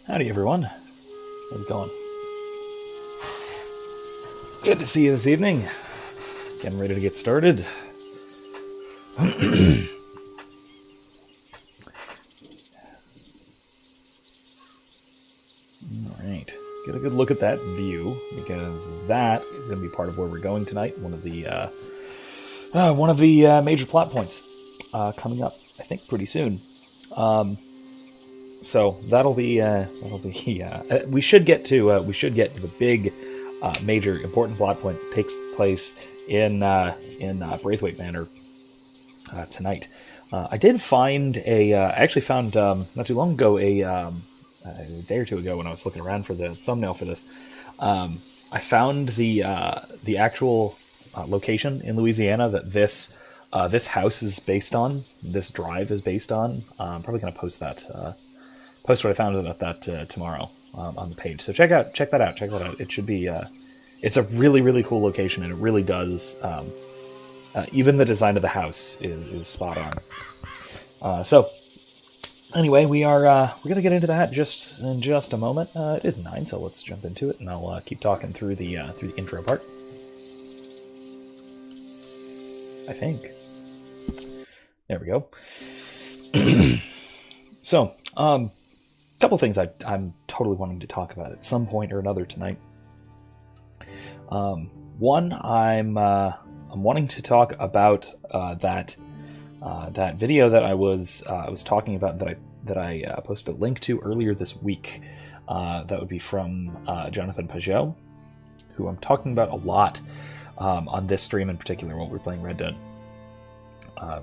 Howdy everyone. How's it going? Good to see you this evening. Getting ready to get started. Alright. Get a good look at that view, because that is going to be part of where we're going tonight. One of the major plot points coming up, I think, pretty soon. So that'll be we should get to the big major important plot point that takes place in Braithwaite Manor tonight. I did find I actually found not too long ago a day or two ago when I was looking around for the thumbnail for this. I found the actual location in Louisiana that this house is based on. This drive is based on. I'm probably going to post what I found about that tomorrow on the page. So check that out. It should be. It's a really, really cool location, and it really does. Even the design of the house is spot on. So anyway, we're gonna get into that in just a moment. It is 9, so let's jump into it, and I'll keep talking through the intro part. I think. There we go. So, couple things I'm totally wanting to talk about at some point or another tonight. One, I'm wanting to talk about that video that I was talking about that I posted a link to earlier this week. That would be from Jonathan Pajot, who I'm talking about a lot on this stream in particular while we're playing Red Dead.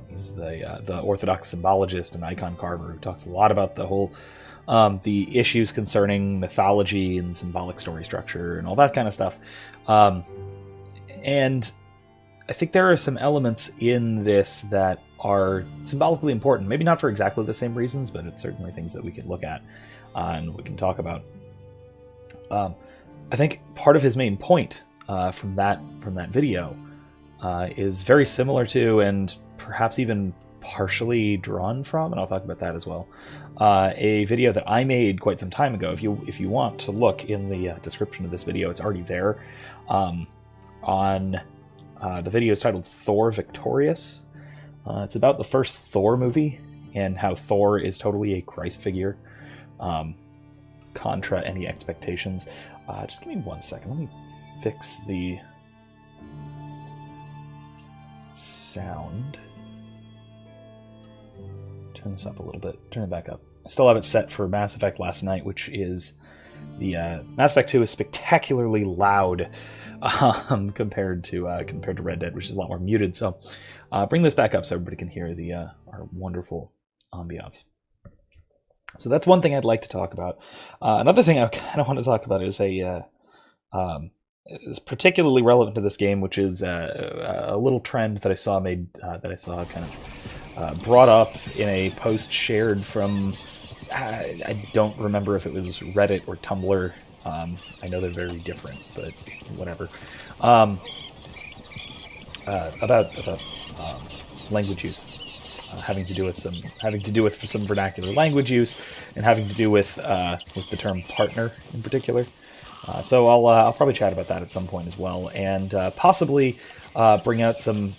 He's the Orthodox symbologist and icon carver who talks a lot about the whole the issues concerning mythology and symbolic story structure and all that kind of stuff. And I think there are some elements in this that are symbolically important. Maybe not for exactly the same reasons, but it's certainly things that we can look at and we can talk about. I think part of his main point from that video is very similar to, and perhaps even partially drawn from, and I'll talk about that as well, a video that I made quite some time ago. If you want to look in the description of this video, it's already there. The video is titled Thor Victorious. It's about the first Thor movie and how Thor is totally a Christ figure, contra any expectations. Just give me 1 second. Let me fix the sound. Turn this up a little bit. Turn it back up. I still have it set for Mass Effect Last Night, which is the Mass Effect 2 is spectacularly loud compared to Red Dead, which is a lot more muted. So bring this back up so everybody can hear our wonderful ambiance. So that's one thing I'd like to talk about. Another thing I kind of want to talk about is is particularly relevant to this game, which is a little trend that I saw kind of brought up in a post shared from, I don't remember if it was Reddit or Tumblr. I know they're very different, but whatever. About language use, having to do with some vernacular language use, and having to do with the term partner in particular. So I'll probably chat about that at some point as well, and possibly bring out some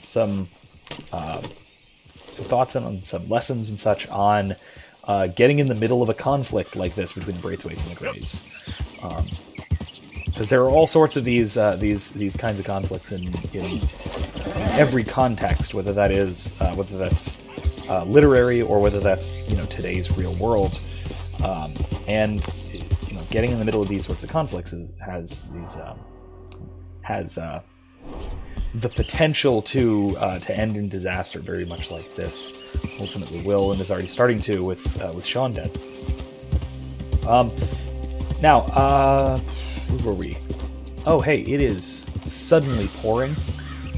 thoughts and some lessons and such on getting in the middle of a conflict like this between the Braithwaites and the Greys, because there are all sorts of these kinds of conflicts in every context, whether that's literary or whether that's today's real world, and getting in the middle of these sorts of conflicts has the potential to end in disaster, very much like this ultimately will, and is already starting to with Sean dead. Now, where were we? Oh, hey, it is suddenly pouring.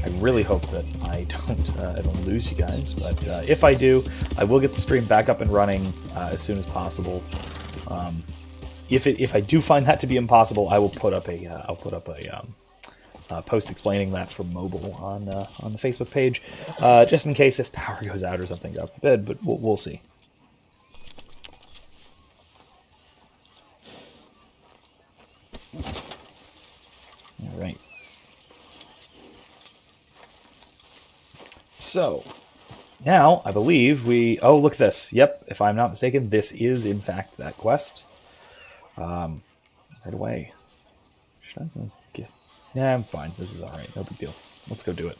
I really hope that I don't lose you guys, but if I do, I will get the stream back up and running as soon as possible. If I do find that to be impossible, I will put up a post explaining that for mobile on the Facebook page, just in case if power goes out or something, God forbid. But we'll see. So, now, I believe we... Oh, look at this. Yep, if I'm not mistaken, this is, in fact, that quest. Right away. Should I get... Yeah, I'm fine. This is alright. No big deal. Let's go do it.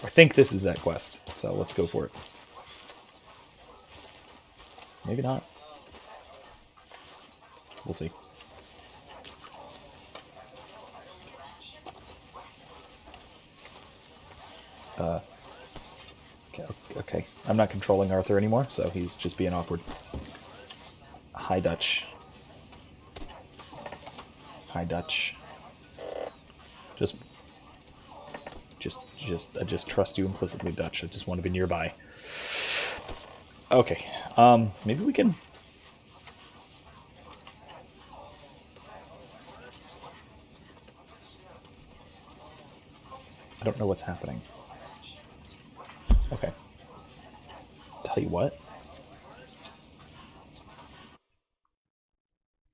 I think this is that quest, so let's go for it. Maybe not. We'll see. Okay. I'm not controlling Arthur anymore, so he's just being awkward. Hi, Dutch. Hi, Dutch. I just trust you implicitly, Dutch. I just want to be nearby. Okay. Maybe we can... I don't know what's happening. Okay. Tell you what.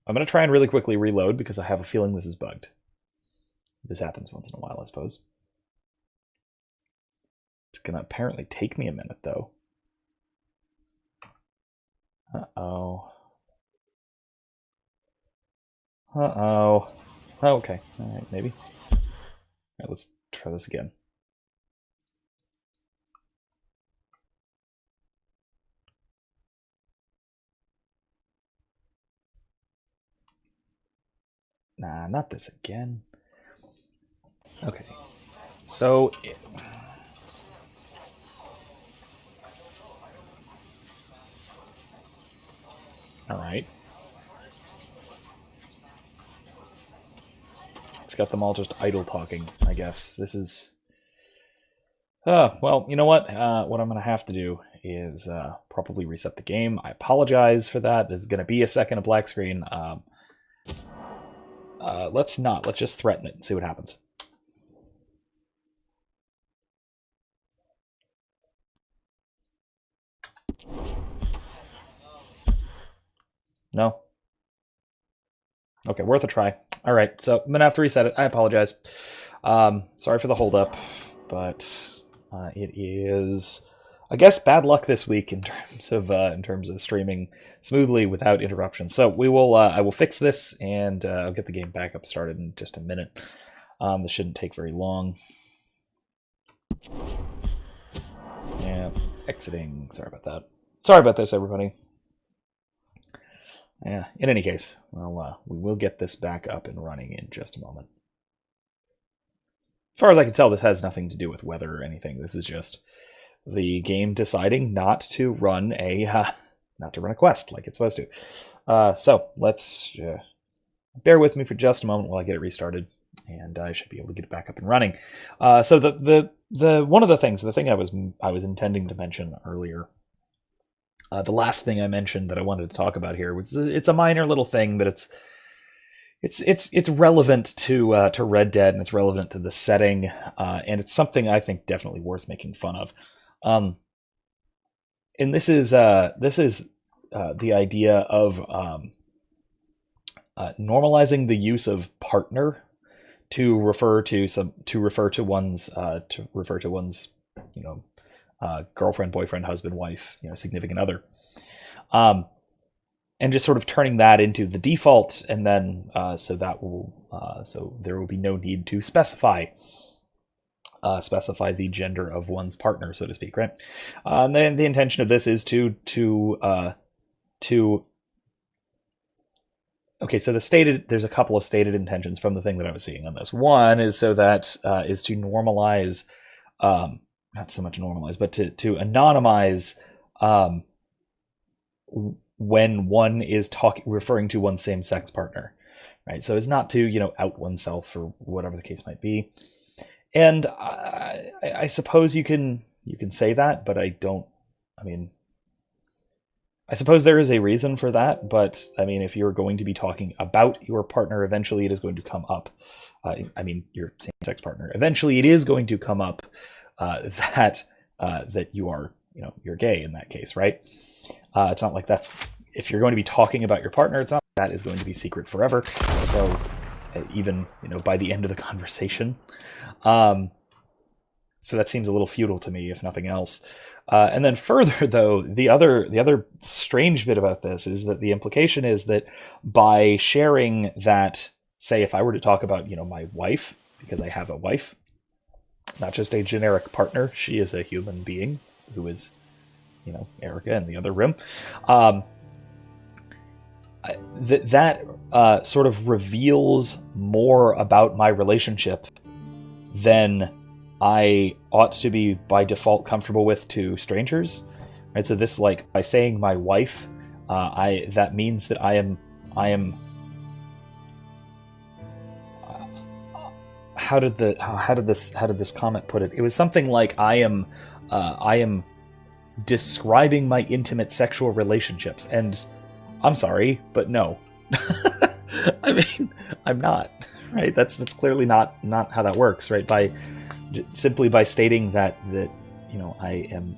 I'm going to try and really quickly reload because I have a feeling this is bugged. This happens once in a while, I suppose. It's going to apparently take me a minute, though. Uh-oh. Uh-oh. Oh, okay. All right, maybe. All right, let's try this again. Nah, not this again. Okay. So... Alright. It's got them all just idle talking, I guess. This is... well, you know what? What I'm going to have to do is probably reset the game. I apologize for that. There's going to be a second of black screen. Let's not. Let's just threaten it and see what happens. No? Okay, worth a try. All right, so I'm going to have to reset it. I apologize. Sorry for the holdup, but it is, I guess, bad luck this week in terms of streaming smoothly without interruptions. So we will. I will fix this, and I'll get the game back up started in just a minute. This shouldn't take very long. Yeah, exiting. Sorry about that. Sorry about this, everybody. Yeah. In any case, well, we will get this back up and running in just a moment. As far as I can tell, this has nothing to do with weather or anything. This is just the game deciding not to run a quest like it's supposed to. So let's bear with me for just a moment while I get it restarted, and I should be able to get it back up and running. So the one of the things, the thing I was intending to mention earlier, the last thing I mentioned that I wanted to talk about here was it's a minor little thing, but it's relevant to Red Dead, and it's relevant to the setting, and it's something I think definitely worth making fun of. And this is the idea of normalizing the use of partner to refer to one's girlfriend, boyfriend, husband, wife, significant other, and just sort of turning that into the default, and then so there will be no need to specify the gender of one's partner, so to speak, right? And then the intention of this is to okay, so there's a couple of stated intentions from the thing that I was seeing on this. One is so that is to normalize, not so much normalize, but to anonymize when one is referring to one's same-sex partner, right? So it's not to out oneself or whatever the case might be. And I suppose you can say that, but I don't. I mean, I suppose there is a reason for that, but I mean, if you're going to be talking about your partner, eventually it is going to come up. I mean, your same-sex partner. Eventually, it is going to come up that you are, you're gay in that case, right? It's not like that's, if you're going to be talking about your partner, it's not like that is going to be secret forever. So even by the end of the conversation, So that seems a little futile to me, if nothing else. And then further, though, the other strange bit about this is that the implication is that by sharing that, say, if I were to talk about, my wife, because I have a wife, not just a generic partner, she is a human being who is, Erica in the other room. That sort of reveals more about my relationship than I ought to be by default comfortable with to strangers, right? So this, like, by saying my wife, that means that I am. How did this comment put it? It was something like I am describing my intimate sexual relationships, and I'm sorry, but no. I mean, I'm not, right? That's clearly not how that works, right? Simply by stating that I am,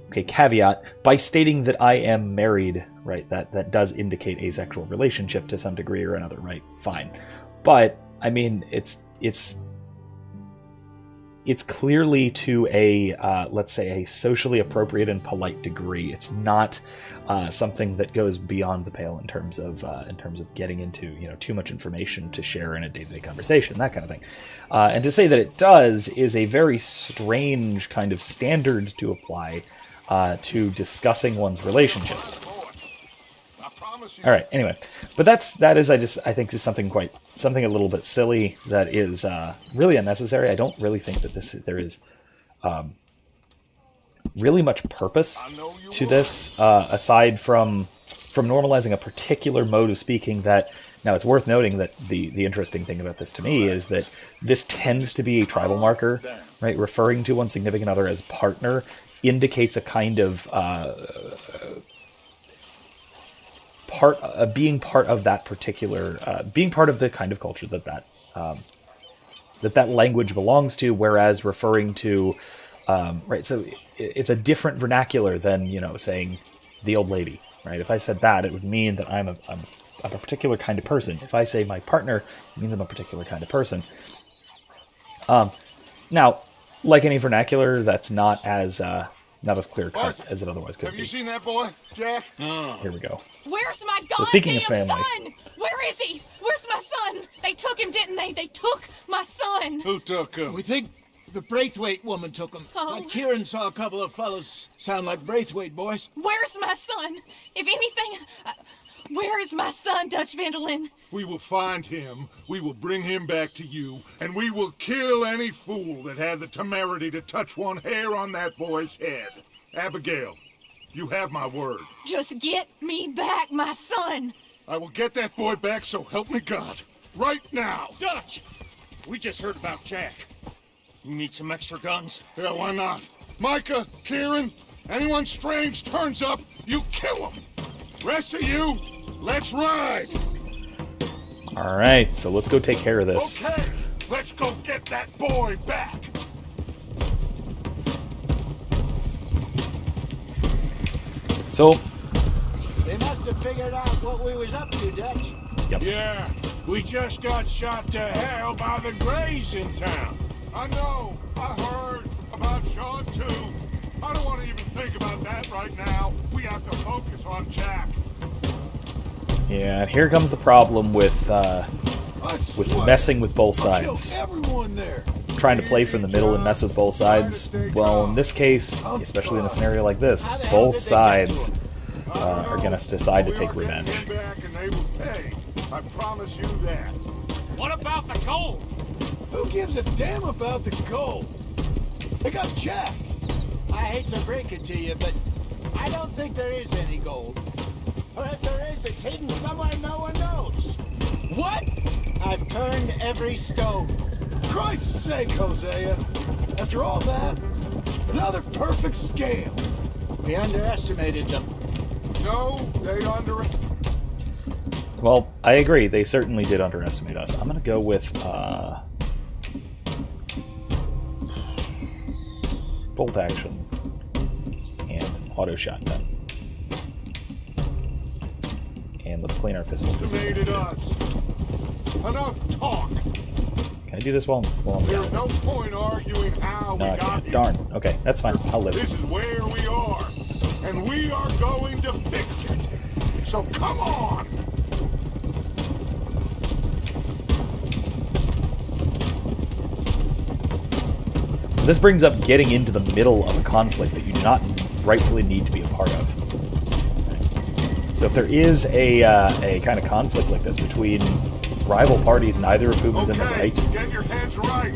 okay, caveat, by stating that I am married, right? That does indicate a sexual relationship to some degree or another, right? Fine. But I mean, it's clearly to a let's say a socially appropriate and polite degree. It's not something that goes beyond the pale in terms of getting into too much information to share in a day-to-day conversation, that kind of thing. And to say that it does is a very strange kind of standard to apply to discussing one's relationships. All right. Anyway, but that is I think is something a little bit silly that is really unnecessary. I don't really think that there is really much purpose to this aside from normalizing a particular mode of speaking. That now it's worth noting that the interesting thing about this to me is that this tends to be a tribal marker, right? Referring to one's significant other as partner indicates a kind of being part of that particular, being part of the kind of culture that language belongs to, whereas referring to, right, so it's a different vernacular than, saying the old lady, right? If I said that, it would mean that I'm a particular kind of person. If I say my partner, it means I'm a particular kind of person. Now, like any vernacular, that's not as clear-cut as it otherwise could be. Have you seen that boy, Jack? Here we go. Where's my goddamn So speaking of family, son? Where is he? Where's my son? They took him, didn't they? They took my son. Who took him? We think the Braithwaite woman took him. Oh. Kieran saw a couple of fellows sound like Braithwaite boys. Where's my son? If anything, where is my son, Dutch Vanderlyn? We will find him, we will bring him back to you, and we will kill any fool that had the temerity to touch one hair on that boy's head. Abigail, you have my word. Just get me back, my son. I will get that boy back, so help me God. Right now. Dutch! We just heard about Jack. You need some extra guns? Yeah, why not? Micah, Kieran, anyone strange turns up, you kill him. Rest of you, let's ride. All right, so let's go take care of this. Okay, let's go get that boy back. So, They must have figured out what we was up to, Dutch. yep. Yeah, we just got shot to hell by the Greys in town. I know, I heard about Sean too. I don't want to even think about that right now. We have to focus on Jack. Yeah, here comes the problem with messing with both sides. Everyone there. Trying to play from the middle and mess with both sides. Well, in this case, especially in a scenario like this, both sides are going to decide to take revenge. Back and they will pay. I promise you that. What about the gold? Who gives a damn about the gold? They got Jack. I hate to break it to you, but I don't think there is any gold. Or if there is, it's hidden somewhere no one knows. What? I've turned every stone. Christ's sake, Hosea. After all that, another perfect scam. We underestimated them. No, they Well, I agree. They certainly did underestimate us. I'm going to go with bolt action and auto shotgun. And let's clean our pistol. underestimated us. Enough talk. Can I do this while I'm There's no point arguing how No, we I got can't. here. Darn. Okay, that's fine. I'll live. This is where we are, and we are going to fix it. So come on! So this brings up getting into the middle of a conflict that you do not rightfully need to be a part of. So if there is a kind of conflict like this between rival parties, neither of whom is in the right, Get your heads right.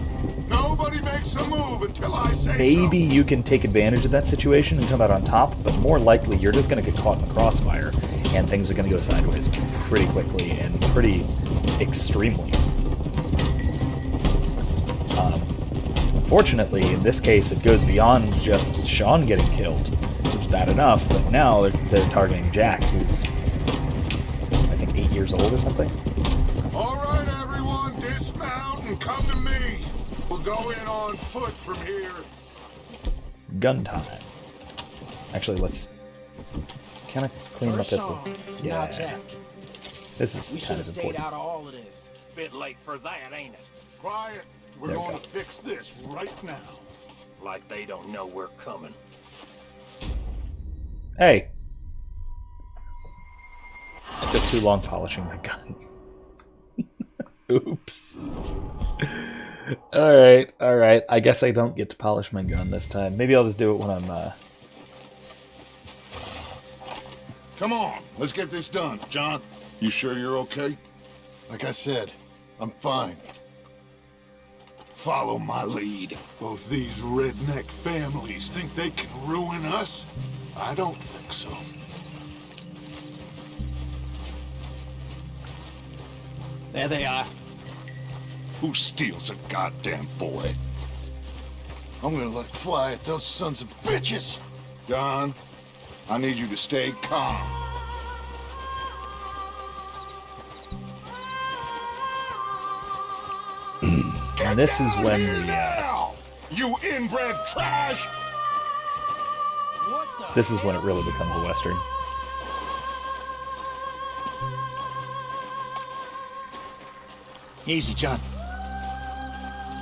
Nobody makes a move until I say maybe you can take advantage of that situation and come out on top, but more likely you're just going to get caught in the crossfire, and things are going to go sideways pretty quickly and pretty extremely. Unfortunately, in this case, it goes beyond just Sean getting killed, which is bad enough, but now they're targeting Jack, who's, I think, 8 years old or something. All right, everyone, dismount and come to me. We'll go in on foot from here. Gun time. Actually, let's kind of clean up this Sean, one. now Yeah, Jack. this We is should kind have of stayed important. out of all of this. Bit late for that, ain't it? Quiet. We're There we going go. to fix this right now. Like they don't know we're coming. Hey! I took too long polishing my gun. Oops. Alright, alright. I guess I don't get to polish my gun this time. Maybe I'll just do it when I'm, Come on, let's get this done. John, you sure you're okay? Like I said, I'm fine. Follow my lead. Both these redneck families think they can ruin us? I don't think so. There they are. Who steals a goddamn boy? I'm gonna let fly at those sons of bitches. John, I need you to stay calm. and this is when Here the, now, you inbred trash! What the? this is when it really becomes a Western. Easy, John.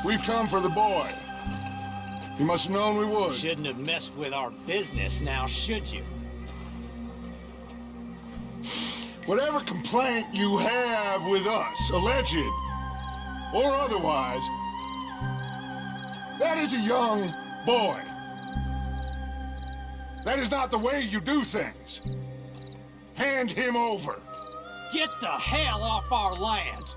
We've come for the boy. You must have known we would. Shouldn't have messed with our business now, should you? Whatever complaint you have with us, alleged or otherwise, that is a young boy. That is not the way you do things. Hand him over. Get the hell off our land!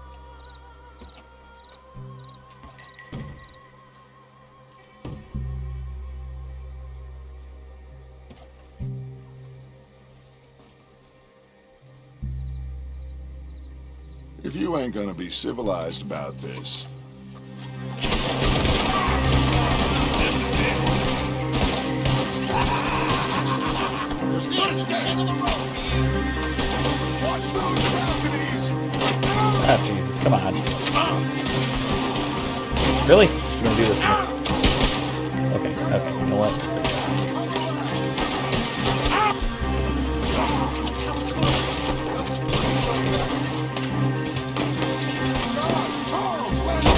If you ain't gonna be civilized about this. Watch those balconies! Ah, Jesus, come on. Really? You're gonna do this to me? Okay, okay, you know what? Charles, let the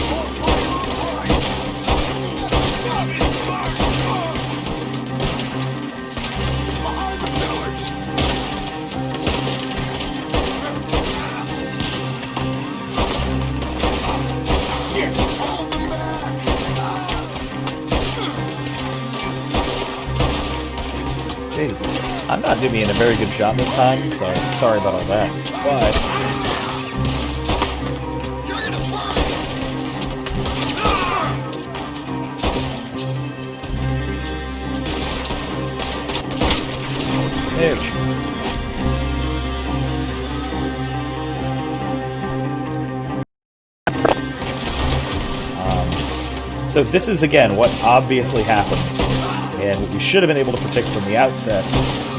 behind the pillars! Shit! Hold them back! Jeez. I'm not doing a very good job this time, so sorry about all that. But You're gonna burn! ew. So this is, again, what obviously happens, and what we should have been able to predict from the outset,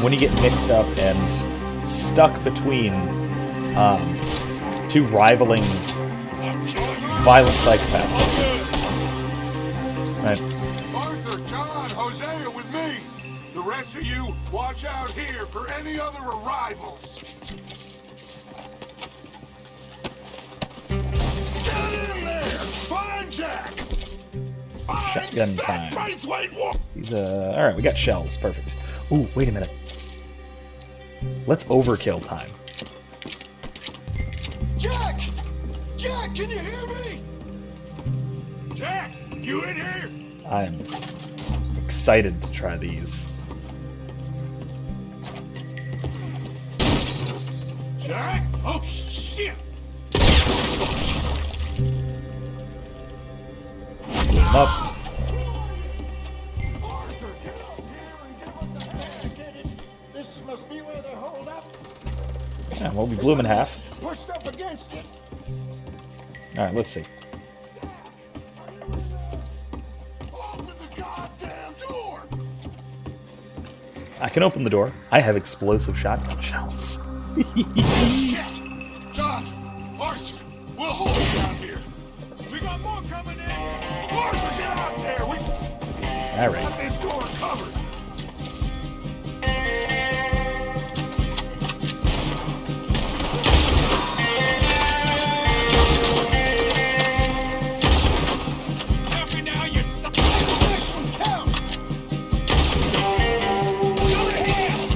when you get mixed up and stuck between two rivaling violent psychopaths like this. Right. Arthur, John, Hosea with me. The rest of you, watch out here for any other arrivals. Get in there! Find Jack! Shotgun time. Braithwaite wolf! He's all right. We got shells. Perfect. Ooh, wait a minute. Let's overkill time. Jack! Jack, can you hear me? Jack, you in here? I'm excited to try these. Jack? Oh, shit! Put him up. Arthur, get up here and give us a hand. This must be where they're holed up. Yeah, well, we blew him in half. Pushed up against it. All right, let's see. Open the goddamn door! I can open the door. I have explosive shotgun shells. John! Arthur! We'll hold you down here! We got more coming in! Arthur, get out there! We All right. got this door covered! Happy now, you son. Count! Go to hell!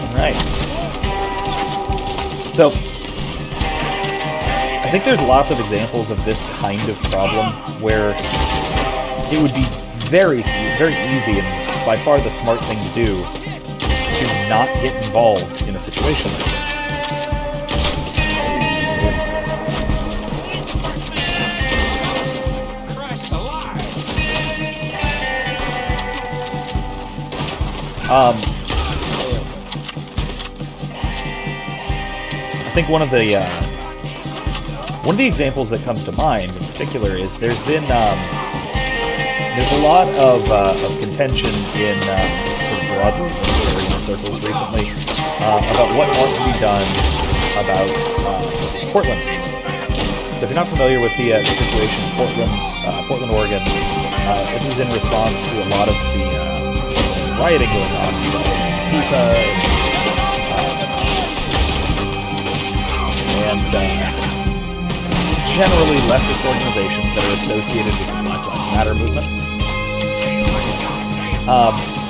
All right. So, I think there's lots of examples of this kind of problem where it would be very easy and by far the smart thing to do to not get involved in a situation like this. Christ alive! I think one of the examples that comes to mind in particular is there's been there's a lot of contention in sort of broadly in circles recently about what ought to be done about Portland. So if you're not familiar with the situation in Portland, Oregon, this is in response to a lot of the rioting going on, Antifa, and generally leftist organizations that are associated with the Black Lives Matter movement.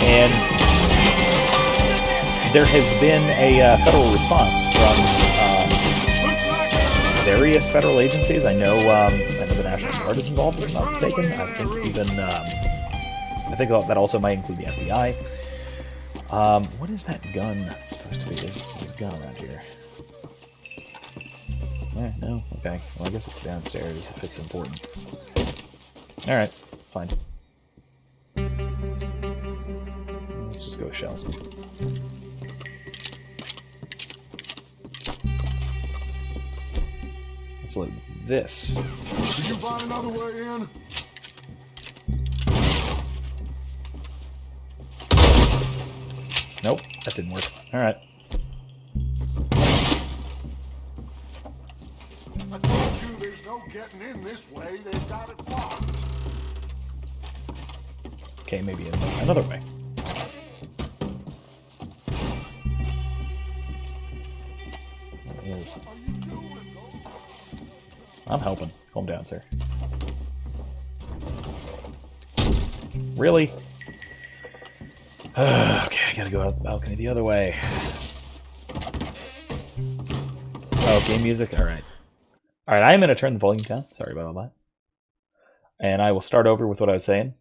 And there has been a federal response from various federal agencies. I know the National Guard is involved, if I'm not mistaken. I think even I think that also might include the FBI. What is that gun supposed to be? There's just a gun around here. No? Okay. Well, I guess it's downstairs if it's important. Alright, fine. Let's just go with shells. Let's load this. Did you find another way in? Nope, that didn't work. Alright. I told you there's no getting in this way. They've got it blocked. Okay, maybe another way. There it is. I'm helping. Calm down, sir. Really? Okay, I gotta go out the balcony the other way. Oh, game music? Alright. Alright, I am going to turn the volume down. Sorry about all that. And I will start over with what I was saying.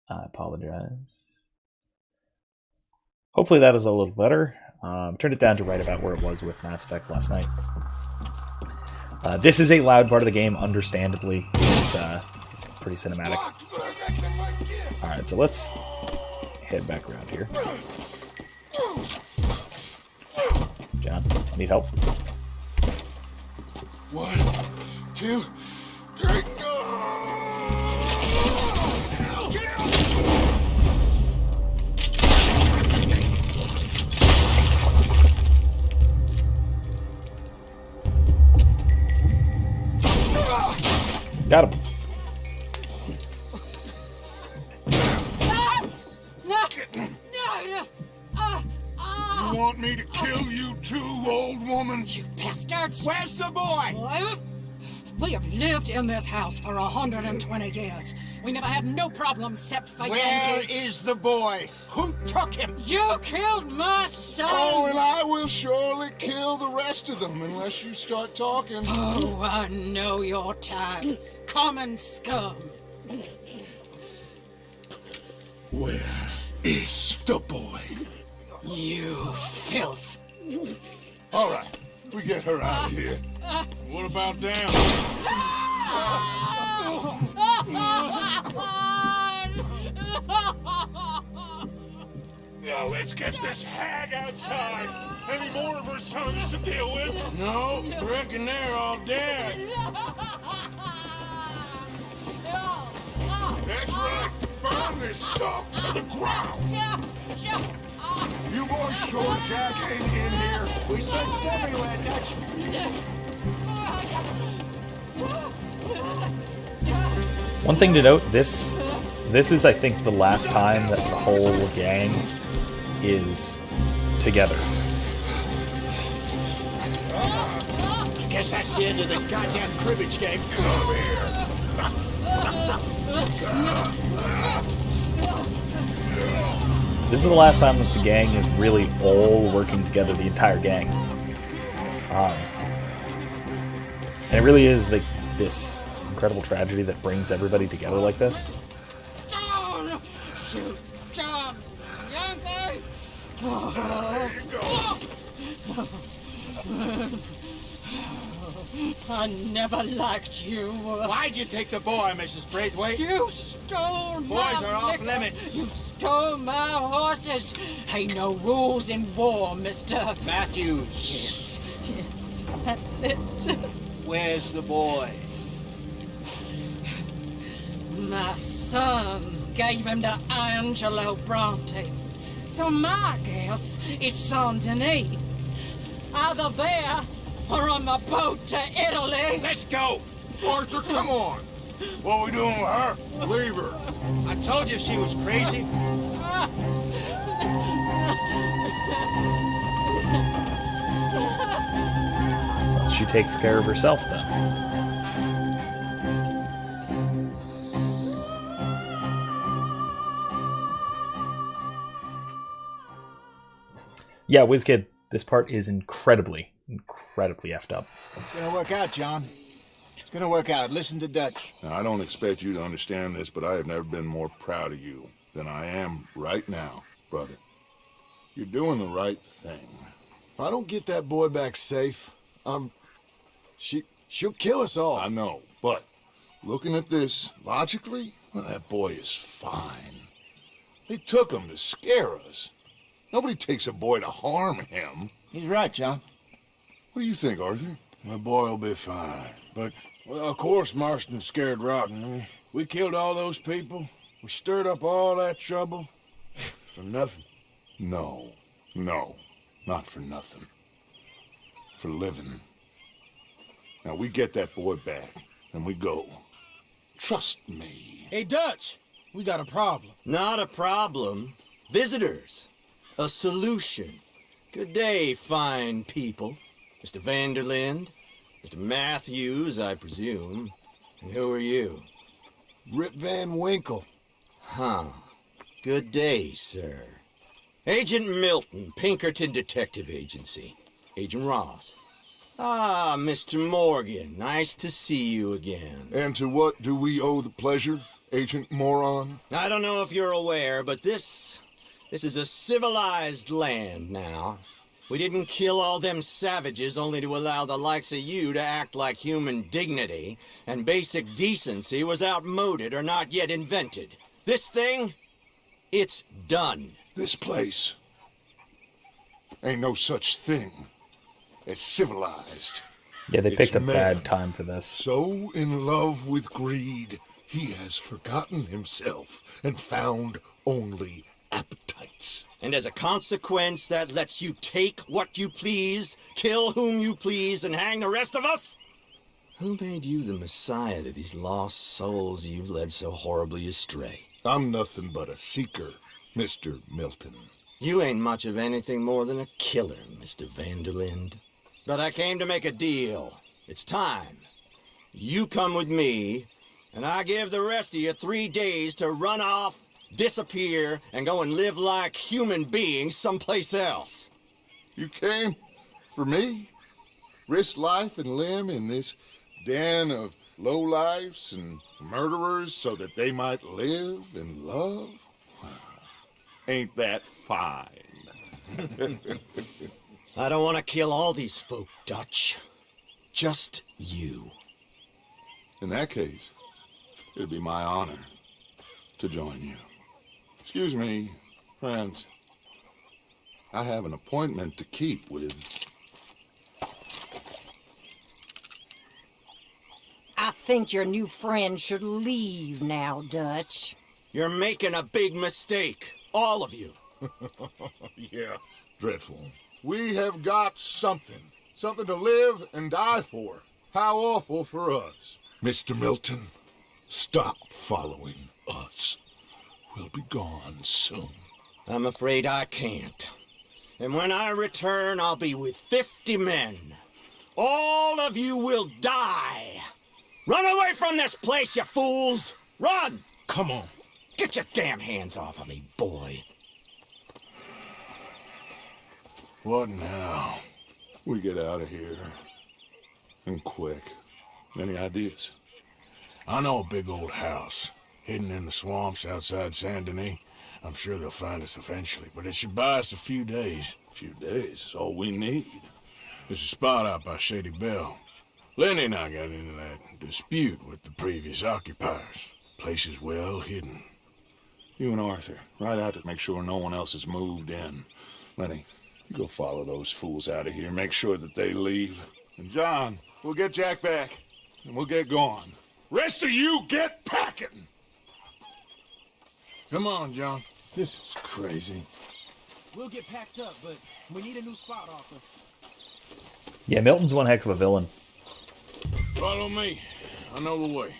I apologize. Hopefully that is a little better. Turned it down to right about where it was with Mass Effect last night. This is a loud part of the game, understandably. It's pretty cinematic. Alright, so let's head back around here. John, need help? 1, 2, 3, Got him. You want me to kill you too, old woman? You bastards! Where's the boy? We have lived in this house for 120 years. We never had no problems except for Where Yankees. is the boy? Who took him? You killed my son! Oh, and I will surely kill the rest of them unless you start talking. Oh, I know your type. Common scum. Where is the boy? You filth. All right, we get her out of here. What about them? Now let's get this hag outside. Any more of her sons to deal with? No, reckon they're all dead. That's right. Burn this dump to the ground. You boys sure Jack ain't in here? We searched everywhere, Dutch. One thing to note, this is, I think, the last time that the whole gang is together. I guess that's the end of the goddamn cribbage game. Come here. This is the last time that the gang is really all working together, the entire gang. And it really is like this incredible tragedy that brings everybody together like this. Shoot, John, Yankee! There you go. I never liked you. Why'd you take the boy, Mrs. Braithwaite? You stole my Boys are off liquor. limits. You stole my horses. Ain't no rules in war, mister. Matthews, Yes, yes, that's it. where's the boy? My sons gave him to Angelo Bronte. So my guess is Saint Denis. Either there or on the boat to Italy. Let's go. Arthur, come on. What we doing with her? Leave her. I told you she was crazy. Well, she takes care of herself then. Yeah, WizKid, this part is incredibly effed up. It's gonna work out, John. It's gonna work out. Listen to Dutch. Now, I don't expect you to understand this, but I have never been more proud of you than I am right now, brother. You're doing the right thing. If I don't get that boy back safe, she'll kill us all. I know, but looking at this logically, well, that boy is fine. They took him to scare us. Nobody takes a boy to harm him. He's right, John. What do you think, Arthur? My boy will be fine. But, well, of course Marston's scared rotten. I mean, we killed all those people. We stirred up all that trouble. For nothing. No, not for nothing. For living. Now, we get that boy back, and we go. Trust me. Hey, Dutch, we got a problem. Not a problem. Visitors. A solution. Good day, fine people. Mr. Vanderlind, Mr. Matthews, I presume. And who are you? Rip Van Winkle. Huh. Good day, sir. Agent Milton, Pinkerton Detective Agency. Agent Ross. Ah, Mr. Morgan, nice to see you again. And to what do we owe the pleasure, Agent Moron? I don't know if you're aware, but this is a civilized land now. We didn't kill all them savages only to allow the likes of you to act like human dignity, and basic decency was outmoded or not yet invented. This thing, it's done. This place ain't no such thing as civilized. Yeah, they It's picked a man. bad time for this. So in love with greed, he has forgotten himself and found only appetites. And as a consequence, that lets you take what you please, kill whom you please, and hang the rest of us? Who made you the messiah to these lost souls you've led so horribly astray? I'm nothing but a seeker, Mr. Milton. You ain't much of anything more than a killer, Mr. Vanderlind. But I came to make a deal. It's time. You come with me, and I give the rest of you 3 days to run off, disappear, and go and live like human beings someplace else. You came for me? Risk life and limb in this den of lowlifes and murderers so that they might live and love? Ain't that fine? I don't want to kill all these folk, Dutch. Just you. In that case, it'd be my honor to join you. Excuse me, friends. I have an appointment to keep with... I think your new friend should leave now, Dutch. You're making a big mistake. All of you. Yeah, dreadful. We have got something. Something to live and die for. How awful for us. Mr. Milton, stop following us. We'll be gone soon. I'm afraid I can't. And when I return, I'll be with 50 men. All of you will die. Run away from this place, you fools! Run! Come on. Get your damn hands off of me, boy. What now? We get out of here. And quick. Any ideas? I know a big old house, hidden in the swamps outside Saint Denis. I'm sure they'll find us eventually, but it should buy us a few days. A few days is all we need. There's a spot out by Shady Bell. Lenny and I got into that dispute with the previous occupiers. Place is well hidden. You and Arthur, ride out to make sure no one else has moved in. Lenny, you go follow those fools out of here. Make sure that they leave. And John, we'll get Jack back, and we'll get going. Rest of you, get packing! Come on, John. This is crazy. We'll get packed up, but we need a new spot, Arthur. Yeah, Milton's one heck of a villain. Follow me. I know the way.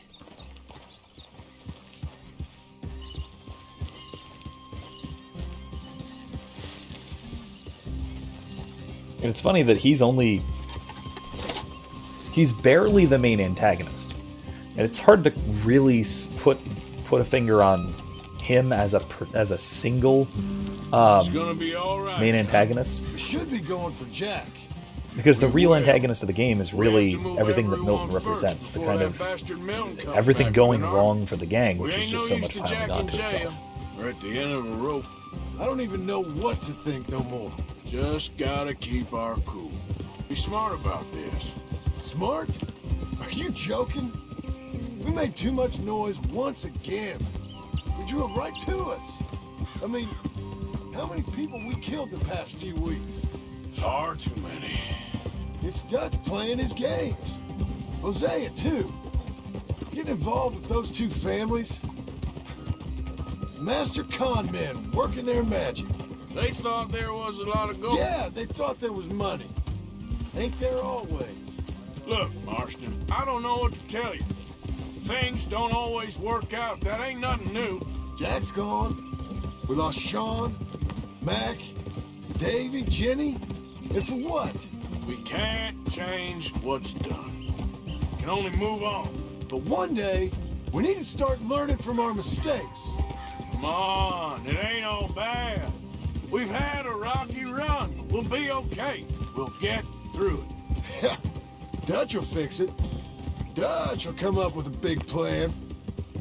And it's funny that he's barely the main antagonist. And it's hard to really put a finger on him as a single It's gonna be all right, main John. antagonist. We should be going for Jack. Because the We real will. antagonist of the game is We really have to move everything that everyone Milton represents. first The before kind that of bastard Milton comes everything back going with an wrong army. for the gang, We which ain't is no just so use much to piling Jack in onto jail. itself. We're at the end of a rope. I don't even know what to think no more. Just gotta keep our cool. Be smart about this. Smart? Are you joking? We made too much noise once again. We drew them right to us. I mean, how many people we killed the past few weeks? Far too many. It's Dutch playing his games. Hosea, too. Getting involved with those two families. Master con men working their magic. They thought there was a lot of gold. Yeah, they thought there was money. Ain't there always? Look, Marston, I don't know what to tell you. Things don't always work out. That ain't nothing new. Jack's gone. We lost Sean, Mac, Davy, Jenny. And for what? We can't change what's done. Can only move on. But one day, we need to start learning from our mistakes. Come on, it ain't all bad. We've had a rocky run, but we'll be okay. We'll get through it. Dutch will fix it. Dutch will come up with a big plan.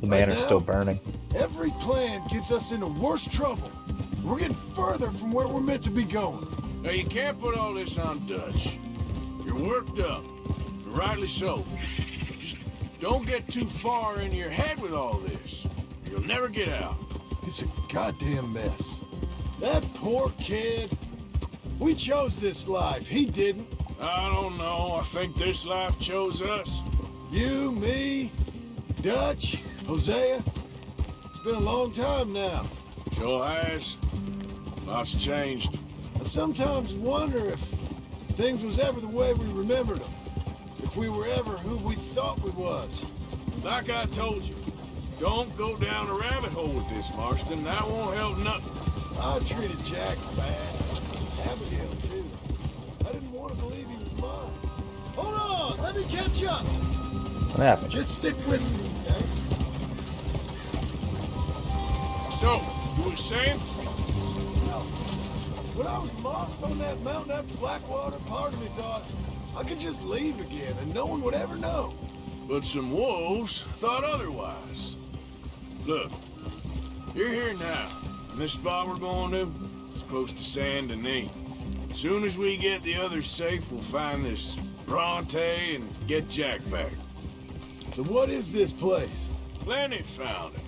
The manor's now, still burning. Every plan gets us into worse trouble. We're getting further from where we're meant to be going. Now, you can't put all this on Dutch. You're worked up, and rightly so. Just don't get too far in your head with all this. You'll never get out. It's a goddamn mess. That poor kid. We chose this life. He didn't. I don't know. I think this life chose us. You, me, Dutch, Hosea. It's been a long time now. Sure has. Lots changed. I sometimes wonder if things was ever the way we remembered them. If if we were ever who we thought we was. Like I told you, don't go down a rabbit hole with this, Marston. That won't help nothing. I treated Jack bad. Abigail, too. I didn't want to believe he was mine. Hold on, let me catch up. What happened? Just stick with me, okay? So, you were saying? When I was lost on that mountain after Blackwater, part of me thought I could just leave again and no one would ever know. But some wolves thought otherwise. Look, you're here now, and this spot we're going to, it's close to Saint Denis. As soon as we get the others safe, we'll find this Bronte and get Jack back. So what is this place? Lenny found it.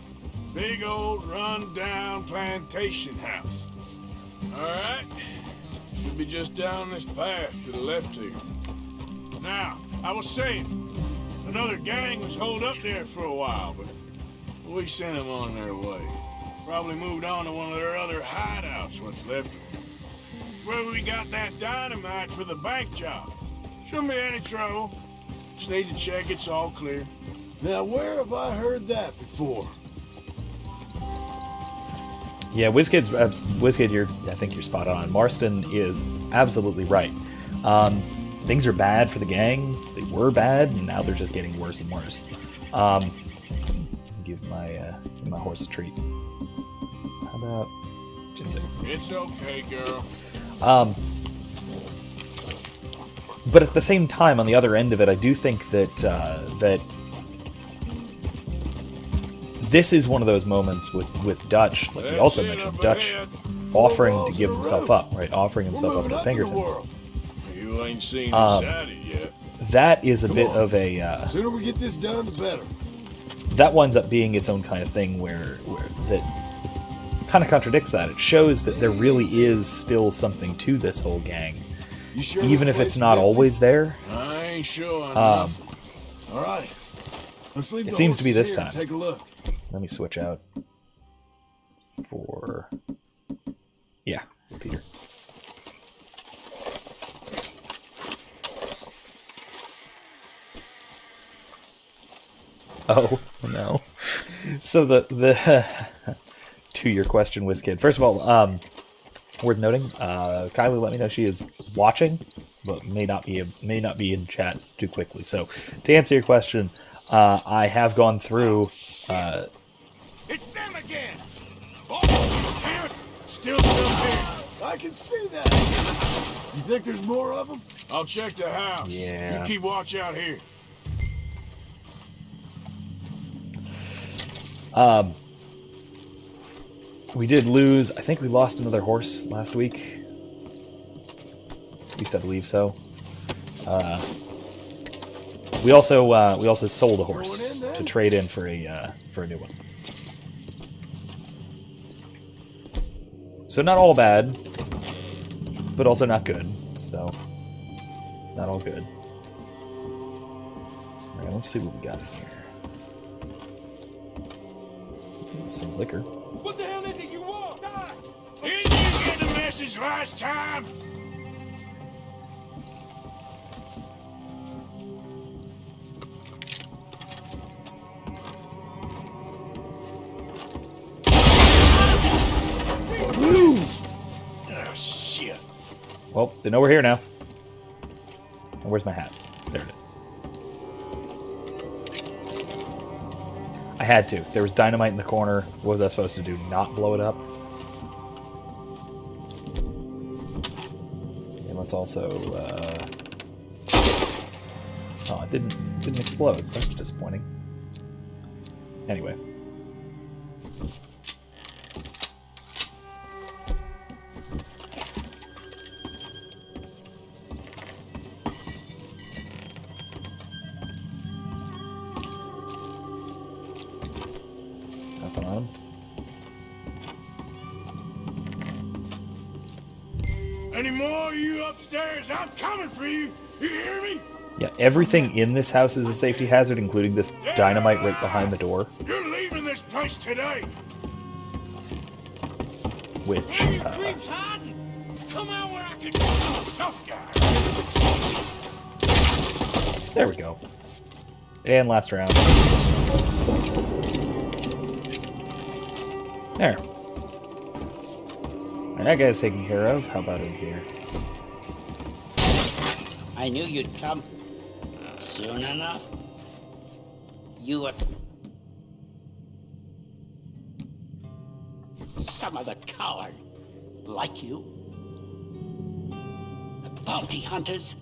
Big old run-down plantation house. All right, should be just down this path to the left here. Now, I was saying, another gang was holed up there for a while, but we sent them on their way. Probably moved on to one of their other hideouts, what's left. Where we got that dynamite for the bank job. Shouldn't be any trouble. Just need to check it's all clear. Now, where have I heard that before? Yeah, WizKid, I think you're spot on. Marston is absolutely right. Things are bad for the gang. They were bad, and now they're just getting worse and worse. Give my horse a treat. How about ginseng? It's okay, girl. But at the same time, on the other end of it, I do think that that this is one of those moments with Dutch, like you also mentioned, Dutch offering to give himself up, right? Offering himself up to the Pinkertons. You ain't seen the side of it yet. That is a bit of a... The sooner we get this done, the better. That winds up being its own kind of thing where that kind of contradicts that. It shows that there really is still something to this whole gang. You sure even if it's not always there. I ain't sure on nothing. All right. Let's leave It the seems to be horses this here and time. Take a look. Let me switch out for... Yeah, Peter. Oh, no. So the to your question, WizKid. First of all, worth noting, Kylie let me know she is watching, but may not be in chat too quickly. So to answer your question, I have gone through. It's them again! Oh, damn it! Still some here. I can see that. You think there's more of them? I'll check the house. Yeah. You keep watch out here. We did lose. I think we lost another horse last week. At least I believe so. We also sold a horse to trade in for a new one. So not all bad, but also not good. So not all good. All right, let's see what we got in here. Some liquor. What the hell is it you want? Didn't you get the message last time? Woo! Ah, shit. Well, they know we're here now. And where's my hat? There it is. I had to. There was dynamite in the corner. What was I supposed to do? Not blow it up? And let's also... Oh, it didn't explode. That's disappointing. Anyway. Nothing on him. Any more of you upstairs? I'm coming for you. You hear me? Yeah, everything in this house is a safety hazard, including this dynamite right behind the door. You're leaving this place today. Which, Creeps hiding. Come out where I can. Tough guy. There we go. And last round. There. And that guy's taken care of. How about in here? I knew you'd come soon enough. You were... Some of the coward like you. The bounty hunters.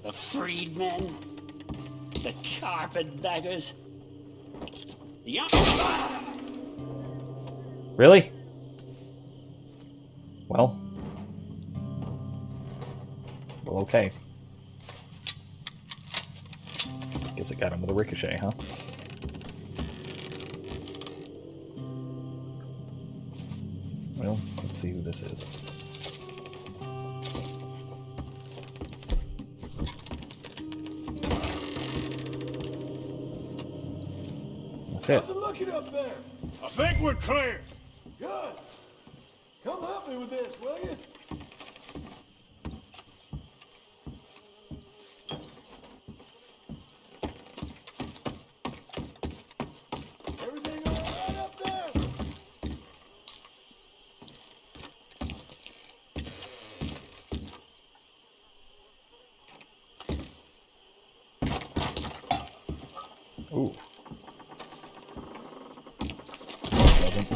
The freedmen. The carpetbaggers. The young... Really? Well, okay. Guess I got him with a ricochet, huh? Well, let's see who this is. That's it. How's it looking up there? I think we're clear. Good. Come help me with this, will you? Everything all right up there? Ooh. Doesn't.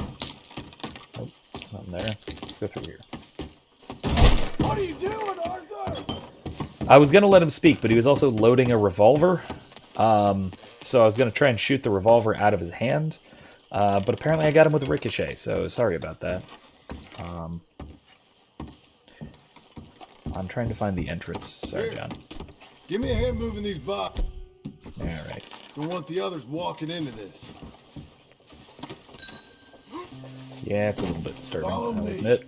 Nope, nothing there. Let's go through here. What are you doing, Arthur? I was going to let him speak, but he was also loading a revolver. So I was going to try and shoot the revolver out of his hand. But apparently I got him with a ricochet, so sorry about that. I'm trying to find the entrance. Sorry, John. Give me a hand moving these boxes. All right. Don't want the others walking into this. Yeah, it's a little bit disturbing, Follow I'll me. admit.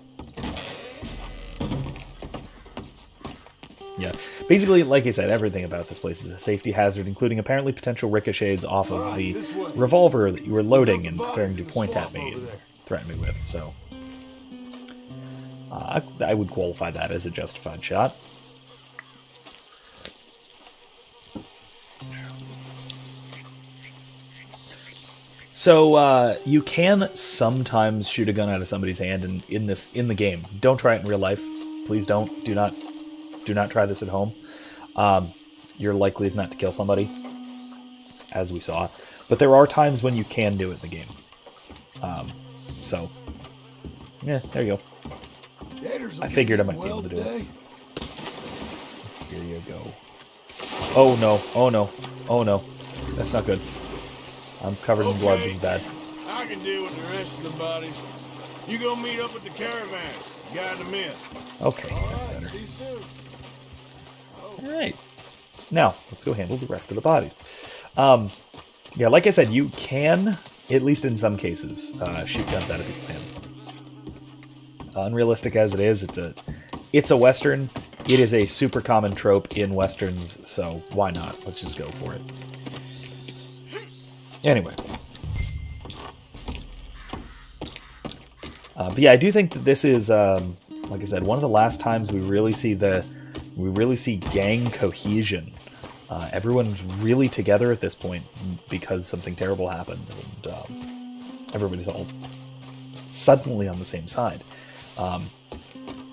Yeah, basically, like I said, everything about this place is a safety hazard, including apparently potential ricochets off of the revolver that you were loading and preparing to point at me and threaten me with, so... I would qualify that as a justified shot. So, you can sometimes shoot a gun out of somebody's hand in the game. Don't try it in real life. Please don't. Do not try this at home. Your likely is not to kill somebody, as we saw. But there are times when you can do it in the game. So, yeah, there you go. I figured I might be able to do it. Here you go. Oh no, oh no, oh no. That's not good. I'm covered in blood, this is bad. I can deal with the rest of the bodies. You go meet up with the caravan. Guide them in. Okay, that's better. See you soon. Alright. Now, let's go handle the rest of the bodies. Yeah, like I said, you can, at least in some cases, shoot guns out of people's hands. Unrealistic as it is, it's a Western. It is a super common trope in Westerns, so why not? Let's just go for it. Anyway. But yeah, I do think that this is, like I said, one of the last times we really see gang cohesion. Everyone's really together at this point because something terrible happened, and everybody's all suddenly on the same side.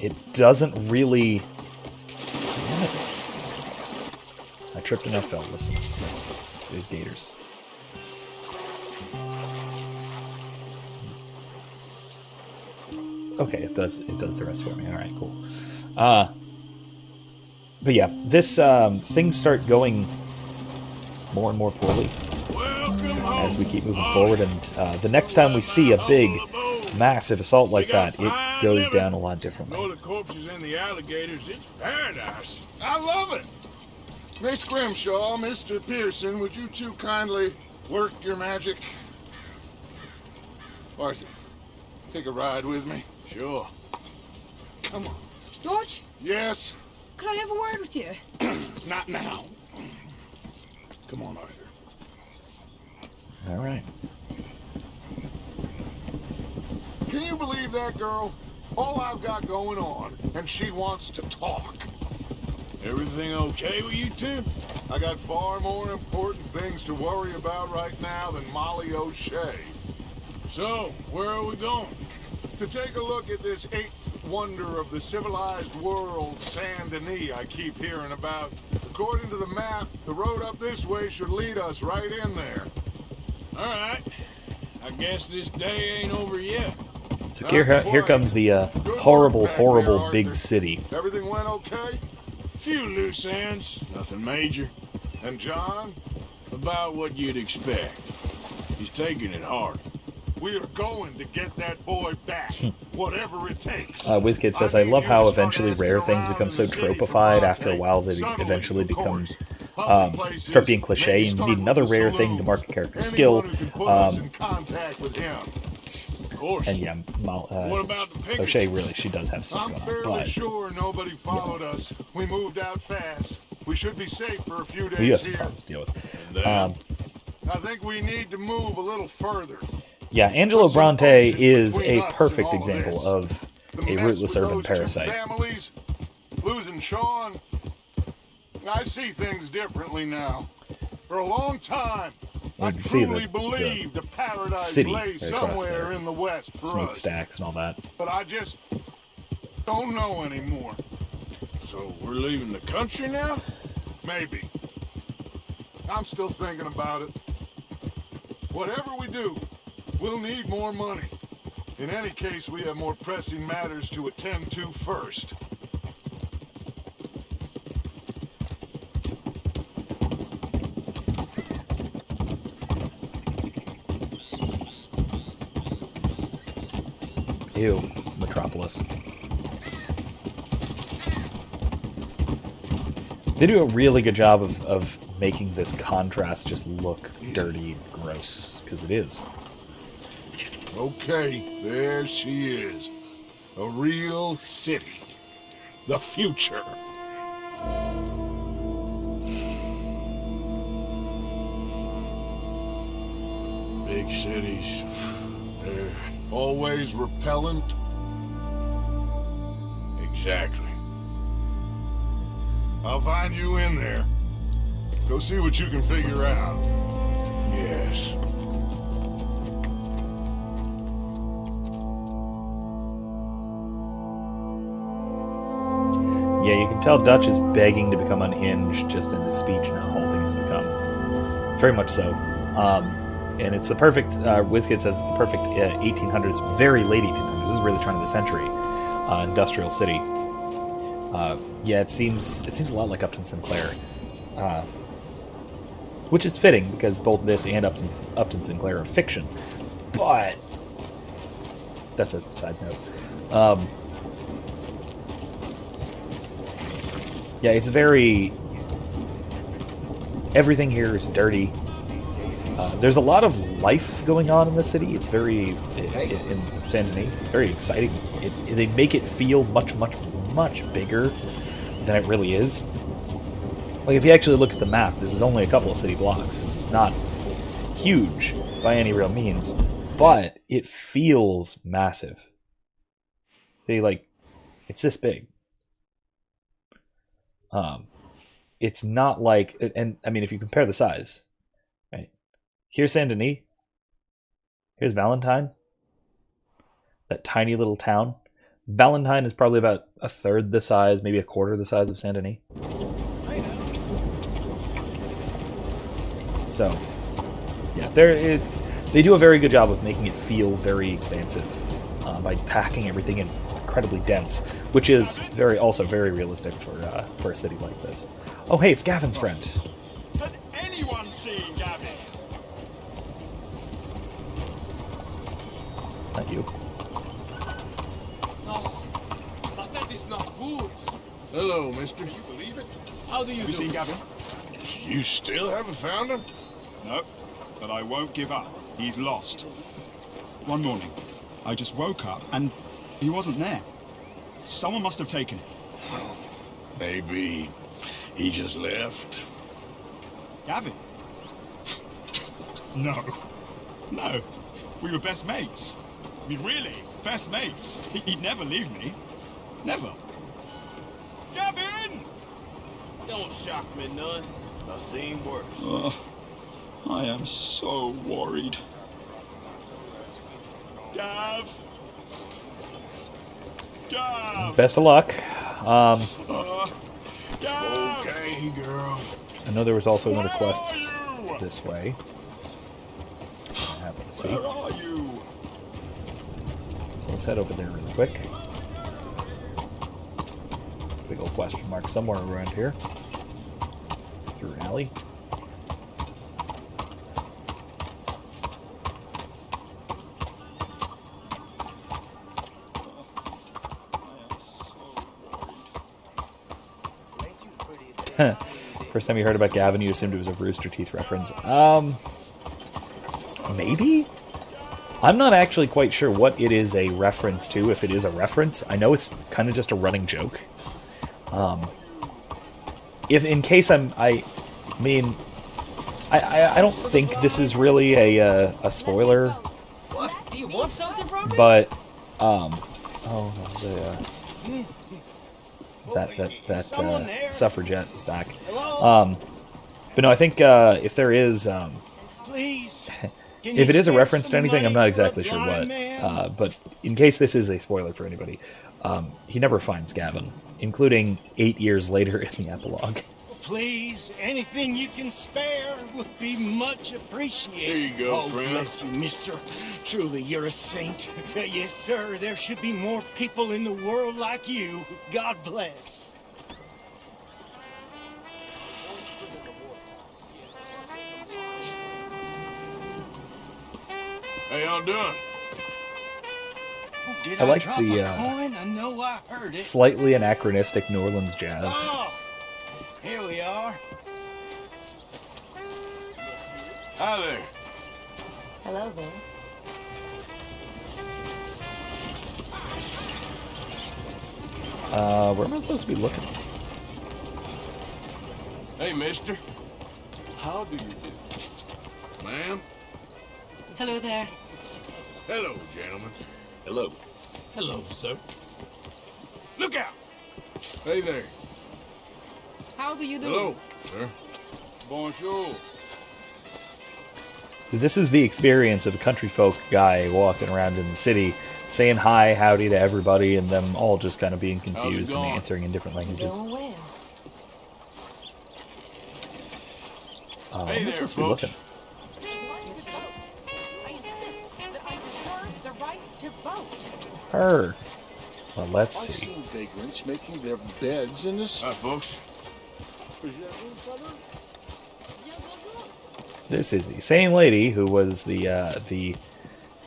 It doesn't really... Damn it. I tripped and I fell. Listen. There's gators. Okay, it does the rest for me. Alright, cool. But yeah, this, things start going more and more poorly as we keep moving forward, and the next time we see a big, massive assault like that, it goes down a lot differently. Know the corpses and the alligators, it's paradise. I love it. Miss Grimshaw, Mr. Pearson, would you two kindly work your magic? Arthur, take a ride with me. Sure. Come on. George, Yes? could I have a word with you? Not now. Come on, Arthur. Alright. Can you believe that girl? All I've got going on, and she wants to talk. Everything okay with you two? I got far more important things to worry about right now than Molly O'Shea. So, where are we going? To take a look at this eighth wonder of the civilized world, Saint Denis, I keep hearing about. According to the map, the road up this way should lead us right in there. All right. I guess this day ain't over yet. So here comes the horrible big city. Everything went okay? Few loose ends, nothing major. And John? About what you'd expect. He's taking it hard. We are going to get that boy back, whatever it takes. WizKid says, I love how eventually rare things become so tropified. After a while, they eventually become start being cliche, and you need another rare thing to mark a character's skill. And yeah, O'Shea really, she does have stuff going on. I'm fairly sure nobody followed us. We moved out fast. We should be safe for a few days you have some here. problems to deal with. I think we need to move a little further. Yeah, Angelo Bronte is a perfect example of a rootless urban parasite. Families, losing Sean. I see things differently now. For a long time, I truly believed a paradise lay somewhere in the west for us. Smokestacks and all that. But I just don't know anymore. So we're leaving the country now? Maybe. I'm still thinking about it. Whatever we do, we'll need more money. In any case, we have more pressing matters to attend to first. Ew, Metropolis. They do a really good job of making this contrast just look dirty and gross, because it is. Okay, there she is. A real city. The future. Big cities. They're always repellent. Exactly. I'll find you in there. Go see what you can figure out. Yes. Yeah, you can tell Dutch is begging to become unhinged just in his speech and how halting it's become. Very much so. And it's the perfect, WizKid says it's the perfect 1800s, very late 1800s. This is really turn of the century. Industrial city. Yeah, it seems a lot like Upton Sinclair. Which is fitting, because both this and Upton Sinclair are fiction. But that's a side note. Yeah, it's very... Everything here is dirty. There's a lot of life going on in the city. It's very... In Saint Denis, it's very exciting. They make it feel much, much, much bigger than it really is. Like, if you actually look at the map, this is only a couple of city blocks. This is not huge by any real means, but it feels massive. See, like, it's this big. It's not like, and I mean, if you compare the size, right? Here's Saint Denis. Here's Valentine. That tiny little town. Valentine is probably about a third the size, maybe a quarter the size of Saint Denis. So, yeah, they do a very good job of making it feel very expansive by packing everything in incredibly dense, which is also very realistic for a city like this. Oh, hey, it's Gavin's friend. Has anyone seen Gavin? Not you. No, but that is not good. Hello, mister. Can you believe it? How do you do? seen Gavin? You still haven't found him? No, but I won't give up. He's lost. One morning, I just woke up and he wasn't there. Someone must have taken him. Maybe he just left. Gavin? No. No. We were best mates. I mean, really, best mates. He'd never leave me. Never. Gavin! Don't shock me none. I've seen worse. I am so worried. Gav! Gav! Best of luck. Gav! Okay, girl. I know there was also another quest this way. I happen to see. Where are you? So let's head over there really quick. Big old question mark somewhere around here. Through an alley. First time you heard about Gavin, you assumed it was a Rooster Teeth reference. Maybe? I'm not actually quite sure what it is a reference to, if it is a reference. I know it's kind of just a running joke. If in case I don't think this is really a spoiler. What? Do you want something from me? But that suffragette is back. But no, I think if there is Please. if it is a reference to anything, I'm not exactly sure what. But in case this is a spoiler for anybody, he never finds Gavin, including 8 years later in the epilogue. Please, anything you can spare would be much appreciated. Here you go, Oh, friend. bless you, mister. Truly, you're a saint. Yes, sir, there should be more people in the world like you. God bless. How y'all doing? Oh, did I like drop the, a coin? I know I heard it. Slightly anachronistic New Orleans jazz. Oh, here we are. Hi there. Hello there. Where am I supposed to be looking? Hey, mister. How do you do? Ma'am. Hello there. Hello, gentlemen. Hello. Hello, sir. Look out! Hey there. How do you do? Hello, sir. Bonjour. So this is the experience of a country folk guy walking around in the city, saying hi, howdy to everybody, and them all just kind of being confused and going? answering in different languages. Going well. Hey Where am I there, supposed to be folks. looking? I insist that I deserve the right to vote. Her. Well, let's I've see. seen vagrants making their beds in the Hi, folks. This is the same lady who was the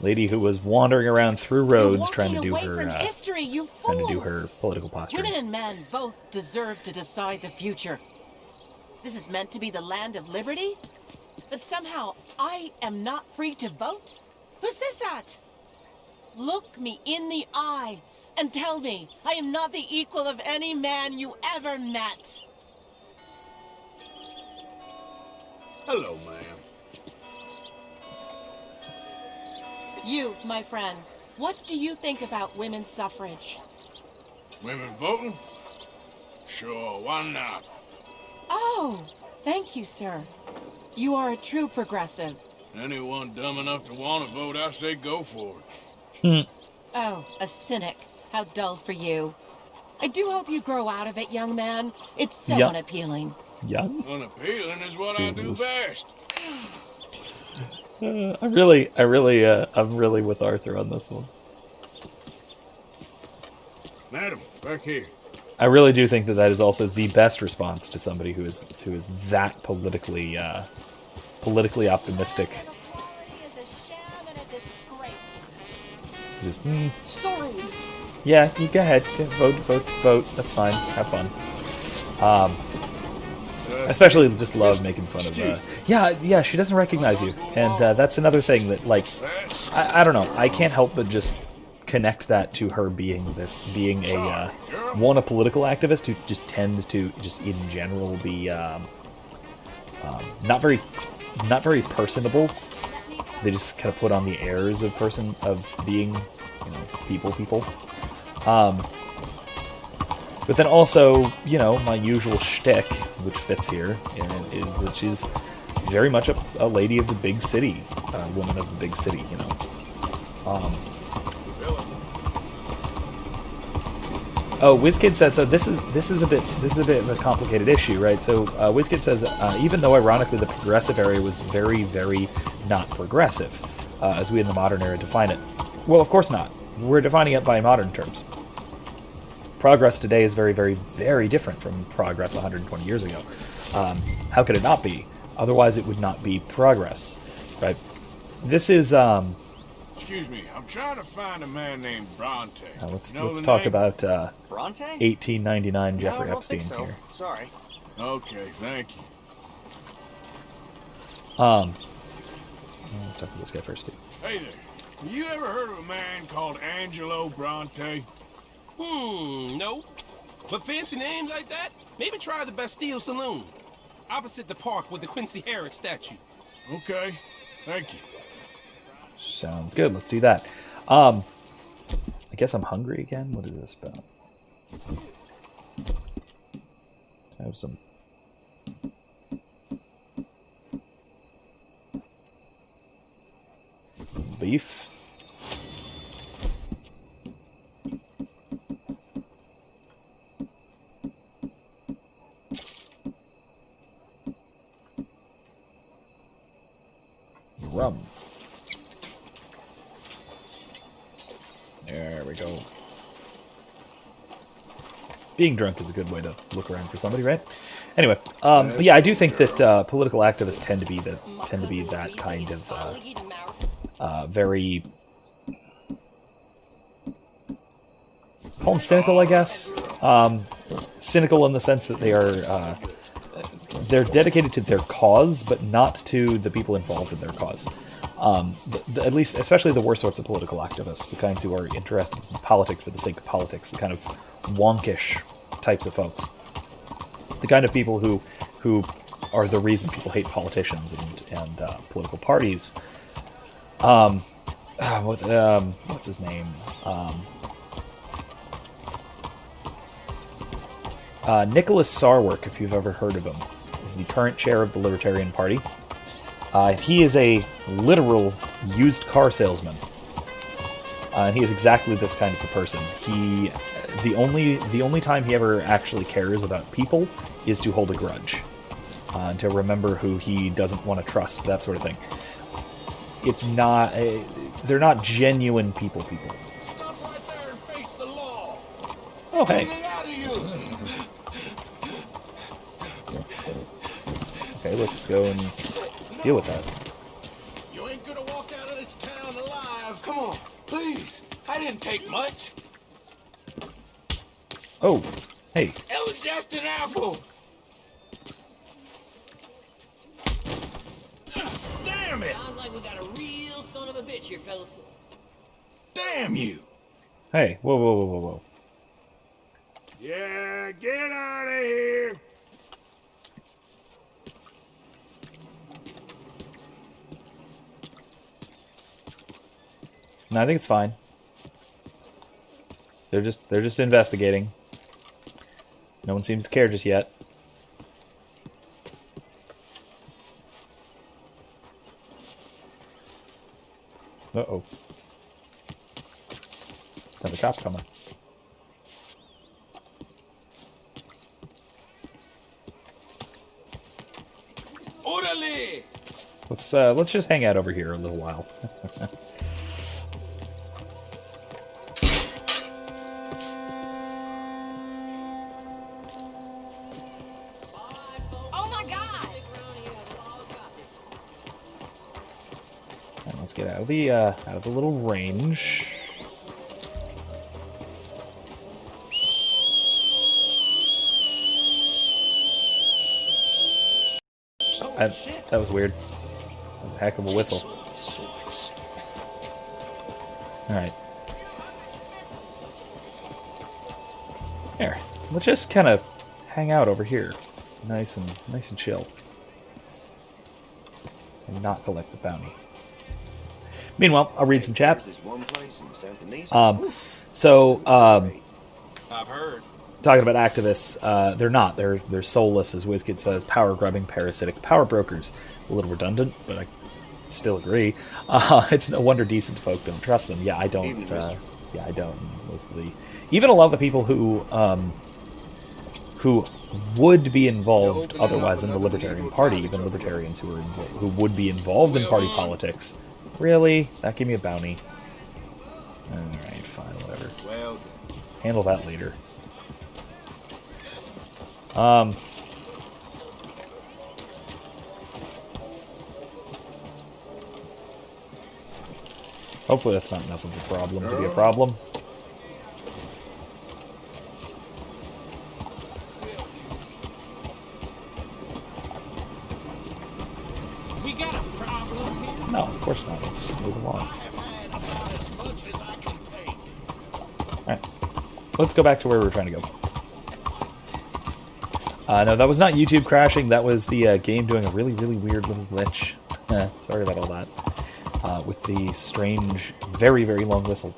lady who was wandering around through roads trying to do away her from history, you trying to do fools. her political posturing. Women and men both deserve to decide the future. This is meant to be the land of liberty, but somehow I am not free to vote? Who says that? Look me in the eye and tell me I am not the equal of any man you ever met. Hello, ma'am. You, my friend, what do you think about women's suffrage? Women voting? Sure, why not? Oh, thank you, sir. You are a true progressive. Anyone dumb enough to want to vote, I say go for it. Oh, a cynic. How dull for you. I do hope you grow out of it, young man. It's so Yep. unappealing. Young? Unappealing is what I do Jesus. best. I'm really with Arthur on this one. Madam, back here. I really do think that that is also the best response to somebody who is that politically optimistic. Just Sorry. yeah, you go ahead, vote. That's fine. Have fun. Especially just love making fun of. Yeah. She doesn't recognize you, and that's another thing that I don't know. I can't help but just connect that to her being a political activist who just tends to just in general be not very personable. They just kind of put on the airs of being people. But then also, you know, my usual shtick, which fits here, is that she's very much a lady of the big city, a woman of the big city, you know. Oh, WizKid says so. This is a bit of a complicated issue, right? So WizKid says even though ironically the progressive area was very, very not progressive, as we in the modern era define it. Well, of course not. We're defining it by modern terms. Progress today is very, very, very different from progress 120 years ago. How could it not be? Otherwise, it would not be progress, right? This is Excuse me, I'm trying to find a man named Bronte. let's talk about Bronte? 1899 Jeffrey No, I don't Epstein think so. here. Sorry. Okay, thank you. Let's talk to this guy first, too. Hey there. Have you ever heard of a man called Angelo Bronte? No. But fancy names like that? Maybe try the Bastille Saloon. Opposite the park with the Quincy Harris statue. Okay, thank you. Sounds good. Let's do that. I guess I'm hungry again. What is this about? I have some beef. Rum. There we go. Being drunk is a good way to look around for somebody, right? Anyway, but yeah, I do think that political activists tend to be that kind of very call them cynical, I guess. Cynical in the sense that they are they're dedicated to their cause, but not to the people involved in their cause. At least, especially the worst sorts of political activists, the kinds who are interested in politics for the sake of politics, the kind of wonkish types of folks, the kind of people who are the reason people hate politicians and political parties. What's his name? Nicholas Sarwark, if you've ever heard of him, is the current chair of the Libertarian Party. He is a literal used car salesman. And he is exactly this kind of a person. The only time he ever actually cares about people is to hold a grudge, to remember who he doesn't want to trust, that sort of thing. It's not they're not genuine people. Stop right there and face the law. Oh hey. Get out of you. Okay, let's go and deal with that. You ain't gonna walk out of this town alive. Come on, please. I didn't take much. Oh, hey. It was just an apple. Damn it! Sounds like we got a real son of a bitch here, fellas. Damn you! Hey, whoa. Yeah, get out of here! No, I think it's fine. They're just investigating. No one seems to care just yet. Uh-oh. Another cop coming. Orderly! Let's just hang out over here a little while. Let's get out of the little range. That was weird. That was a heck of a whistle. All right. There. Let's just kind of hang out over here, nice and chill, and not collect the bounty. Meanwhile, I'll read some chats. I've heard. talking about activists, they're not. They're soulless, as WizKid says, power-grubbing, parasitic power brokers. A little redundant, but I still agree. It's no wonder decent folk don't trust them. Yeah, I don't. Yeah, I don't. Mostly, even a lot of the people who would be involved otherwise in the Libertarian Party, even libertarians who would be involved in party politics. Really? That gave me a bounty. Alright, fine, whatever. Handle that later. Hopefully that's not enough of a problem to be a problem. We got a problem here. No, of course not. Let's just move along. Alright. Let's go back to where we were trying to go. No, that was not YouTube crashing. That was the game doing a really, really weird little glitch. Sorry about all that. With the strange, very, very long whistle.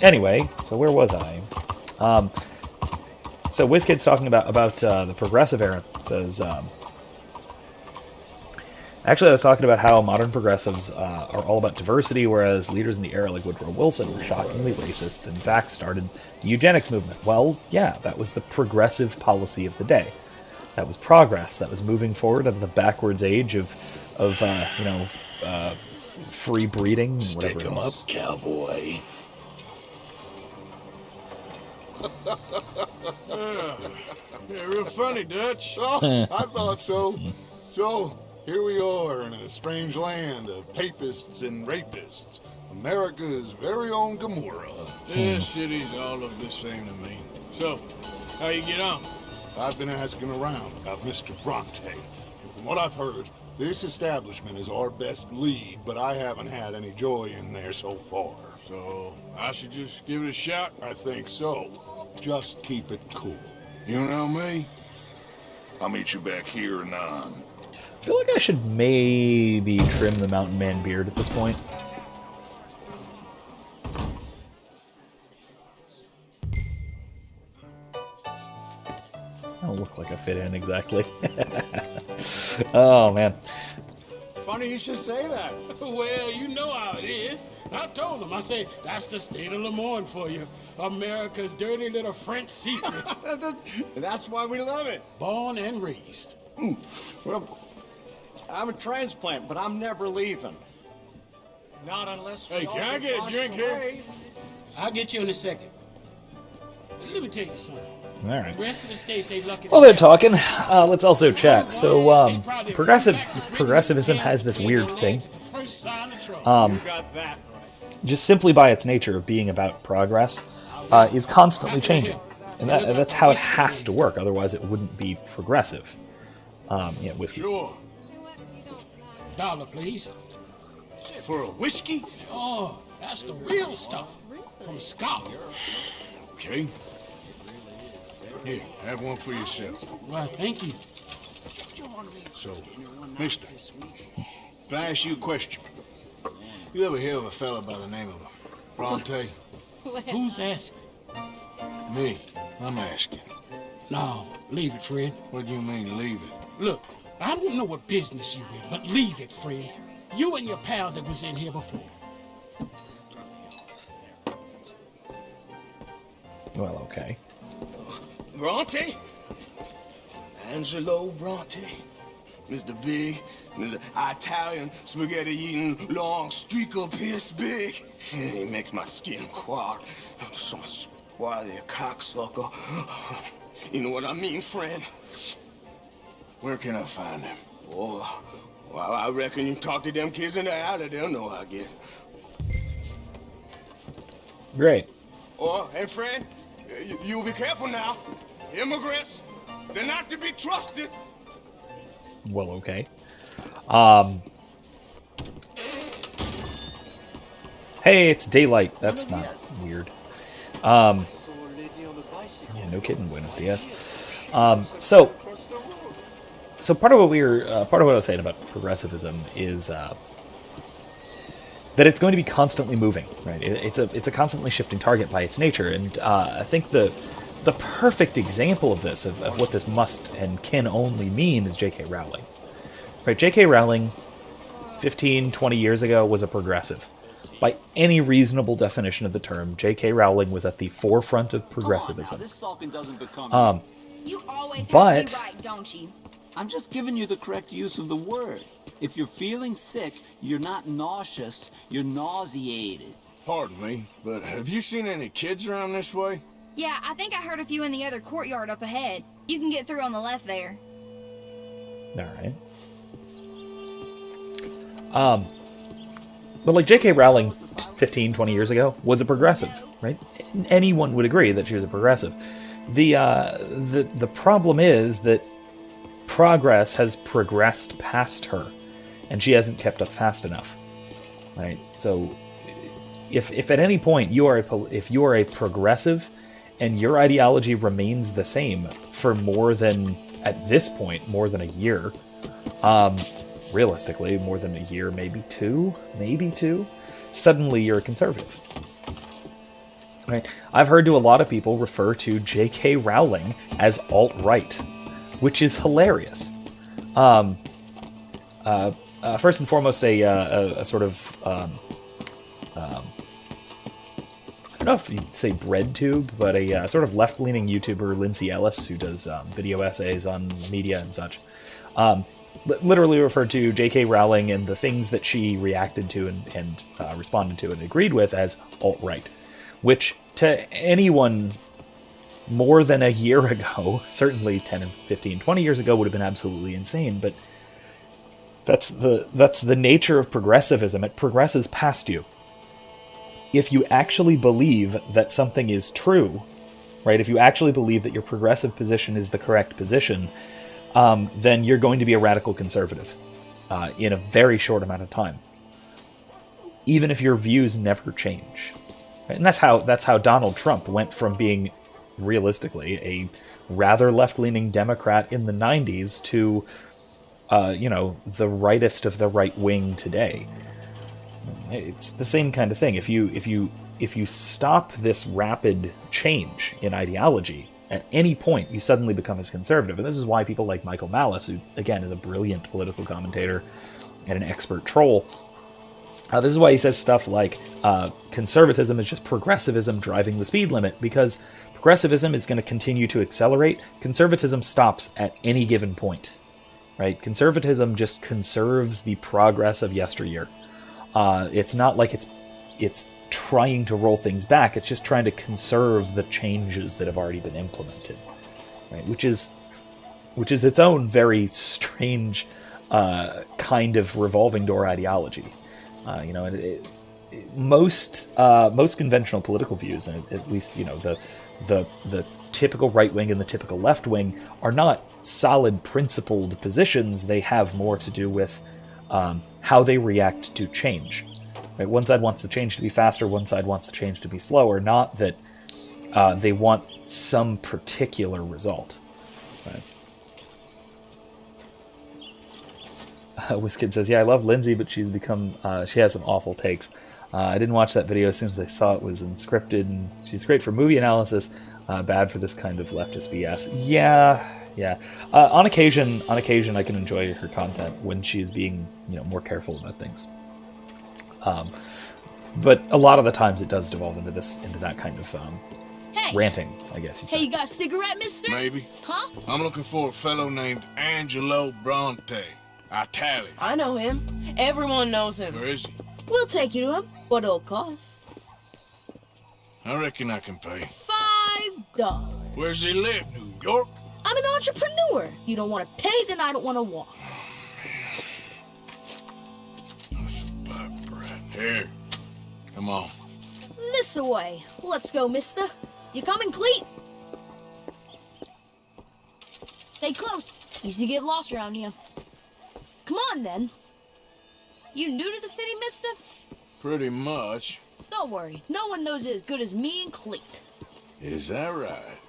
Anyway, so where was I? So WizKid's talking about the progressive era. Says, actually, I was talking about how modern progressives are all about diversity, whereas leaders in the era like Woodrow Wilson were shockingly racist and in fact started the eugenics movement. Well, yeah, that was the progressive policy of the day. That was progress. That was moving forward out of the backwards age of free breeding, and whatever else. Stick 'em up, cowboy. Yeah, real funny, Dutch. Oh, I thought so. So, here we are in a strange land of papists and rapists. America's very own Gomorrah. Yeah, cities all look the same to me. So, how you get on? I've been asking around about Mr. Bronte, and from what I've heard, this establishment is our best lead, but I haven't had any joy in there so far. So, I should just give it a shot? I think so. Just keep it cool. You know me? I'll meet you back here anon. I feel like I should maybe trim the mountain man beard at this point. I don't look like I fit in exactly. Oh, man. Funny you should say that. Well, you know how it is. I told him. I said, that's the state of Lemoyne for you. America's dirty little French secret. That's why we love it. Born and raised. Well, I'm a transplant, but I'm never leaving. Not unless we Hey, all can I get a washed drink here? away. I'll get you in a second. Let me tell you something. All right. The rest of the states, they lucky. While they're talking, let's also check. So, progressivism has this weird thing. Just simply by its nature of being about progress, is constantly changing. And that's how it has to work, otherwise it wouldn't be progressive. Yeah, whiskey. Sure. $1, please. For a whiskey? Oh, that's the real stuff. From Scotland. Okay. Here, have one for yourself. Well, thank you. So, mister, can I ask you a question? You ever hear of a fella by the name of Bronte? Who's asking? Me. I'm asking. No, leave it, Fred. What do you mean, leave it? Look, I don't know what business you in, but leave it, Fred. You and your pal that was in here before. Well, okay. Bronte? Angelo Bronte? Mr. Big, Mr. Italian spaghetti-eating long streaker piss big. He makes my skin crawl. I'm so swarthy, a cocksucker. You know what I mean, friend? Where can I find him? Oh, well, I reckon you talk to them kids in the alley, they'll know, I guess. Great. Oh, and friend, you be careful now. Immigrants, they're not to be trusted. Well, okay. Hey, it's daylight. That's not weird. Yeah, no kidding. Buenos dias. So part of what I was saying about progressivism is that it's going to be constantly moving, right? It's a constantly shifting target by its nature, and I think the perfect example of this, of what this must and can only mean, is J.K. Rowling. Right? J.K. Rowling, 15, 20 years ago, was a progressive. By any reasonable definition of the term, J.K. Rowling was at the forefront of progressivism. You always have But to be right, don't you? I'm just giving you the correct use of the word. If you're feeling sick, you're not nauseous, you're nauseated. Pardon me, but have you seen any kids around this way? Yeah, I think I heard a few in the other courtyard up ahead. You can get through on the left there. All right. But like J.K. Rowling 15, 20 years ago was a progressive, right? Anyone would agree that she was a progressive. The problem is that progress has progressed past her, and she hasn't kept up fast enough, right? So if at any point if you are a progressive and your ideology remains the same for more than, at this point, more than a year, realistically, more than a year, maybe two, suddenly you're a conservative. Right? I've heard a lot of people refer to J.K. Rowling as alt-right, which is hilarious. First and foremost, a sort of, I don't know if you'd say bread tube, but a sort of left-leaning YouTuber, Lindsay Ellis, who does video essays on media and such, literally referred to J.K. Rowling and the things that she reacted to and responded to and agreed with as alt-right, which to anyone more than a year ago, certainly 10 and 15, 20 years ago, would have been absolutely insane, but that's the nature of progressivism. It progresses past you. If you actually believe that something is true, right, if you actually believe that your progressive position is the correct position, then you're going to be a radical conservative in a very short amount of time, even if your views never change. Right? And that's how Donald Trump went from being, realistically, a rather left-leaning Democrat in the 90s to, the rightest of the right wing today. It's the same kind of thing. If you stop this rapid change in ideology, at any point you suddenly become as conservative. And this is why people like Michael Malice, who again is a brilliant political commentator and an expert troll, this is why he says stuff like conservatism is just progressivism driving the speed limit, because progressivism is going to continue to accelerate. Conservatism stops at any given point, right? Conservatism just conserves the progress of yesteryear. It's not like it's trying to roll things back. It's just trying to conserve the changes that have already been implemented, right? Which is its own very strange kind of revolving door ideology. Most conventional political views, at least the typical right wing and the typical left wing, are not solid principled positions. They have more to do with how they react to change. Right? One side wants the change to be faster, one side wants the change to be slower, not that they want some particular result. Right? WizKid says, yeah, I love Lindsay, but she's become, she has some awful takes. I didn't watch that video as soon as I saw it was unscripted, and she's great for movie analysis, bad for this kind of leftist BS. Yeah. On occasion, I can enjoy her content when she's being, more careful about things. But a lot of the times it does devolve into that kind of ranting, I guess you'd say. Hey, you got a cigarette, mister? Maybe. Huh? I'm looking for a fellow named Angelo Bronte. Italian. I know him. Everyone knows him. Where is he? We'll take you to him. What it'll cost? I reckon I can pay. $5. Where's he live? New York? I'm an entrepreneur. If you don't want to pay, then I don't want to walk. Let's buy bread. Here. Come on. This away. Let's go, mister. You coming, Cleet? Stay close. Easy to get lost around here. Come on, then. You new to the city, mister? Pretty much. Don't worry. No one knows it as good as me and Cleet. Is that right?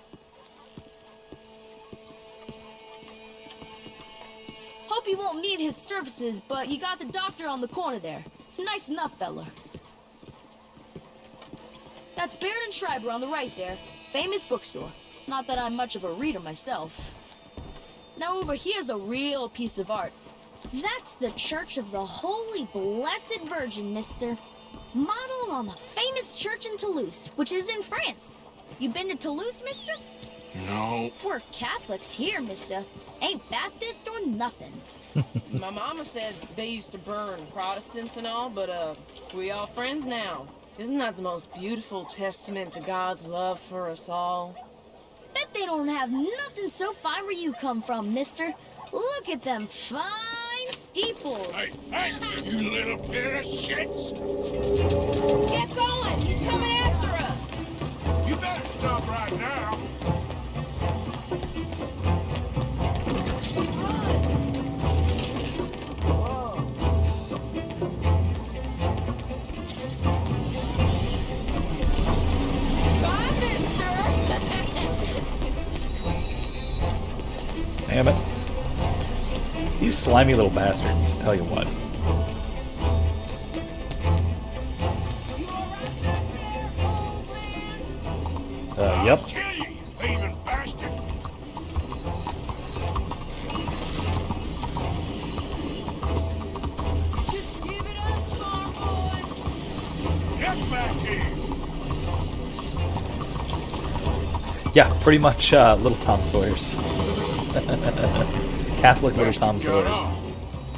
Hope you won't need his services, but you got the doctor on the corner there. Nice enough, fella. That's Baird and Schreiber on the right there. Famous bookstore. Not that I'm much of a reader myself. Now over here's a real piece of art. That's the Church of the Holy Blessed Virgin, mister. Modeled on the famous church in Toulouse, which is in France. You been to Toulouse, mister? No. We're Catholics here, mister. Ain't Baptist or nothing. My mama said they used to burn Protestants and all, but we all friends now. Isn't that the most beautiful testament to God's love for us all? Bet they don't have nothing so fine where you come from, mister. Look at them fine steeples. Hey, you little pair of shits! Get going! He's coming after us! You better stop right now. Damn it. These slimy little bastards, tell you what. Yep. Kill you, you thieving bastard! Just give it up, farm boy! Get back here! Yeah, pretty much Little Tom Sawyers. Catholic Little Tom Sawyers.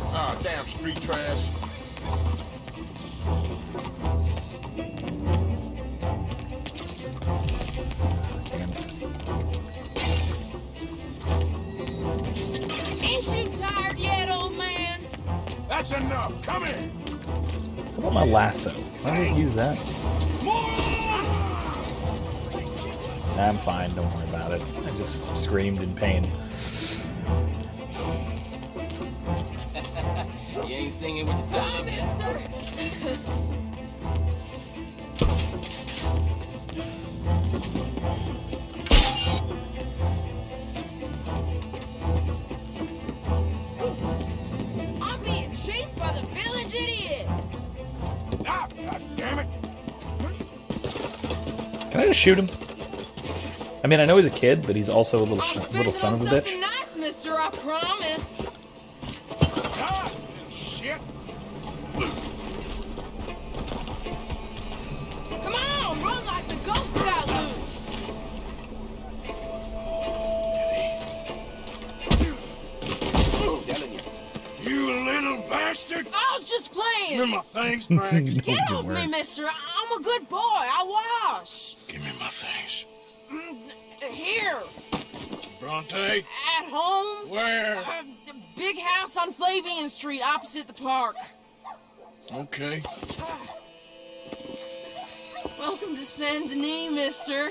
Ah, damn street trash. Ain't you tired yet, old man? That's enough. Come here. How about my lasso? Can I just use that? Nah, I'm fine, don't worry about it. I just screamed in pain. You ain't singing what you telling me. I'm being chased by the village idiot! Ah, God damn it! Can I just shoot him? I mean, I know he's a kid, but he's also a little son of a bitch. Something nice, mister, I promise. Stop, you shit! Come on, run like the goats got loose. You little bastard! I was just playing. Give me my things back. Get off me, mister. I'm a good boy. I wash. Give me my things. Here. Bronte? At home. Where? The big house on Flavian Street, opposite the park. Okay. Welcome to Saint Denis, mister.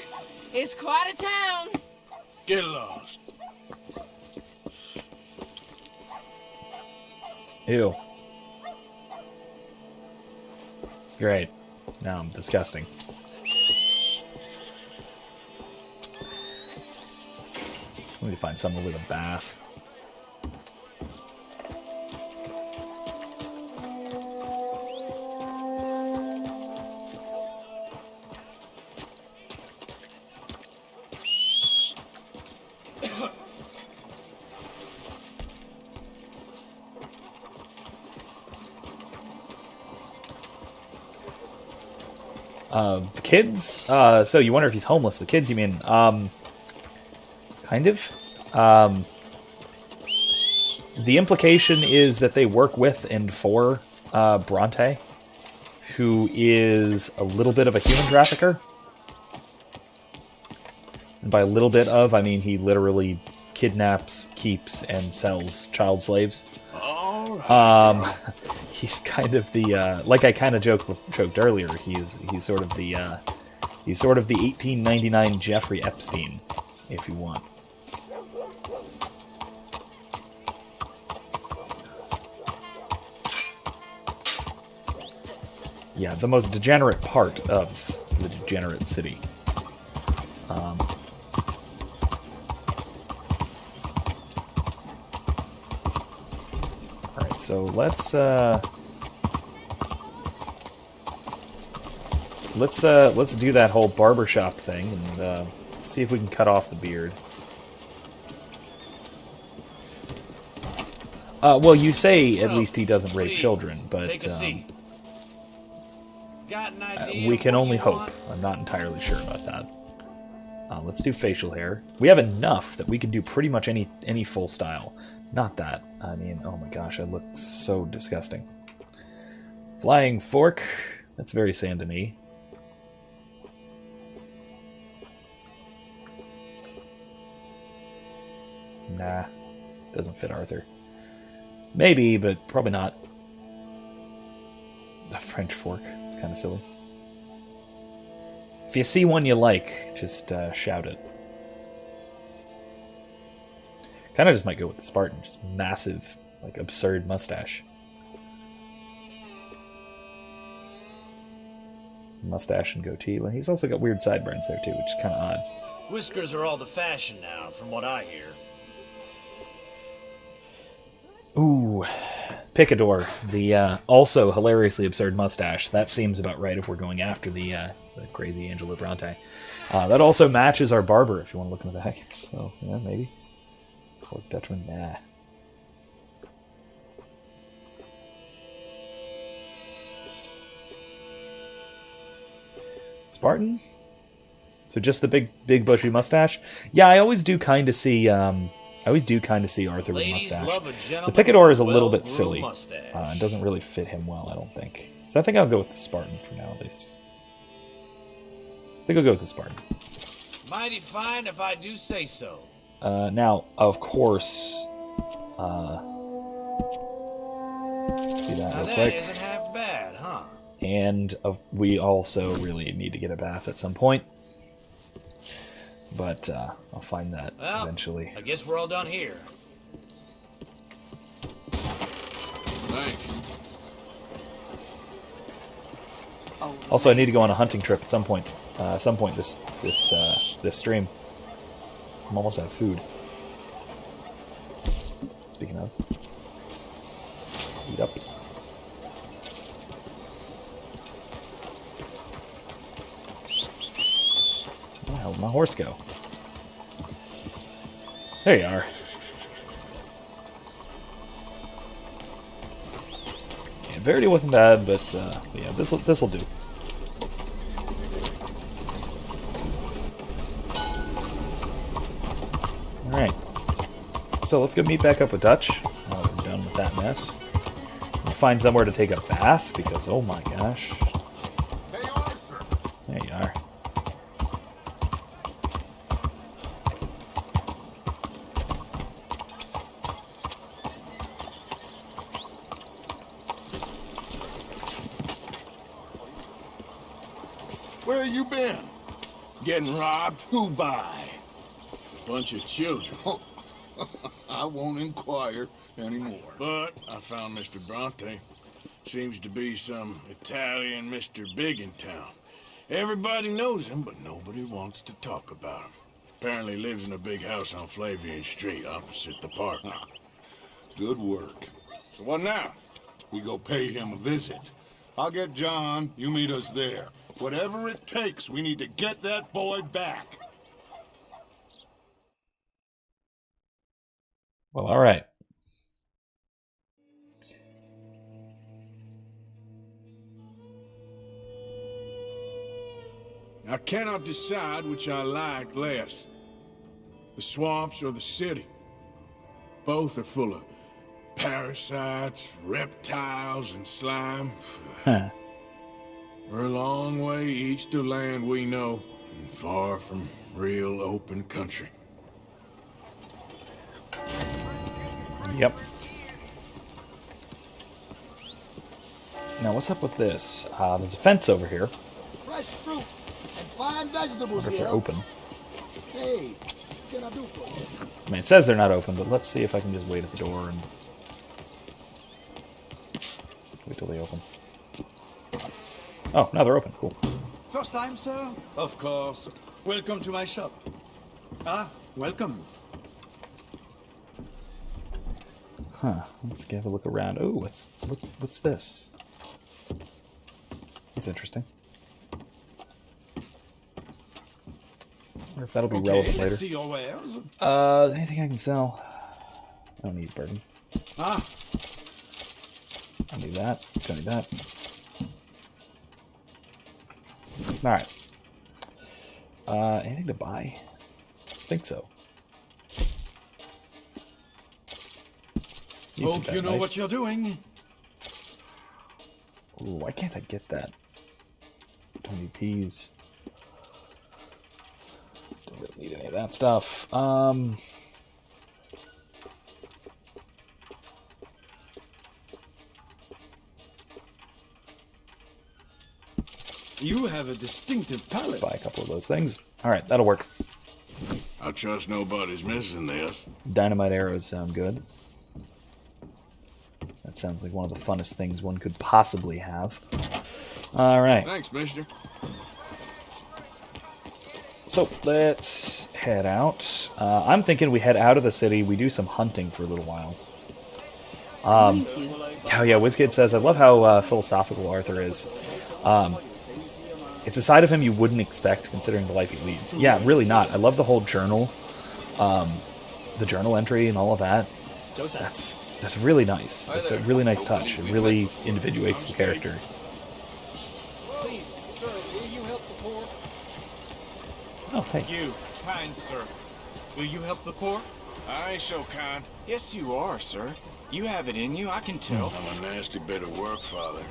It's quite a town. Get lost. Ew. Great. Now I'm disgusting. I need to find someone with a bath. The kids? So you wonder if he's homeless. The kids, you mean? Kind of. The implication is that they work with and for Bronte, who is a little bit of a human trafficker. And by a little bit of, I mean he literally kidnaps, keeps, and sells child slaves. He's kind of the like I kind of joked earlier. He's sort of the 1899 Jeffrey Epstein, if you want. Yeah, the most degenerate part of the degenerate city. Alright, so let's let's do that whole barbershop thing and see if we can cut off the beard. Well, you say at least he doesn't rape children, but we can only hope. I'm not entirely sure about that. Let's do facial hair. We have enough that we can do pretty much any full style. Not that. I mean, oh my gosh, I look so disgusting. Flying fork. That's very Saint-Denis. Nah, doesn't fit Arthur. Maybe, but probably not. A French fork. It's kind of silly. If you see one you like, just shout it. Kind of just might go with the Spartan. Just massive, like, absurd mustache. Mustache and goatee. Well, he's also got weird sideburns there, too, which is kind of odd. Whiskers are all the fashion now, from what I hear. Ooh, Picador, the also hilariously absurd mustache. That seems about right if we're going after the crazy Angelo Bronte. That also matches our barber, if you want to look in the back. So, yeah, maybe. Fork Dutchman, nah. Spartan? So just the big bushy mustache? Yeah, I always do kind of see Arthur with mustache. The Picador is a little bit silly. It doesn't really fit him well, I don't think. So I think I'll go with the Spartan for now, at least. I think I'll go with the Spartan. Mighty fine if I do say so. Now, of course, let's do that real quick. That isn't half bad, huh? And we also really need to get a bath at some point. But I'll find that eventually. I guess we're all done here. Thanks. Also, I need to go on a hunting trip at some point. This stream. I'm almost out of food. Speaking of, eat up. Where the hell did my horse go? There you are. Yeah, Verity wasn't bad, but yeah, this'll do. All right. So let's go meet back up with Dutch. Now that we're done with that mess. We'll find somewhere to take a bath because oh my gosh. Hey, Arthur. There you are. Where you been? Getting robbed? Who by? Bunch of children. I won't inquire anymore. But I found Mr. Bronte. Seems to be some Italian Mr. Big in town. Everybody knows him, but nobody wants to talk about him. Apparently lives in a big house on Flavian Street, opposite the park. Good work. So what now? We go pay him a visit. I'll get John, you meet us there. Whatever it takes, we need to get that boy back. Well, all right. I cannot decide which I like less. The swamps or the city. Both are full of parasites, reptiles, and slime. We're a long way east of land we know, and far from real open country. Yep. Now, what's up with this? There's a fence over here. Fresh fruit and fine I vegetables wonder if here. they're open. Hey, what can I do for you? I mean, it says they're not open, but let's see if I can just wait at the door and wait till they open. Oh, now they're open. Cool. First time, sir? Of course. Welcome to my shop. Ah, welcome. Huh. Let's have a look around. Oh, what's this? That's interesting. wonder if that'll be Okay, relevant let's later. see your wares. Is anything I can sell? I don't need burden. Ah, I'll need that. Don't need that. Alright. Anything to buy? I think so. Need some hope you know knife. what you're doing. Ooh, why can't I get that? Don't need peas. Don't really need any of that stuff. You have a distinctive palate. Buy a couple of those things. Alright, that'll work. I trust nobody's missing this. Dynamite arrows sound good. That sounds like one of the funnest things one could possibly have. Alright. Thanks, mister. So, let's head out. I'm thinking we head out of the city, we do some hunting for a little while. Oh yeah, WizKid says, I love how philosophical Arthur is. It's a side of him you wouldn't expect, considering the life he leads. Yeah, really not. I love the whole journal. The journal entry and all of that. That's really nice. That's a really nice touch. It really individuates the character. Please, sir, will you help the poor? Oh, hey. You, kind sir. Will you help the poor? I ain't so kind. Yes, you are, sir. You have it in you, I can tell. I'm a nasty bit of work, Father.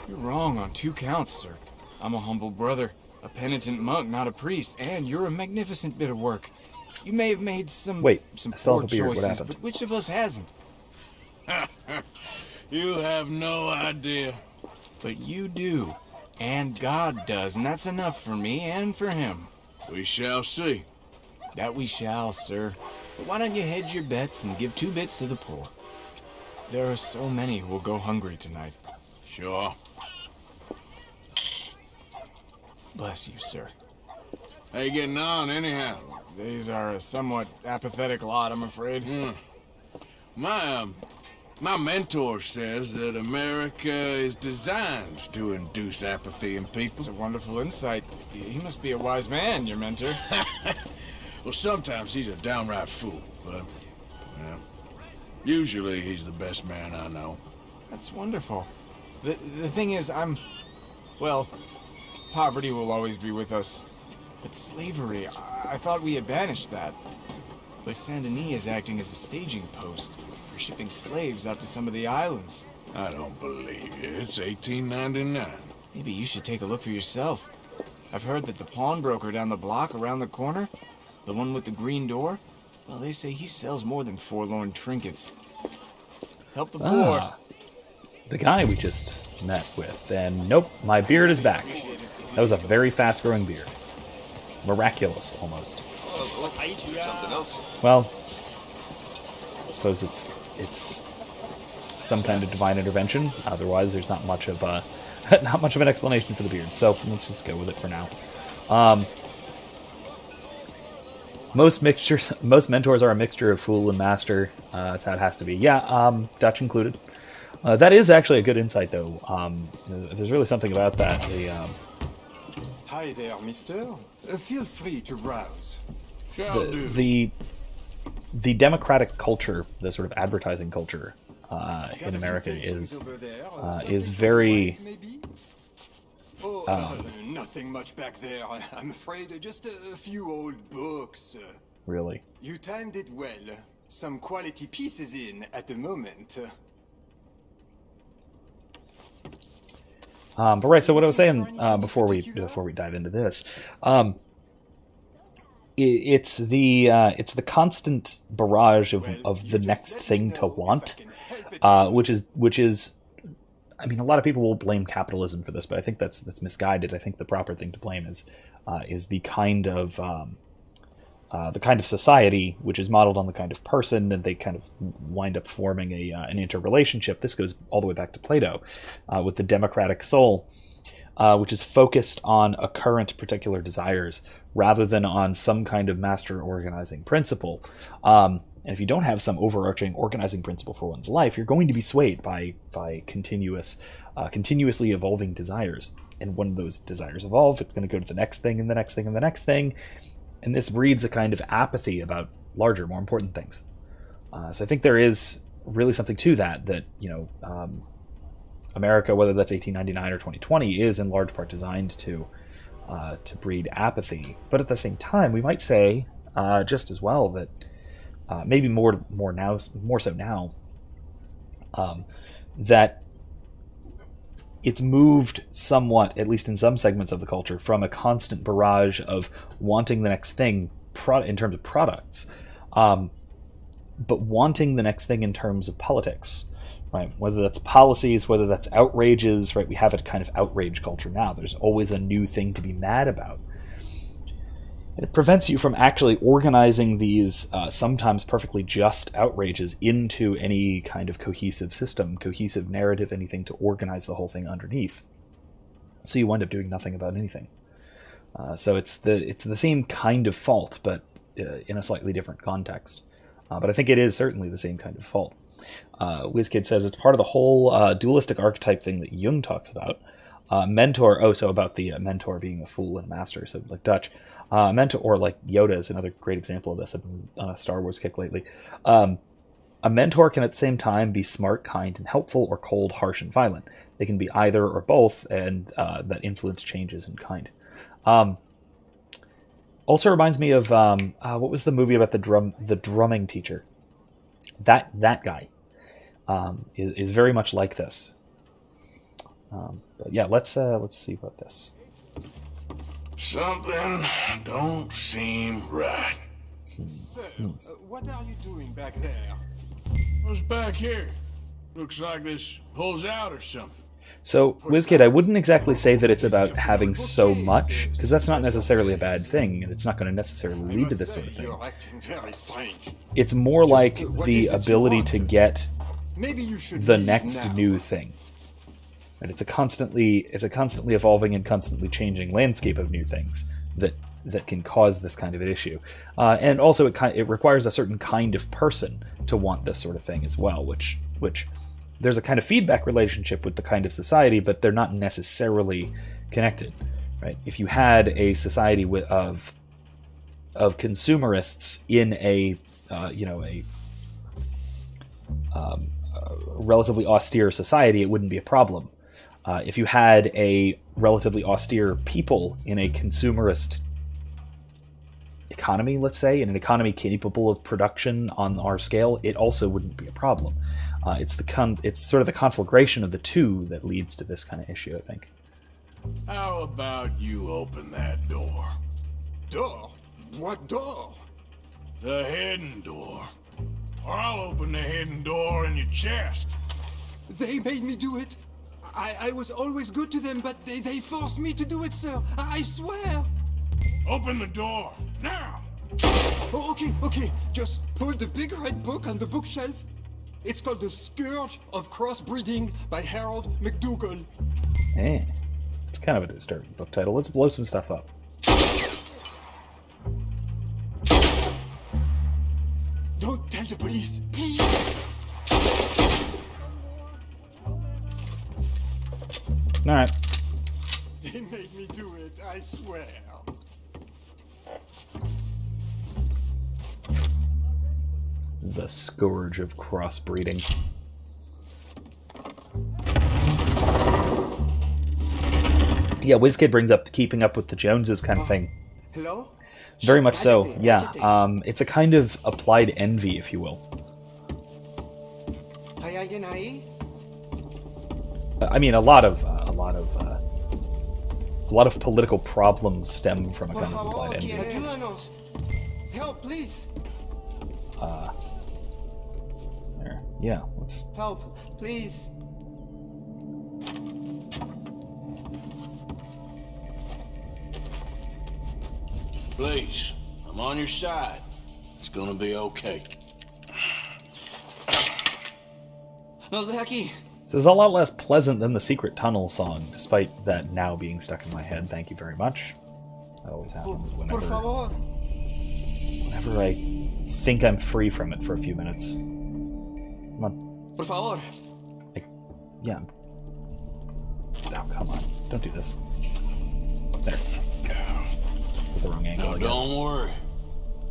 You're wrong on 2 counts, sir. I'm a humble brother, a penitent monk, not a priest, and you're a magnificent bit of work. You may have made some I some still poor have a beard. What choices, happened? but which of us hasn't? You have no idea. But you do, and God does, and that's enough for me and for him. We shall see. That we shall, sir. But why don't you hedge your bets and give 2 bits to the poor? There are so many who will go hungry tonight. Sure. Bless you, sir. How you getting on, anyhow? These are a somewhat apathetic lot, I'm afraid. My mentor says that America is designed to induce apathy in people. It's a wonderful insight. He must be a wise man, your mentor. Well, sometimes he's a downright fool, but, well, usually he's the best man I know. That's wonderful. The thing is, well, poverty will always be with us. But slavery, I thought we had banished that. But Saint Denis is acting as a staging post for shipping slaves out to some of the islands. I don't believe you. It's 1899. Maybe you should take a look for yourself. I've heard that the pawnbroker down the block around the corner, the one with the green door, well, they say he sells more than forlorn trinkets. Help the poor. The guy we just met with, and nope, my beard is back. That was a very fast-growing beard. Miraculous, almost. Something else. Well, I suppose it's some kind of divine intervention. Otherwise, there's not much of not much of an explanation for the beard. So let's just go with it for now. Most mentors are a mixture of fool and master. That's how it has to be. Yeah, Dutch included. That is actually a good insight, though. There's really something about that. Hi there, mister. Feel free to browse. The democratic culture, the sort of advertising culture in America is very. Nothing much back there, I'm afraid. Just a few old books. Really? You timed it well. Some quality pieces in at the moment. But right, so what I was saying before we dive into this, it's the constant barrage of the next thing to want, which is, I mean, a lot of people will blame capitalism for this, but I think that's misguided. I think the proper thing to blame is the kind of society which is modeled on the kind of person, and they kind of wind up forming an interrelationship. This goes all the way back to Plato, with the democratic soul, which is focused on a current particular desires rather than on some kind of master organizing principle. And if you don't have some overarching organizing principle for one's life, you're going to be swayed by continuously evolving desires. And when those desires evolve, it's going to go to the next thing and the next thing and the next thing. And this breeds a kind of apathy about larger, more important things. So I think there is really something to that, America, whether that's 1899 or 2020, is in large part designed to breed apathy. But at the same time, we might say just as well that maybe more so now, that it's moved somewhat, at least in some segments of the culture, from a constant barrage of wanting the next thing in terms of products, but wanting the next thing in terms of politics, right? Whether that's policies, whether that's outrages, right? We have a kind of outrage culture now. There's always a new thing to be mad about. And it prevents you from actually organizing these sometimes perfectly just outrages into any kind of cohesive system, cohesive narrative, anything to organize the whole thing underneath. So you wind up doing nothing about anything. So it's the same kind of fault, but in a slightly different context. But I think it is certainly the same kind of fault. WizKid says it's part of the whole dualistic archetype thing that Jung talks about. Mentor, so about the mentor being a fool and a master, so like Dutch. Mentor, or like Yoda is another great example of this. I've been on a Star Wars kick lately. A mentor can at the same time be smart, kind, and helpful, or cold, harsh, and violent. They can be either or both, and that influence changes in kind. Also reminds me of what was the movie about the drumming teacher? That guy is very much like this. But yeah, let's see about this. Something don't seem right. Sir, what are you doing back there? What's back here? Looks like this pulls out or something. So, WizKid, I wouldn't exactly say that it's about having so much, because that's not necessarily a bad thing, and it's not going to necessarily lead to this sort of thing. It's more like the ability to get the next new thing. And it's a constantly evolving and constantly changing landscape of new things that can cause this kind of an issue. And also it requires a certain kind of person to want this sort of thing as well, which there's a kind of feedback relationship with the kind of society, but they're not necessarily connected, right? If you had a society of consumerists in a relatively austere society, it wouldn't be a problem. If you had a relatively austere people in a consumerist economy, let's say, in an economy capable of production on our scale, it also wouldn't be a problem. It's sort of the conflagration of the two that leads to this kind of issue, I think. How about you open that door? Door? What door? The hidden door. Or I'll open the hidden door in your chest. They made me do it. I was always good to them, but they forced me to do it, sir. I swear. Open the door, now! Oh, okay. Just pull the big red book on the bookshelf. It's called The Scourge of Crossbreeding by Harold McDougall. Hey, it's kind of a disturbing book title. Let's blow some stuff up. Don't tell the police, please. All right. They made me do it, I swear. The Scourge of Crossbreeding. Yeah, WizKid brings up keeping up with the Joneses kind of thing. Hello? Very much so, yeah. It's a kind of applied envy, if you will. I mean, a lot of political problems stem from a kind of applied envy. Help, please. There. Yeah, let's... Help, please. Please, I'm on your side. It's gonna be okay. This is a lot less pleasant than the Secret Tunnel song, despite that now being stuck in my head. Thank you very much. That always happens whenever I think I'm free from it for a few minutes. Come on. Por favor. Yeah. Oh, come on. Don't do this. There. It's at the wrong angle again. guess. Don't worry.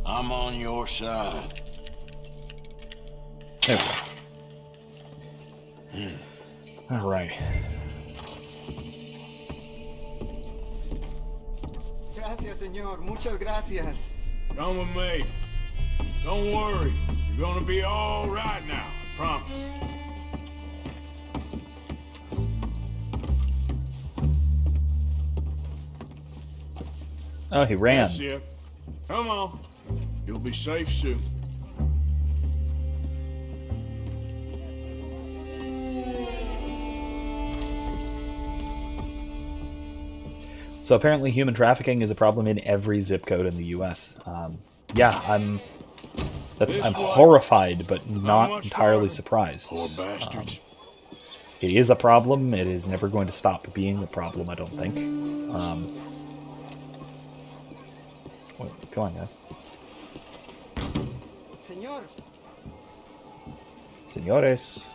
I'm on your side. There we go. All right. Gracias, señor. Muchas gracias. Come with me. Don't worry. You're gonna be all right now. I promise. Oh, he ran. That's it. Come on. You'll be safe soon. So apparently human trafficking is a problem in every zip code in the U.S. Yeah, I'm horrified, but not entirely surprised. Poor bastards. It is a problem. It is never going to stop being a problem, I don't think. Wait, come on, guys. Señor. Señores.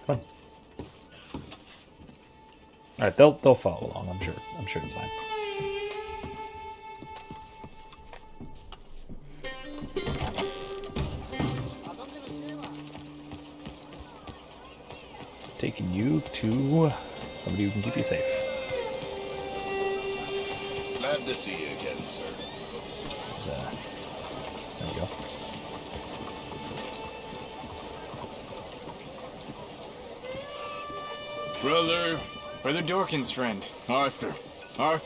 Come on. All right, they'll follow along. I'm sure it's fine. Taking you to somebody who can keep you safe. Glad to see you again, sir. There we go. Brother Dorkin's friend. Arthur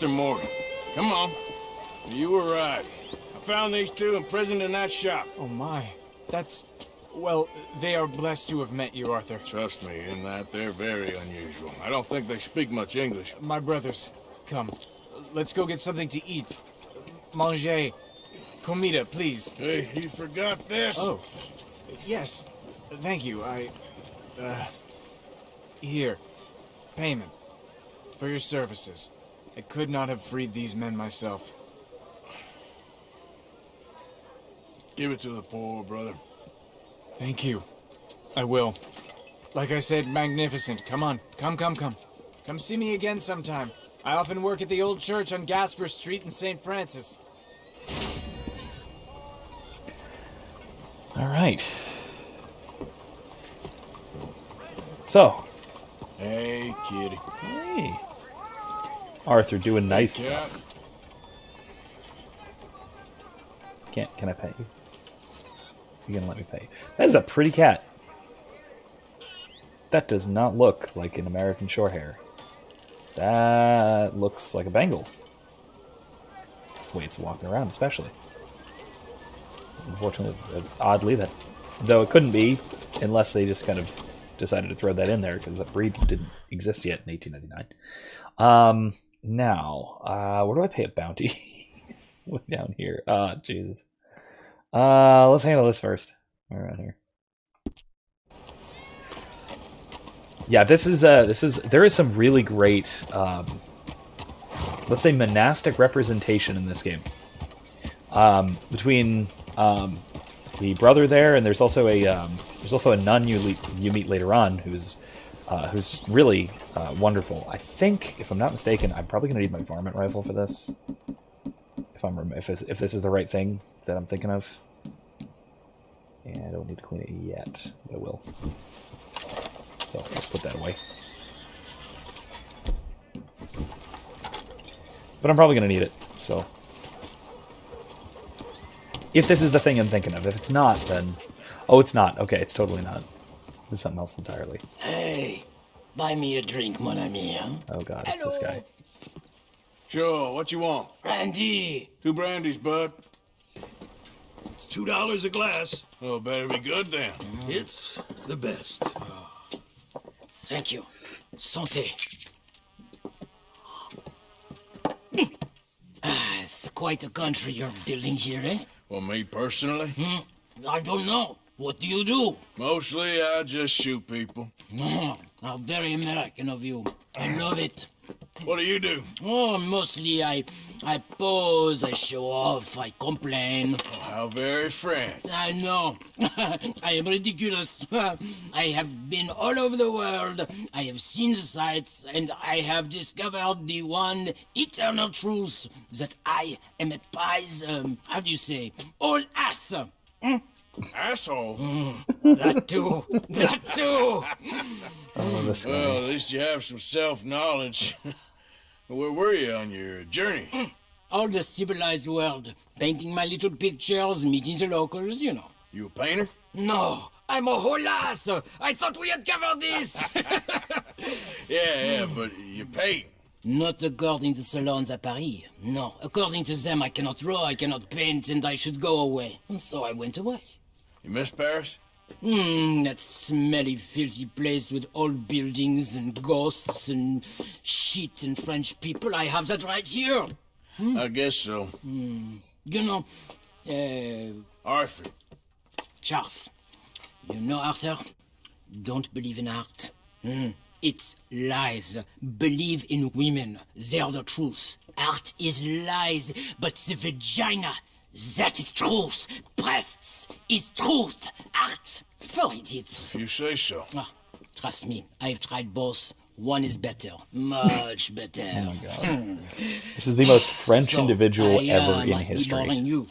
Morgan. Come on. You were right. I found these two imprisoned in that shop. Oh my. Well, they are blessed to have met you, Arthur. Trust me, in that they're very unusual. I don't think they speak much English. My brothers, come. Let's go get something to eat. Manger. Comida, please. Hey, you forgot this? Oh. Yes. Thank you. Here. Payment. For your services. I could not have freed these men myself. Give it to the poor, brother. Thank you. I will. Like I said, magnificent. Come on. Come. Come see me again sometime. I often work at the old church on Gasper Street in St. Francis. All right. So. Hey, kitty. Hey. Arthur doing nice stuff. Can I pet you? You're gonna let me pet you. That is a pretty cat. That does not look like an American Shorthair. That looks like a Bengal. The way it's walking around, especially. Unfortunately, oddly, that though it couldn't be unless they just kind of decided to throw that in there because that breed didn't exist yet in 1899. Now, where do I pay a bounty? Way down here. Jesus. Let's handle this first. Around here. Yeah, there is some really great, let's say, monastic representation in this game. Between the brother there, and there's also a nun you meet later on who's really wonderful. I think, if I'm not mistaken, I'm probably gonna need my varmint rifle for this. If this is the right thing that I'm thinking of. And I don't need to clean it yet, but I will. So let's put that away. But I'm probably gonna need it, so. If this is the thing I'm thinking of. If it's not, then... Oh, it's not. Okay, it's totally not. It's something else entirely. Hey, buy me a drink, mon ami. Oh god, it's this guy. Sure, what you want? Brandy. 2 brandies, bud. It's $2 a glass. Oh, better be good then. It's the best. Thank you. Santé. It's quite a country you're building here, eh? Well, me personally? I don't know. What do you do? Mostly, I just shoot people. How very American of you. I love it. What do you do? Oh, mostly I pose, I show off, I complain. Oh, how very French. I know. I am ridiculous. I have been all over the world. I have seen the sights, and I have discovered the one eternal truth that I am a pies, how do you say, old ass. Asshole? That too. That too. Oh, this guy. Well, at least you have some self-knowledge. Where were you on your journey? All the civilized world. Painting my little pictures, meeting the locals, you know. You a painter? No, I'm a whole ass. I thought we had covered this. Yeah, but you paint. Not according to salons at Paris. No, according to them, I cannot draw, I cannot paint, and I should go away. And so I went away. You miss Paris? That smelly, filthy place with old buildings and ghosts and shit and French people. I have that right here. I guess so. You know, Arthur. Charles. You know, Arthur? Don't believe in art. It's lies. Believe in women. They're the truth. Art is lies, but the vagina, that is truth. Breasts is truth. Art is for idiots. You say so. Oh, trust me, I've tried both. One is better. Much better. Oh my god. This is the most French individual ever in must history. Be boring you.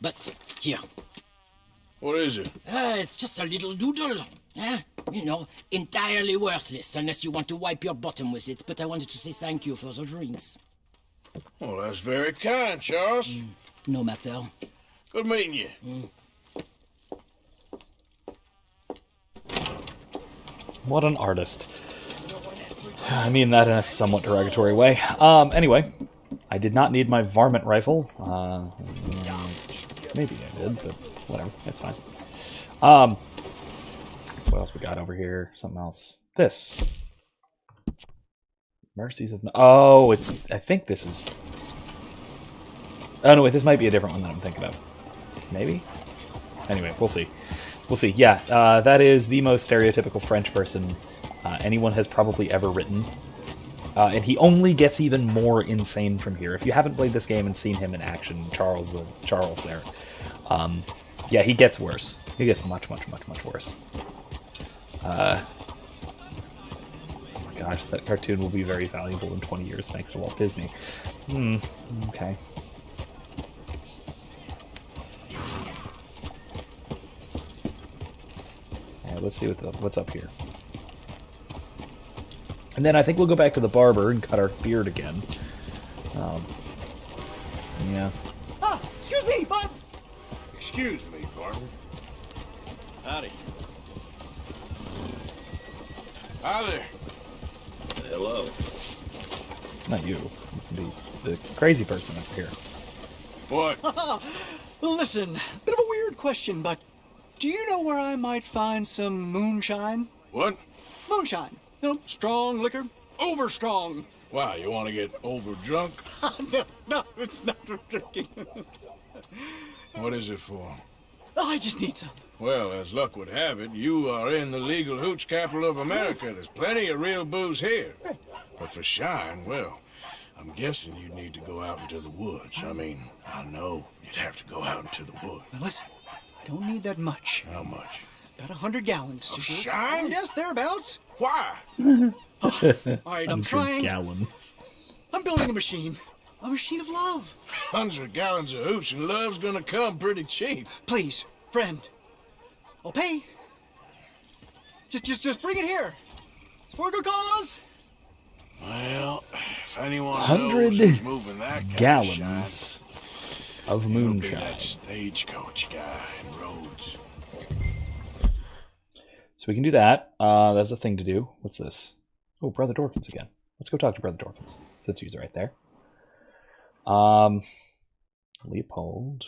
But here. What is it? It's just a little doodle. You know, entirely worthless unless you want to wipe your bottom with it. But I wanted to say thank you for the drinks. Well, that's very kind, Charles. No matter. Good meeting you. What an artist. I mean that in a somewhat derogatory way. Anyway, I did not need my varmint rifle. Maybe I did, but whatever. It's fine. What else we got over here? Something else. This. Mercies of... Oh, it's... I think this is... Oh, no, wait. This might be a different one that I'm thinking of. Maybe? Anyway, we'll see. We'll see. Yeah, that is the most stereotypical French person anyone has probably ever written. And he only gets even more insane from here. If you haven't played this game and seen him in action, Charles there, yeah, he gets worse. He gets much, much, much, much worse. Gosh, that cartoon will be very valuable in 20 years thanks to Walt Disney. Okay. Yeah, let's see what's up here. And then I think we'll go back to the barber and cut our beard again. Yeah. Ah, excuse me, bud. Excuse me, barber. Howdy. Hi there. Hello. Not you. The crazy person up here. What? Listen, bit of a weird question, but do you know where I might find some moonshine? What? Moonshine. You know, strong liquor. Over strong. Wow, you want to get over drunk? No, it's not for drinking. What is it for? I just need some. Well, as luck would have it, you are in the legal hooch capital of America. There's plenty of real booze here. But for shine, well, I'm guessing you'd need to go out into the woods. I mean, I know you'd have to go out into the woods. Now listen, I don't need that much. How much? About 100 gallons. Of shine? Yes, thereabouts. Why? All right, I'm 100 trying. gallons. I'm building a machine. A machine of love. 100 gallons of hooch and love's gonna come pretty cheap. Please, friend. I'll pay. Just bring it here. It's for a good cause. Well, if anyone 100 knows who's moving that kind gallons of it'll be moonshine. that stagecoach guy in Rhodes. So we can do that. That's a thing to do. What's this? Oh, Brother Dorkins again. Let's go talk to Brother Dorkins, since he's right there. Leopold.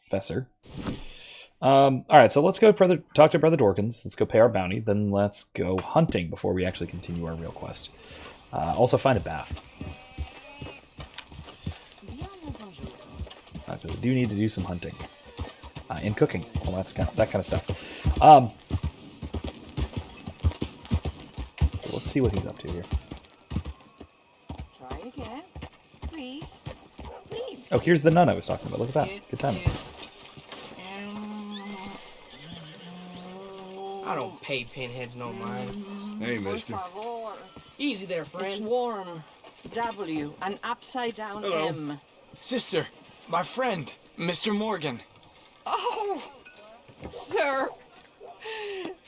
Professor. Alright, so let's go talk to Brother Dorkins. Let's go pay our bounty. Then let's go hunting before we actually continue our real quest. Also find a bath. Because we do need to do some hunting. And cooking. All that kind of stuff. So let's see what he's up to here. Try again. Please. Please. Oh, here's the nun I was talking about. Look at that. Good timing. I don't pay pinheads no mind. Hey, mister. Easy there, friend. It's warm. W, an upside down Hello. M. Sister, my friend, Mr. Morgan. Oh, sir.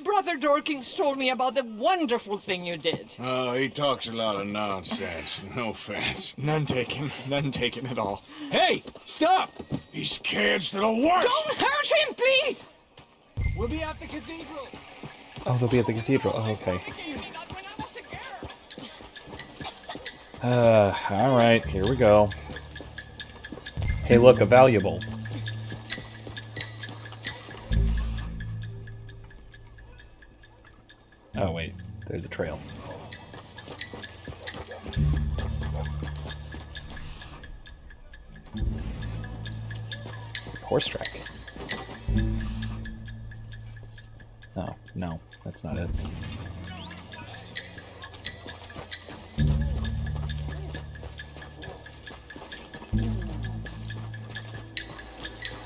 Brother Dorkins told me about the wonderful thing you did. Oh, he talks a lot of nonsense. No offense. None taken at all. Hey, stop! These kids, they're the worst! Don't hurt him, please! We'll be at the cathedral. Oh, they'll be at the cathedral. Oh, okay. Alright, here we go. Hey, look, a valuable. Oh, wait. There's a trail. Horse track. Oh, no. That's not it.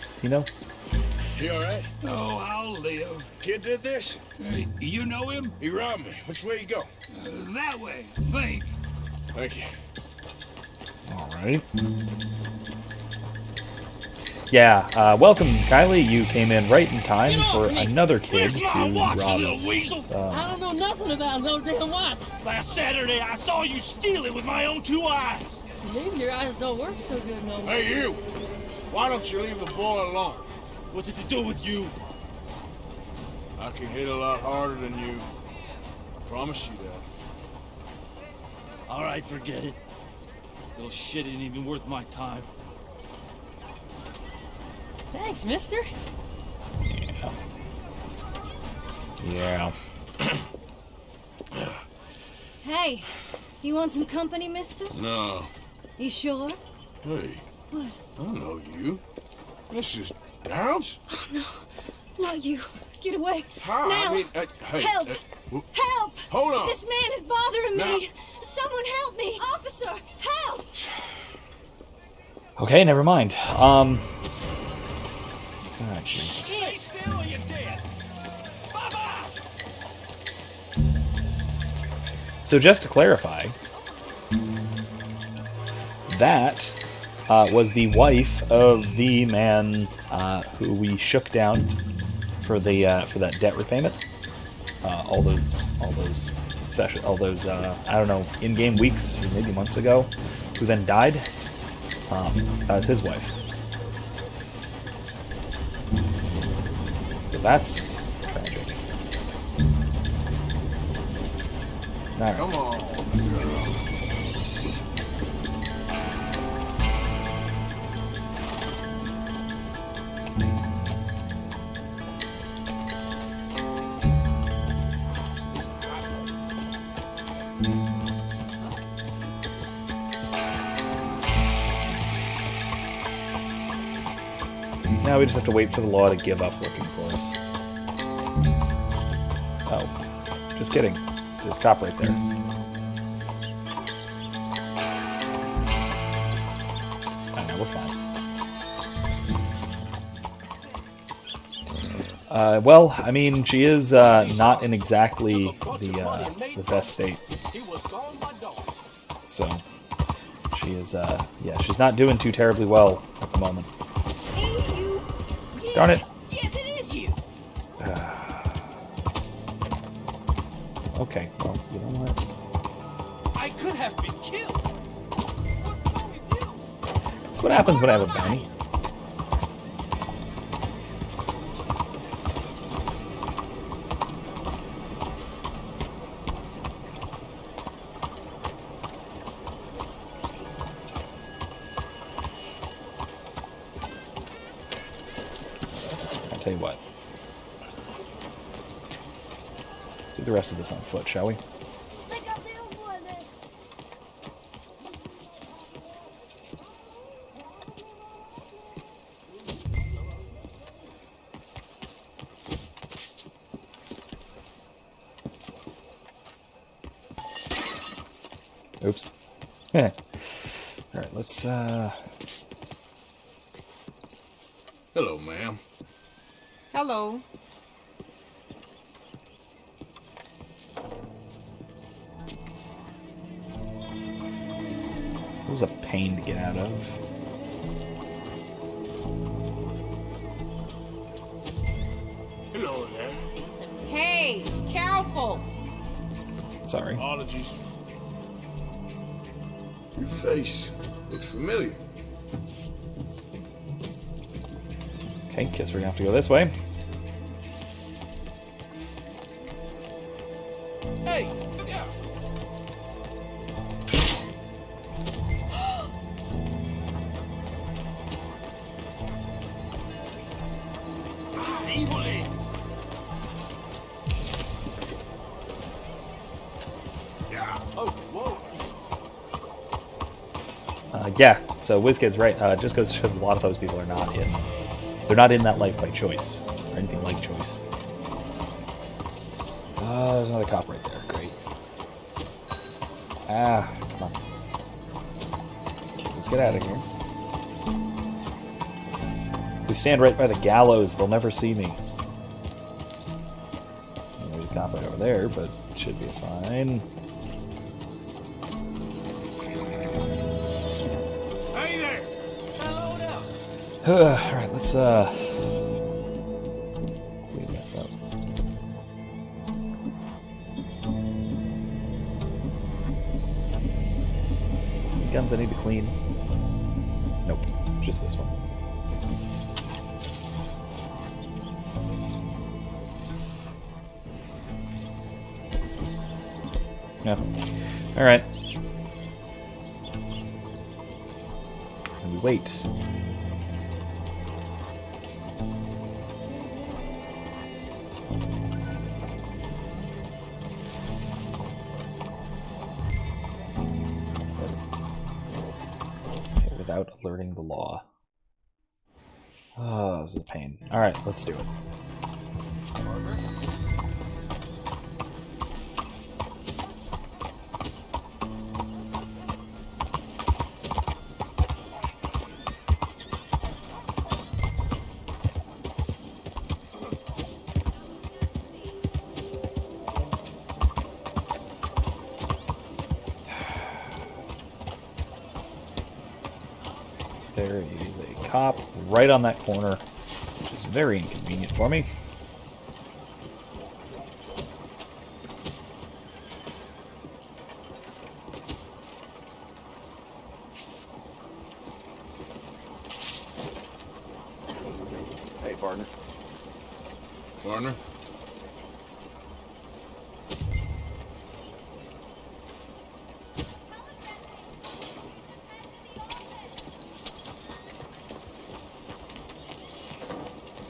Does he know? You alright? Oh, I'll live. Kid did this? You know him? He robbed me. Which way you go? That way, I think. Thank you. Alright. Yeah, welcome, Kylie. You came in right in time for another kid to rob us. I don't know nothing about no damn watch. Last Saturday, I saw you steal it with my own two eyes. Maybe your eyes don't work so good no more. Hey, you! Why don't you leave the boy alone? What's it to do with you? I can hit a lot harder than you. I promise you that. All right, forget it. Little shit ain't even worth my time. Thanks, mister. Yeah. Hey, you want some company, mister? No. You sure? Hey, What? I don't know you. This is Downs? Oh, no. Not you. Get away. How? Now. I mean, hey, Help! Help! Hold on. This man is bothering Now. me. Someone help me. Officer, help! Okay, never mind. Oh, Jesus. Stay still or you're dead. So just to clarify, that was the wife of the man who we shook down for that debt repayment. All those I don't know, in-game weeks or maybe months ago, who then died. That was his wife. So that's tragic. All right. Come on, girl. Now we just have to wait for the law to give up looking for us. Oh, just kidding. There's a cop right there. Oh, no, we're fine. Well, I mean, she is not in exactly the best state. So, she is, yeah, she's not doing too terribly well at the moment. Darn it. Yes, it is you. Okay, well, you know what? I could have been killed. That's what happens when I have a bounty. I'll tell you what. Let's do the rest of this on foot, shall we? Oops. Alright, let's, Hello, ma'am. Hello. It was a pain to get out of. Hello there. Hey, careful. Sorry. Apologies. Your face looks familiar. Okay, guess we're gonna have to go this way. Hey, yeah. Evilly. Yeah. Oh, whoa. Yeah, so WizKid's right. Just goes to show that a lot of those people are not in. They're not in that life by choice, or anything like choice. There's another cop right there. Great. Ah, come on. Okay, let's get out of here. If we stand right by the gallows, they'll never see me. There's a cop right over there, but it should be fine. Hey there. Alright, let's clean this up. Any guns I need to clean? Nope, just this one. No. Alright. And we wait. Without alerting the law. Oh, this is a pain. Alright, let's do it. There is a cop right on that corner, which is very inconvenient for me. Hey, partner. Partner?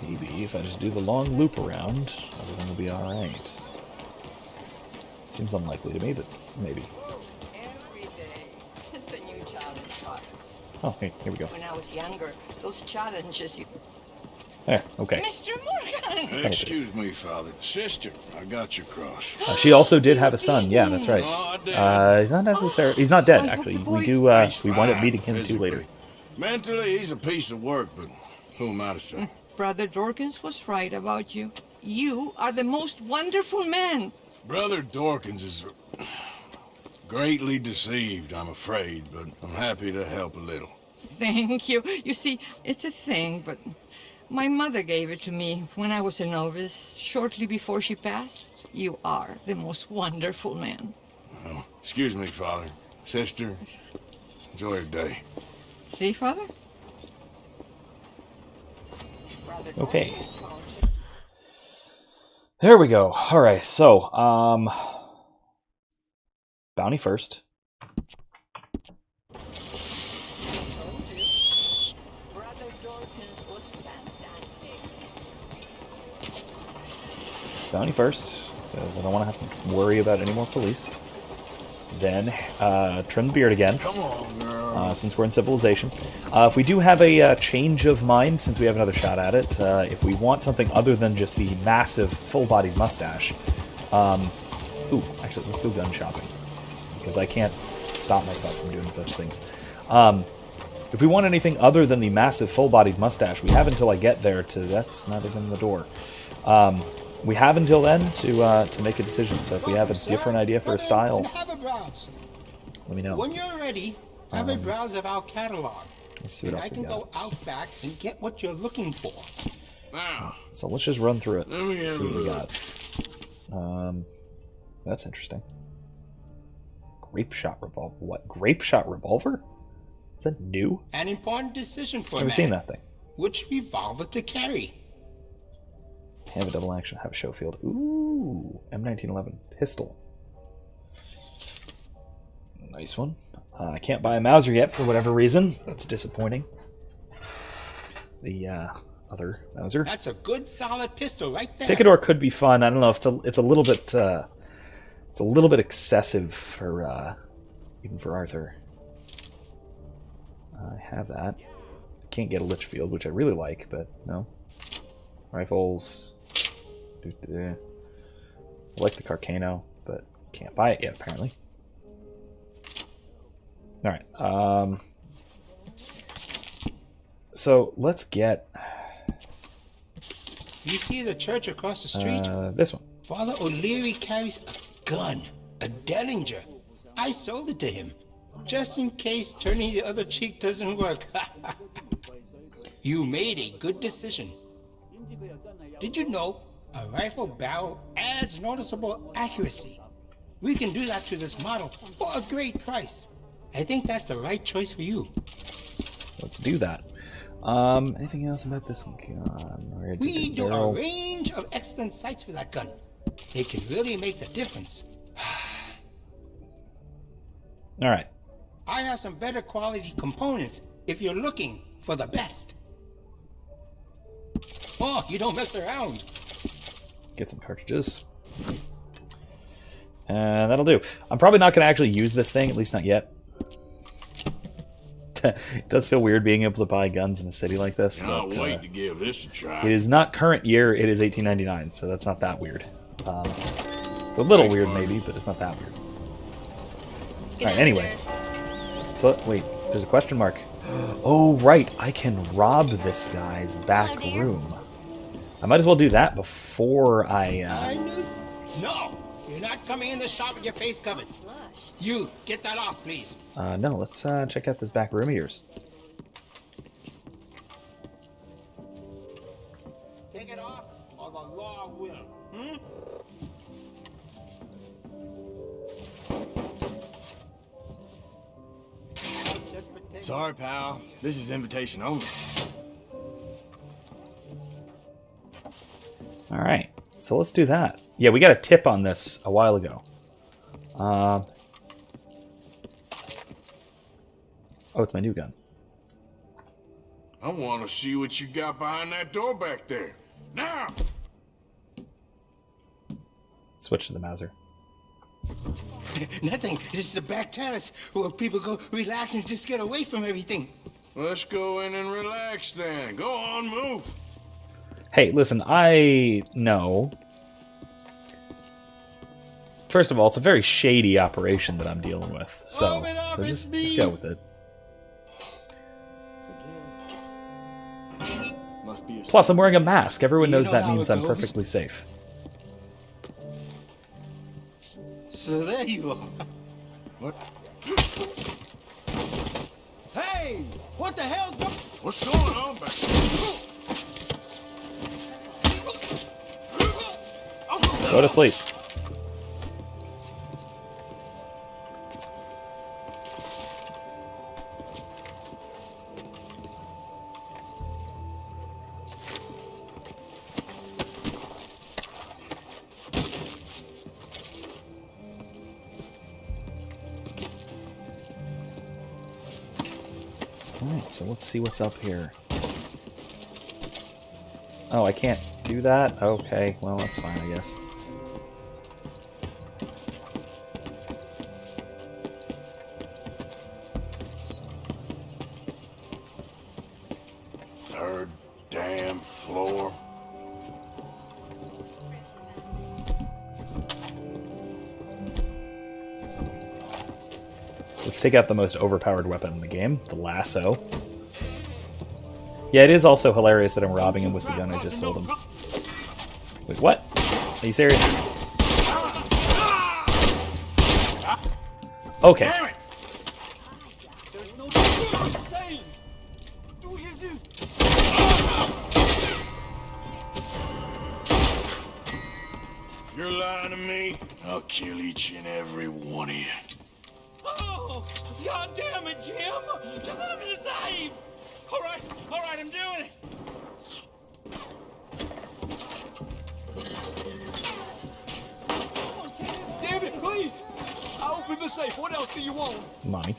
Maybe if I just do the long loop around, everything will be alright. Seems unlikely to me, but maybe. Every day, it's a new challenge. Oh, hey, here we go. When I was younger, those challenges you... There, okay. Mr. Morgan! Excuse me, Father. Sister, I got your cross. She also did have a son. Yeah, that's right. Oh, I did. He's not necessarily. He's not dead, actually. We do. We wind up meeting him too later. Mentally, he's a piece of work, but who am I to say? Brother Dorkins was right about you. You are the most wonderful man. Brother Dorkins is greatly deceived, I'm afraid, but I'm happy to help a little. Thank you. You see, it's a thing, but my mother gave it to me when I was a novice, shortly before she passed. You are the most wonderful man. Well, excuse me, Father. Sister, enjoy your day. See, Father? Okay. There we go. Alright, so, bounty first. Bounty first, because I don't want to have to worry about any more police. Then, trim the beard again. Come on, girl. Since we're in civilization. If we do have a change of mind, since we have another shot at it, if we want something other than just the massive, full-bodied mustache, ooh, actually, let's go gun shopping. Because I can't stop myself from doing such things. If we want anything other than the massive full-bodied mustache, we have until I get there to... That's not even the door. We have until then to make a decision. So if we have a different idea for a style, Have a browse. let me know. When you're ready, have a browse of our catalog. Let's see what And else I we can got. go out back and get what you're looking for. Now, So let's just run through it. let me have See a what we look. got. That's interesting. Grape shot revolver. What? Grape shot revolver? Is that new? An important decision for Never a seen man. that thing. Which revolver to carry? Have a double action. Have a show field. Ooh, M1911 pistol. Nice one. I can't buy a Mauser yet for whatever reason. That's disappointing. The other Mauser. That's a good solid pistol right there. Picador could be fun. I don't know if it's a little bit excessive for even for Arthur. I have that. I can't get a Litchfield, which I really like, but no. Rifles. I like the Carcano, but can't buy it yet apparently. All right. So let's get. You see the church across the street? This one. Father O'Leary carries a gun, a Dellinger. I sold it to him, just in case turning the other cheek doesn't work. You made a good decision. Did you know a rifle barrel adds noticeable accuracy? We can do that to this model for a great price. I think that's the right choice for you. Let's do that. Anything else about this gun? We do a range of excellent sights with that gun. They can really make the difference. All right. I have some better quality components if you're looking for the best. Oh, you don't mess around. Get some cartridges. And that'll do. I'm probably not going to actually use this thing, at least not yet. It does feel weird being able to buy guns in a city like this. I'll but, wait to give this a try. it is not current year, it is 1899, so that's not that weird. It's a little weird maybe, but it's not that weird. Alright, anyway. So, wait, there's a question mark. Oh, right, I can rob this guy's back room. I might as well do that before I knew. No, you're not coming in the shop with your face covered. You, get that off, please. No, let's check out this back room of yours. Take it off, or the law will. Sorry, pal. This is invitation only. Alright, so let's do that. Yeah, we got a tip on this a while ago. Oh, it's my new gun. I want to see what you got behind that door back there. Now! Switch to the Mauser. Nothing. This is a back terrace where people go relax and just get away from everything. Let's go in and relax then. Go on, move. Hey, listen, I know. First of all, it's a very shady operation that I'm dealing with. So just go with it. Plus, I'm wearing a mask. Everyone knows that means I'm perfectly safe. So there you are. What? Hey! What the hell's going? What's going on back there? Go to sleep. Alright, so let's see what's up here. Oh, I can't do that? Okay, well, that's fine, I guess. Third damn floor. Let's take out the most overpowered weapon in the game, the lasso. Yeah, it is also hilarious that I'm robbing him with the gun I just sold him. Wait, what? Are you serious? Okay. If you're lying to me, I'll kill each and every one of you. Oh, God damn it, Jim! Just let me decide! All right, I'm doing it! Damn it, please! I opened the safe. What else do you want? Money.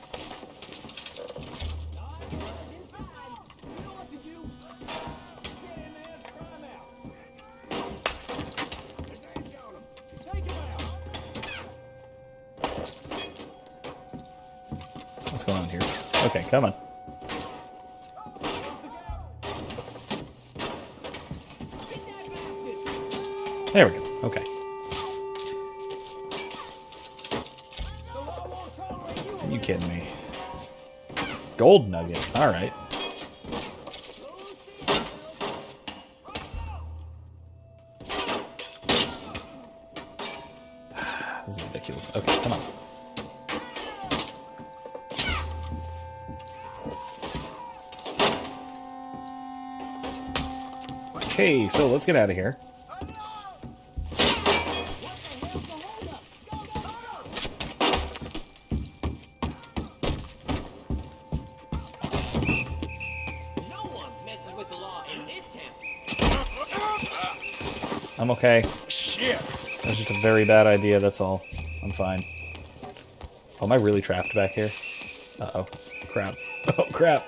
What's going on here? Okay, come on. There we go. Okay. Are you kidding me? Gold nugget. All right. This is ridiculous. Okay, come on. Okay, so let's get out of here. I'm okay. Shit. That was just a very bad idea, that's all. I'm fine. Oh, am I really trapped back here? Uh-oh. Crap. Oh, crap.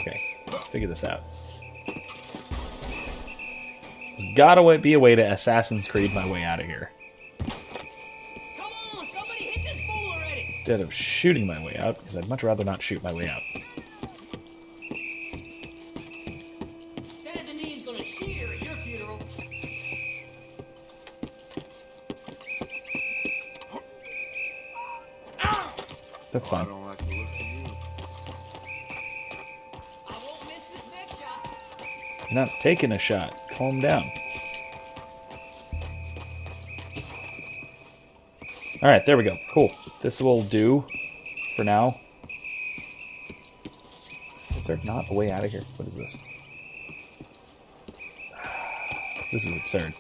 Okay, let's figure this out. There's gotta be a way to Assassin's Creed my way out of here. Instead of shooting my way out, because I'd much rather not shoot my way out. That's fine. You're not taking a shot. Calm down. Alright, there we go. Cool. This will do for now. Is there not a way out of here? What is this? This is absurd.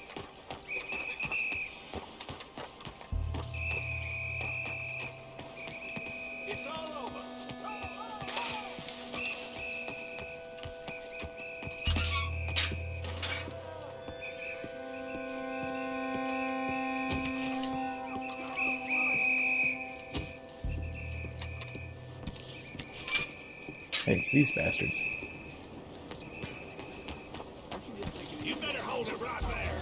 Hey, it's these bastards. You better hold it right there.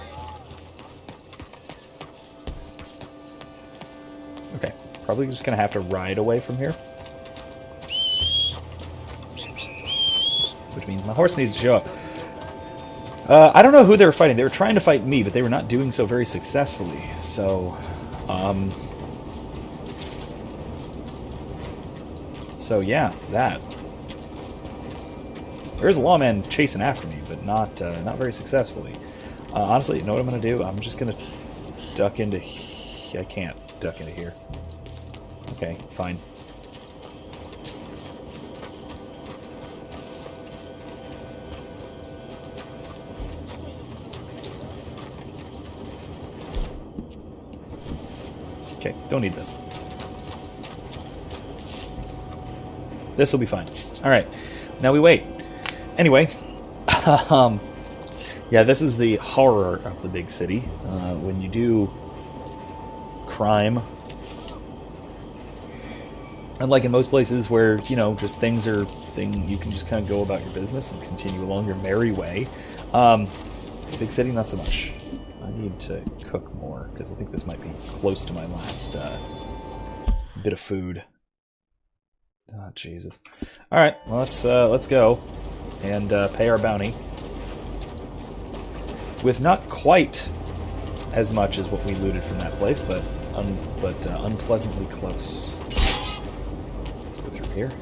Okay, probably just gonna have to ride away from here. Which means my horse needs to show up. I don't know who they were fighting. They were trying to fight me, but they were not doing so very successfully. So, So yeah, that. There's a lawman chasing after me, but not very successfully. Honestly, you know what I'm gonna do? I'm just gonna duck into. I can't duck into here. Okay, fine. Okay, don't need this. This will be fine. All right, now we wait. Anyway, yeah, this is the horror of the big city. When you do crime, unlike in most places where, you know, just you can just kind of go about your business and continue along your merry way. Big city, not so much. I need to cook more, because I think this might be close to my last bit of food. Oh, Jesus. Alright, well, let's go and pay our bounty. With not quite as much as what we looted from that place, but unpleasantly close. Let's go through here.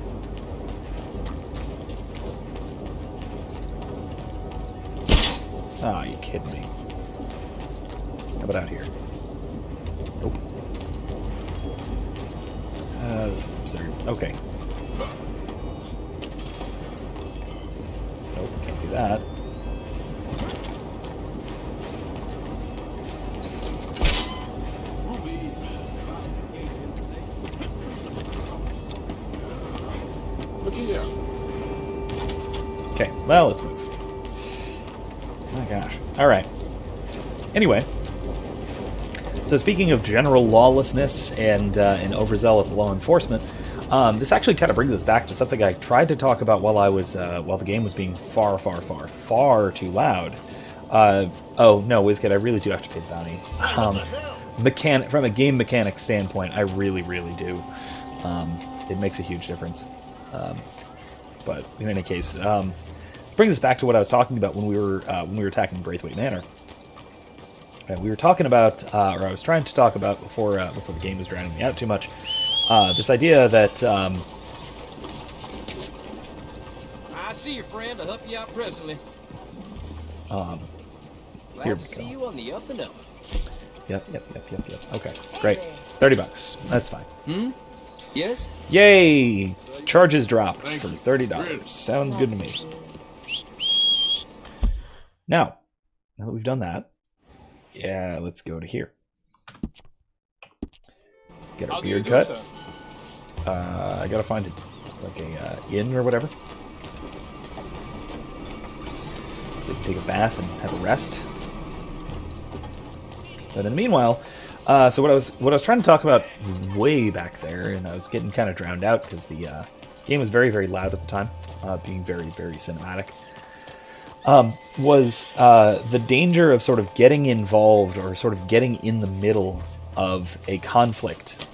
Ah, you kidding me? How about out here? Nope. This is absurd. Okay. Nope, can't do that. Look here. Okay, well, let's move. Oh my gosh. Alright. Anyway. So speaking of general lawlessness and overzealous law enforcement, this actually kind of brings us back to something I tried to talk about while the game was being far too loud. Oh no, WizKid, I really do have to pay the bounty. From a game mechanic standpoint, I really do. It makes a huge difference. But in any case, brings us back to what I was talking about when we were attacking Braithwaite Manor. And we were talking about, or I was trying to talk about before the game was drowning me out too much. This idea that I see your friend. I'll help you out presently. Here Glad we to see go. you on the up and up. Yep. Okay, great. $30. That's fine. Yes? Yay! Charges dropped for $30. Sounds good to me. Now that we've done that, yeah, let's go to here. Let's get our beard cut. I gotta find like a inn or whatever, so we can take a bath and have a rest. But in the meanwhile, so what I was trying to talk about way back there, and I was getting kind of drowned out because the game was very loud at the time, being very cinematic. Was the danger of sort of getting involved or sort of getting in the middle of a conflict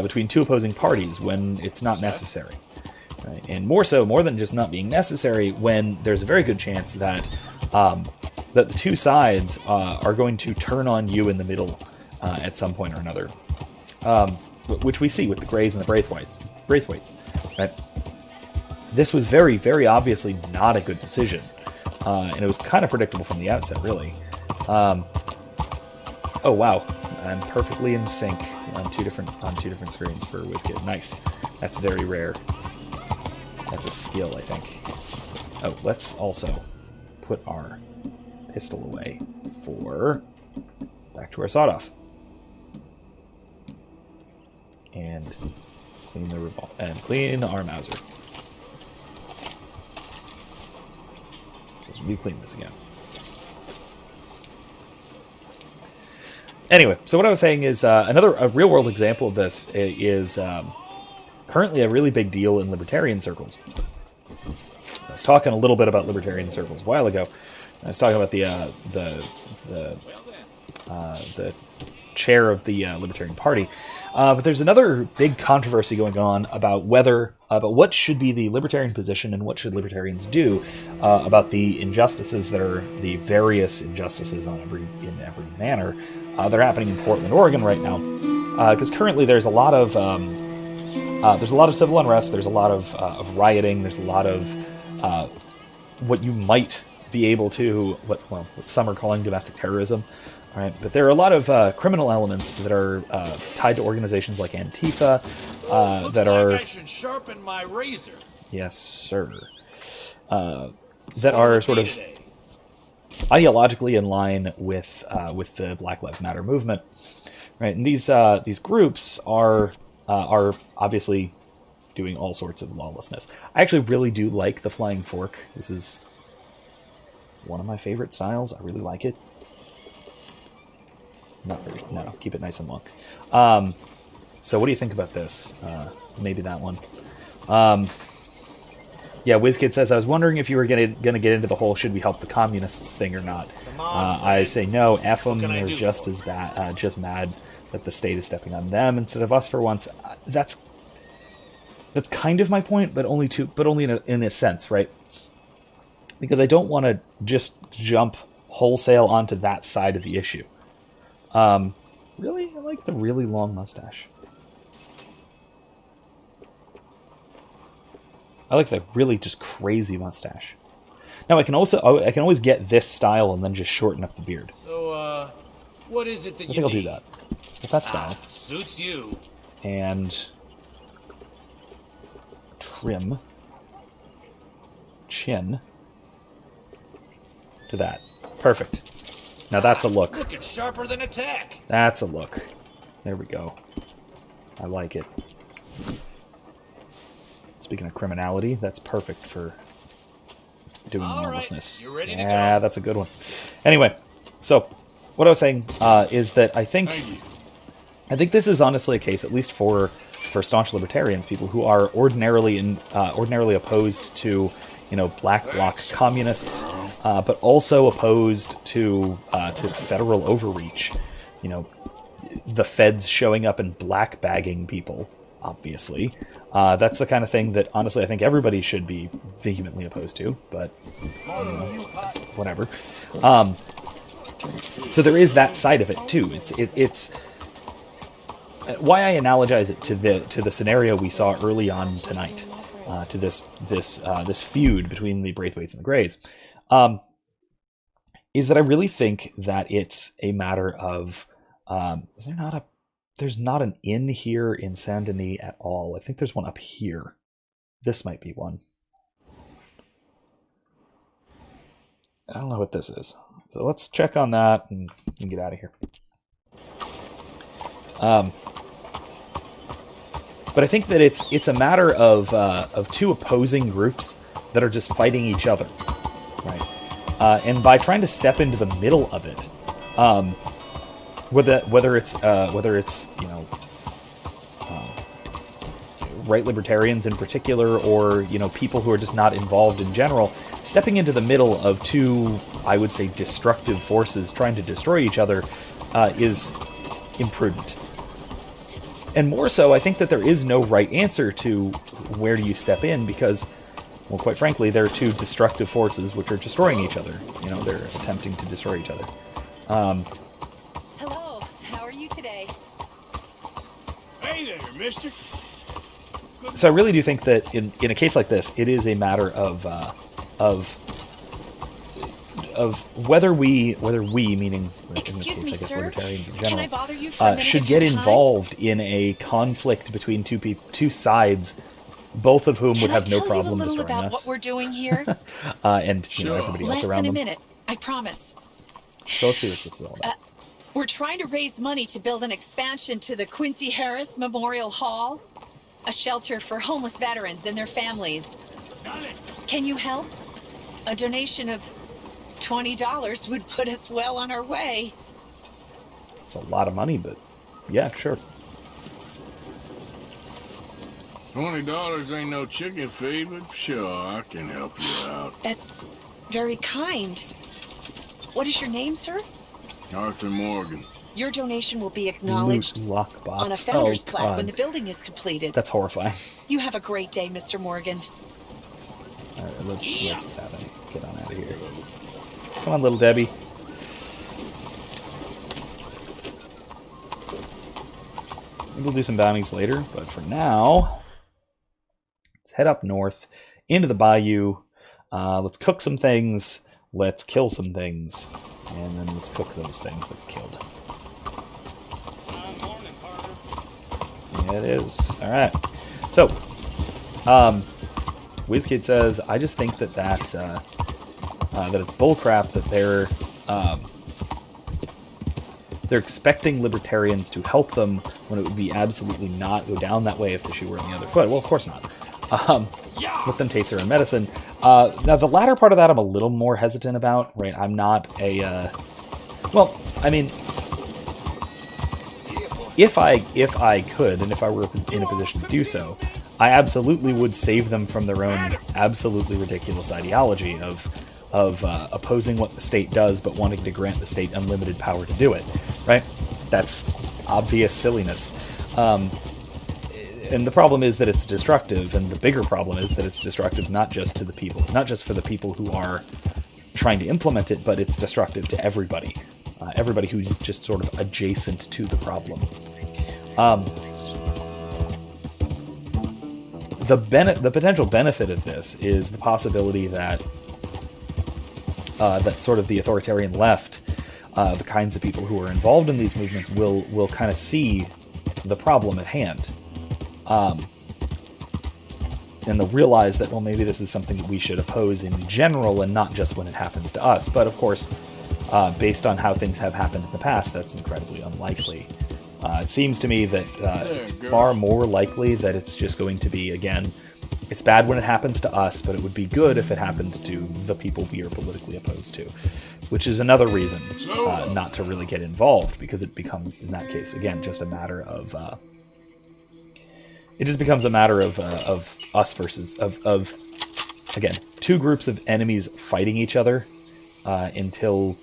between two opposing parties when it's not necessary. Right? And more than just not being necessary, when there's a very good chance that that the two sides are going to turn on you in the middle at some point or another, which we see with the Greys and the Braithwaites. Right? This was very obviously not a good decision. And it was kind of predictable from the outset, really. Oh wow, I'm perfectly in sync on two different screens for WizKid. Nice. That's very rare. That's a skill, I think. Oh, let's also put our pistol away for back to our sawed-off. And clean the revolver and clean our Mauser. We clean this again. Anyway, so what I was saying is a real-world example of this is currently a really big deal in libertarian circles. I was talking a little bit about libertarian circles a while ago. I was talking about the chair of the Libertarian Party, but there's another big controversy going on about what should be the libertarian position and what should libertarians do about the injustices that are the various injustices in every manner that are happening in Portland, Oregon right now. Because currently there's a lot of civil unrest, there's a lot of rioting, there's a lot of what you might be able to what some are calling domestic terrorism. All right, but there are a lot of criminal elements that are tied to organizations like Antifa that are. I should sharpen my razor. Yes, sir. That are sort of ideologically in line with the Black Lives Matter movement, right? And these groups are obviously doing all sorts of lawlessness. I actually really do like the flying fork. This is one of my favorite styles. I really like it. No, keep it nice and long. So what do you think about this? Maybe that one. Yeah, WizKid says, I was wondering if you were going to get into the whole should we help the communists thing or not. I say no, F them, they're just as bad, just mad that the state is stepping on them instead of us for once. That's kind of my point, but only in a sense, right? Because I don't want to just jump wholesale onto that side of the issue. Really? I like the really long mustache. I like the really just crazy mustache. Now I can always get this style and then just shorten up the beard. So, what is it that I think I'll do that. With that style. Suits you. And trim chin to that. Perfect. Now that's a look. Looking sharper than a tack. That's a look. There we go. I like it. Speaking of criminality, that's perfect for doing lawlessness. You ready to Yeah, go? that's a good one. Anyway, so what I was saying is that I think this is honestly a case, at least for staunch libertarians, people who are ordinarily opposed to, you know, black bloc communists, but also opposed to federal overreach. You know, the feds showing up and black bagging people. Obviously, that's the kind of thing that honestly I think everybody should be vehemently opposed to. But whatever. So there is that side of it too. It's why I analogize it to the scenario we saw early on tonight, to this feud between the Braithwaites and the Greys, is that I really think that it's a matter of there's not an inn here in Saint Denis at all. I think there's one up here. This might be one. I don't know what this is. So let's check on that and get out of here. But I think that it's a matter of two opposing groups that are just fighting each other, right? And by trying to step into the middle of it, whether it's you know, right libertarians in particular, or you know, people who are just not involved in general, stepping into the middle of two, I would say, destructive forces trying to destroy each other is imprudent. And more so, I think that there is no right answer to where do you step in, because, well, quite frankly, there are two destructive forces which are destroying each other. You know, they're attempting to destroy each other. Hello, how are you today? Hey there, mister. So I really do think that in a case like this, it is a matter of whether we, meaning in this case, I guess, libertarians in general, should get involved in a conflict between two sides, both of whom would have no problem destroying us. What we're doing here? And you know, everybody else around them. Less than a minute, I promise. So let's see what this is all about. We're trying to raise money to build an expansion to the Quincy Harris Memorial Hall, a shelter for homeless veterans and their families. Can you help? A donation of $20 would put us well on our way. It's a lot of money, but yeah, sure. $20 ain't no chicken feed, but sure, I can help you out. That's very kind. What is your name, sir? Arthur Morgan. Your donation will be acknowledged Loose lockbox. on a founder's Oh, plaque God. when the building is completed. That's horrifying. You have a great day, Mr. Morgan. All right, let's get on out of here. Come on, little Debbie. Maybe we'll do some bounties later, but for now, let's head up north into the bayou. Let's cook some things. Let's kill some things, and then let's cook those things that we killed. Yeah, it is. All right. So, WizKid says, I just think that that it's bullcrap that they're expecting libertarians to help them when it would be absolutely not go down that way if the shoe were on the other foot. Well, of course not. Let them taste their own medicine. Now, the latter part of that I'm a little more hesitant about, right? I'm not a... well, I mean, if I could, and if I were in a position to do so, I absolutely would save them from their own absolutely ridiculous ideology of opposing what the state does, but wanting to grant the state unlimited power to do it, right? That's obvious silliness. And the problem is that it's destructive, and the bigger problem is that it's destructive not just to the people, not just for the people who are trying to implement it, but it's destructive to everybody. everybody who's just sort of adjacent to the problem. The potential benefit of this is the possibility that that sort of the authoritarian left, the kinds of people who are involved in these movements, will kind of see the problem at hand. And they'll realize that, well, maybe this is something that we should oppose in general and not just when it happens to us. But of course, based on how things have happened in the past, that's incredibly unlikely. It seems to me that it's far more likely that it's just going to be, again, it's bad when it happens to us, but it would be good if it happened to the people we are politically opposed to, which is another reason not to really get involved, because it becomes, in that case, again, just a matter of... it just becomes a matter of us versus... of again, two groups of enemies fighting each other until...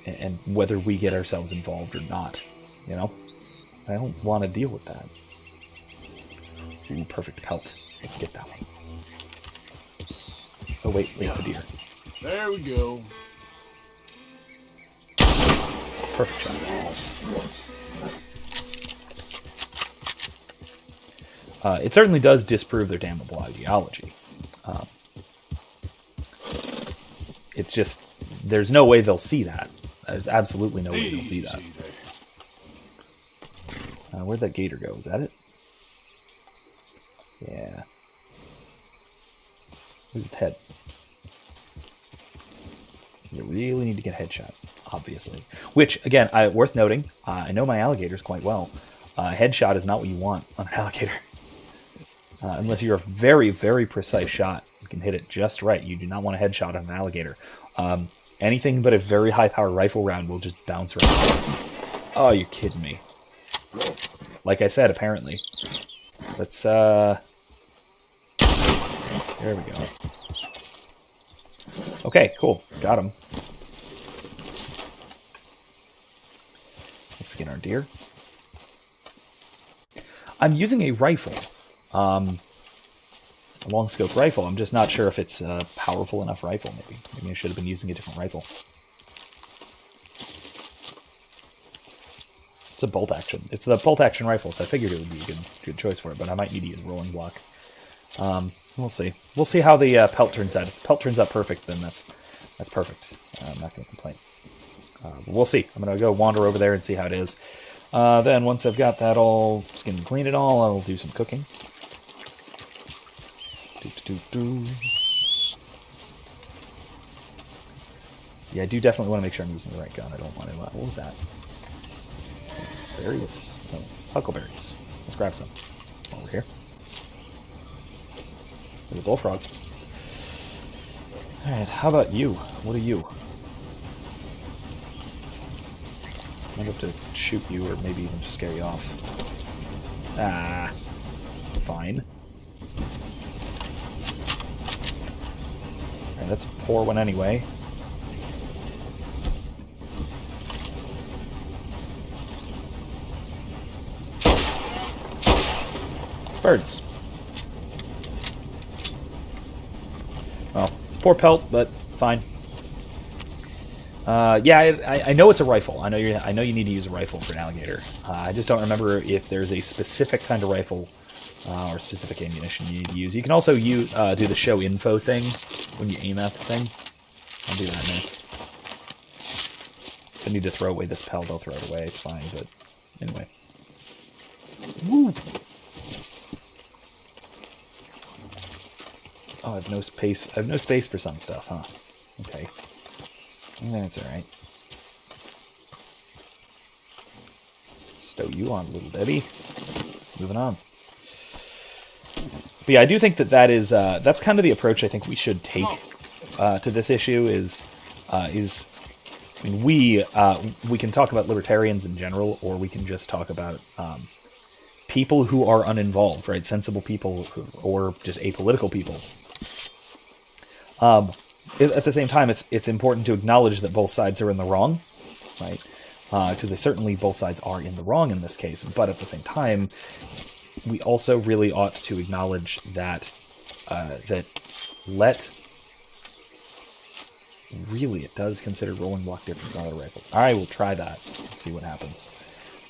and whether we get ourselves involved or not, you know? I don't want to deal with that. Ooh, perfect pelt. Let's get that one. Oh, wait, the deer. There we go. Perfect shot. It certainly does disprove their damnable ideology. It's just, there's no way they'll see that. There's absolutely no way they'll see that. Where'd that gator go? Is that it? Yeah. Where's its head? You really need to get a headshot, obviously. Which, again, worth noting, I know my alligators quite well. Headshot is not what you want on an alligator. Unless you're a very, very precise shot, you can hit it just right. You do not want a headshot on an alligator. Anything but a very high-powered rifle round will just bounce right off. Oh, you're kidding me. Like I said, apparently. Let's, there we go. Okay, cool. Got him. Let's skin our deer. I'm using a rifle. A long scope rifle. I'm just not sure if it's a powerful enough rifle, maybe. Maybe I should have been using a different rifle. It's a bolt action. It's the bolt action rifle, so I figured it would be a good choice for it, but I might need to use rolling block. We'll see. We'll see how the pelt turns out. If the pelt turns out perfect, then that's perfect. I'm not going to complain. But we'll see. I'm going to go wander over there and see how it is. Then once I've got that all skinned and cleaned and all, I'll do some cooking. Yeah, I do definitely want to make sure I'm using the right gun. I don't want to... what was that? Berries? Oh, huckleberries. Let's grab some while we're here. There's a bullfrog. Alright, how about you? What are you? I might have to shoot you or maybe even just scare you off. Ah. Fine. Alright, that's a poor one anyway. Birds. Well, it's poor pelt, but fine. Yeah, I know it's a rifle. I know you need to use a rifle for an alligator. I just don't remember if there's a specific kind of rifle or specific ammunition you need to use. You can also do the show info thing when you aim at the thing. I'll do that next. If I need to throw away this pelt, I'll throw it away. It's fine, but anyway. Woo! Oh, I have no space. I have no space for some stuff, huh? Okay. That's alright. Stow you on, little Debbie. Moving on. But yeah, I do think that is that's kind of the approach I think we should take to this issue. I mean, we can talk about libertarians in general, or we can just talk about people who are uninvolved, right? Sensible people, or just apolitical people. At the same time, it's important to acknowledge that both sides are in the wrong, right? Because they certainly, both sides are in the wrong in this case. But at the same time, we also really ought to acknowledge that really, it does consider rolling block different than other rifles. I will try that. See what happens.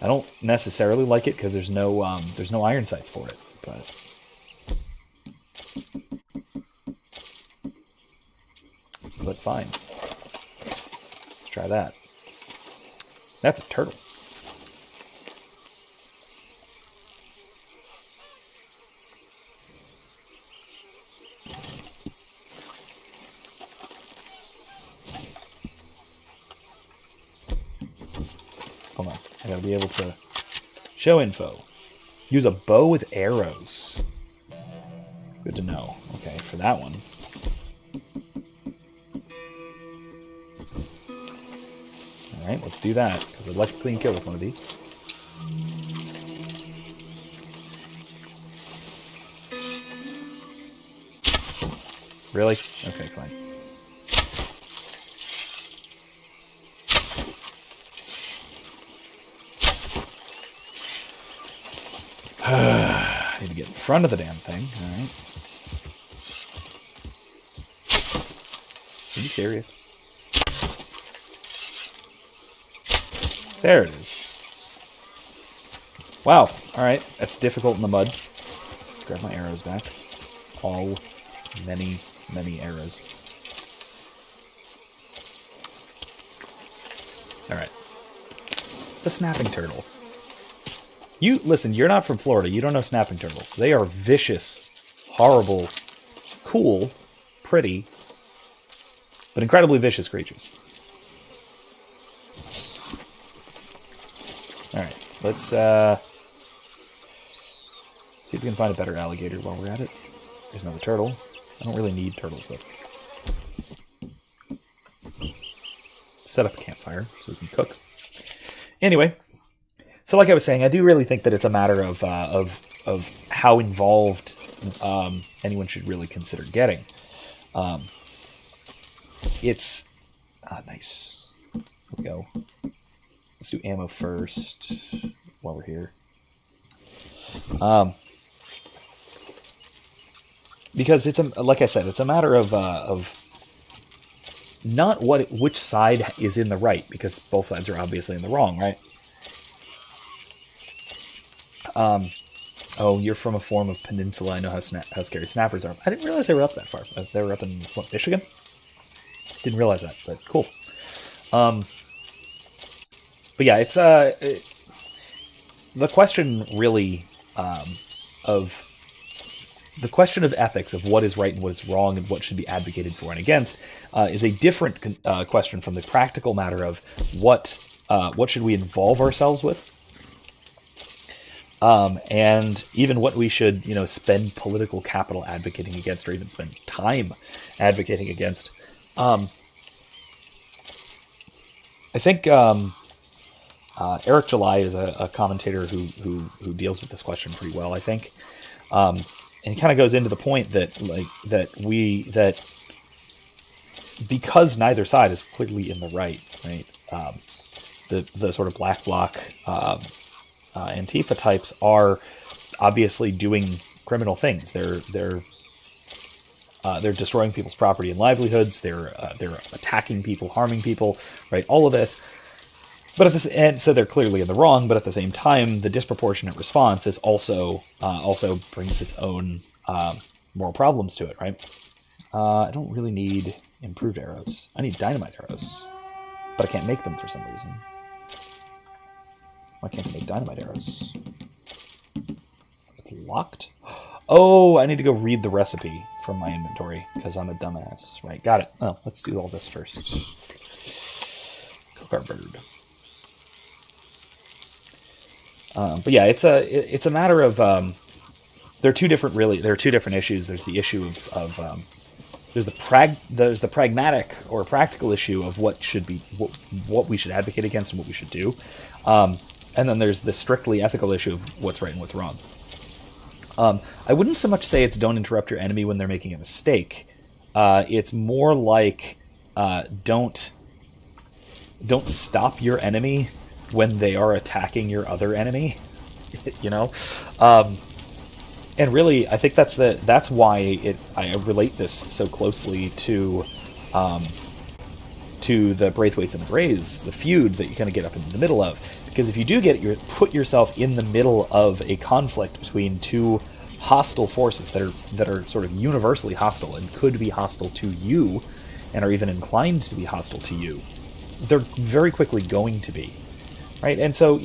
I don't necessarily like it because there's no iron sights for it, but fine. Let's try that. That's a turtle. Hold on. I gotta be able to show info. Use a bow with arrows. Good to know. Okay, for that one. Alright, let's do that, because I'd like a clean kill with one of these. Really? Okay, fine. I need to get in front of the damn thing. Alright. Are you serious? There it is. Wow. Alright. That's difficult in the mud. Let's grab my arrows back. All many arrows. Alright. It's a snapping turtle. You listen, you're not from Florida. You don't know snapping turtles. They are vicious, horrible, cool, pretty, but incredibly vicious creatures. Alright, let's see if we can find a better alligator while we're at it. There's another turtle. I don't really need turtles, though. Set up a campfire so we can cook. Anyway, so like I was saying, I do really think that it's a matter of how involved anyone should really consider getting. It's... nice. Here we go. Let's do ammo first while we're here. Because it's like I said, it's a matter of not which side is in the right, because both sides are obviously in the wrong, right? Oh, you're from a form of peninsula. I know how scary snappers are. I didn't realize they were up that far. They were up in what, Michigan? Didn't realize that, but cool. But yeah, it's the question really of the question of ethics, of what is right and what is wrong and what should be advocated for and against, is a different question from the practical matter of what should we involve ourselves with, and even what we should spend political capital advocating against, or even spend time advocating against. I think Eric July is a commentator who deals with this question pretty well, I think. And he kind of goes into the point that because neither side is clearly in the right, the sort of black bloc Antifa types are obviously doing criminal things. They're destroying people's property and livelihoods. They're attacking people, harming people, right? All of this. But at this end, so they're clearly in the wrong. But at the same time, the disproportionate response is also brings its own moral problems to it, right? I don't really need improved arrows. I need dynamite arrows, but I can't make them for some reason. Why can't I make dynamite arrows? It's locked. Oh, I need to go read the recipe from my inventory because I'm a dumbass. Right, got it. Oh, let's do all this first. Cook our bird. But yeah, it's a matter of there are two different issues. There's the issue of there's the pragmatic or practical issue of what we should advocate against and what we should do, and then there's the strictly ethical issue of what's right and what's wrong. I wouldn't so much say it's don't interrupt your enemy when they're making a mistake. It's more like don't stop your enemy when they are attacking your other enemy, and really, I think that's why I relate this so closely to to the Braithwaites and the Greys, the feud that you kind of get up in the middle of. Because if you do put yourself in the middle of a conflict between two hostile forces that are sort of universally hostile and could be hostile to you, and are even inclined to be hostile to you, they're very quickly going to be, right? And so,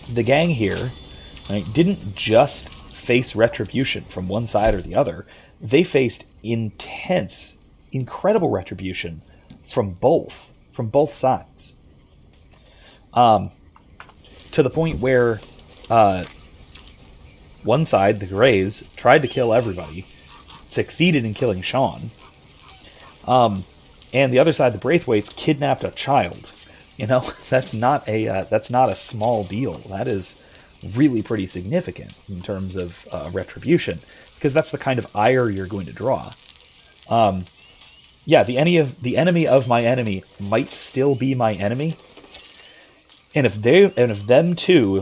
the gang here, right, didn't just face retribution from one side or the other. They faced intense, incredible retribution from both sides. To the point where one side, the Greys, tried to kill everybody, succeeded in killing Sean, and the other side, the Braithwaites, kidnapped a child. That's not a small deal. That is really pretty significant in terms of retribution, because that's the kind of ire you're going to draw. The enemy of my enemy might still be my enemy, and if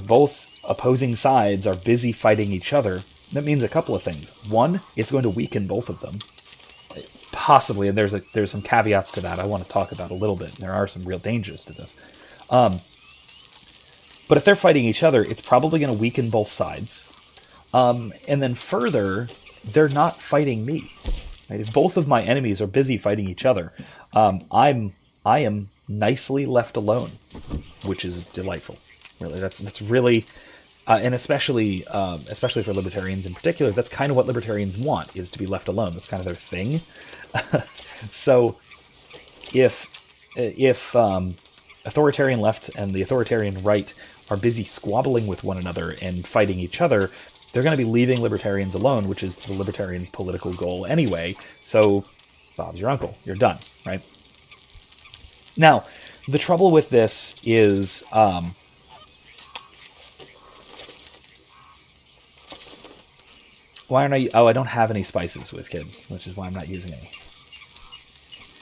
both opposing sides are busy fighting each other, that means a couple of things. One, it's going to weaken both of them, possibly, and there's some caveats to that I want to talk about a little bit. There are some real dangers to this. But if they're fighting each other, it's probably going to weaken both sides. And then further, they're not fighting me. Right? If both of my enemies are busy fighting each other, I am nicely left alone, which is delightful. Really, that's really, and especially for libertarians in particular, that's kind of what libertarians want, is to be left alone. That's kind of their thing. So, if authoritarian left and the authoritarian right are busy squabbling with one another and fighting each other, they're going to be leaving libertarians alone, which is the libertarians' political goal anyway. So, Bob's your uncle. You're done, right? Now, the trouble with this is, why aren't I? Oh, I don't have any spices, WizKid, which is why I'm not using any.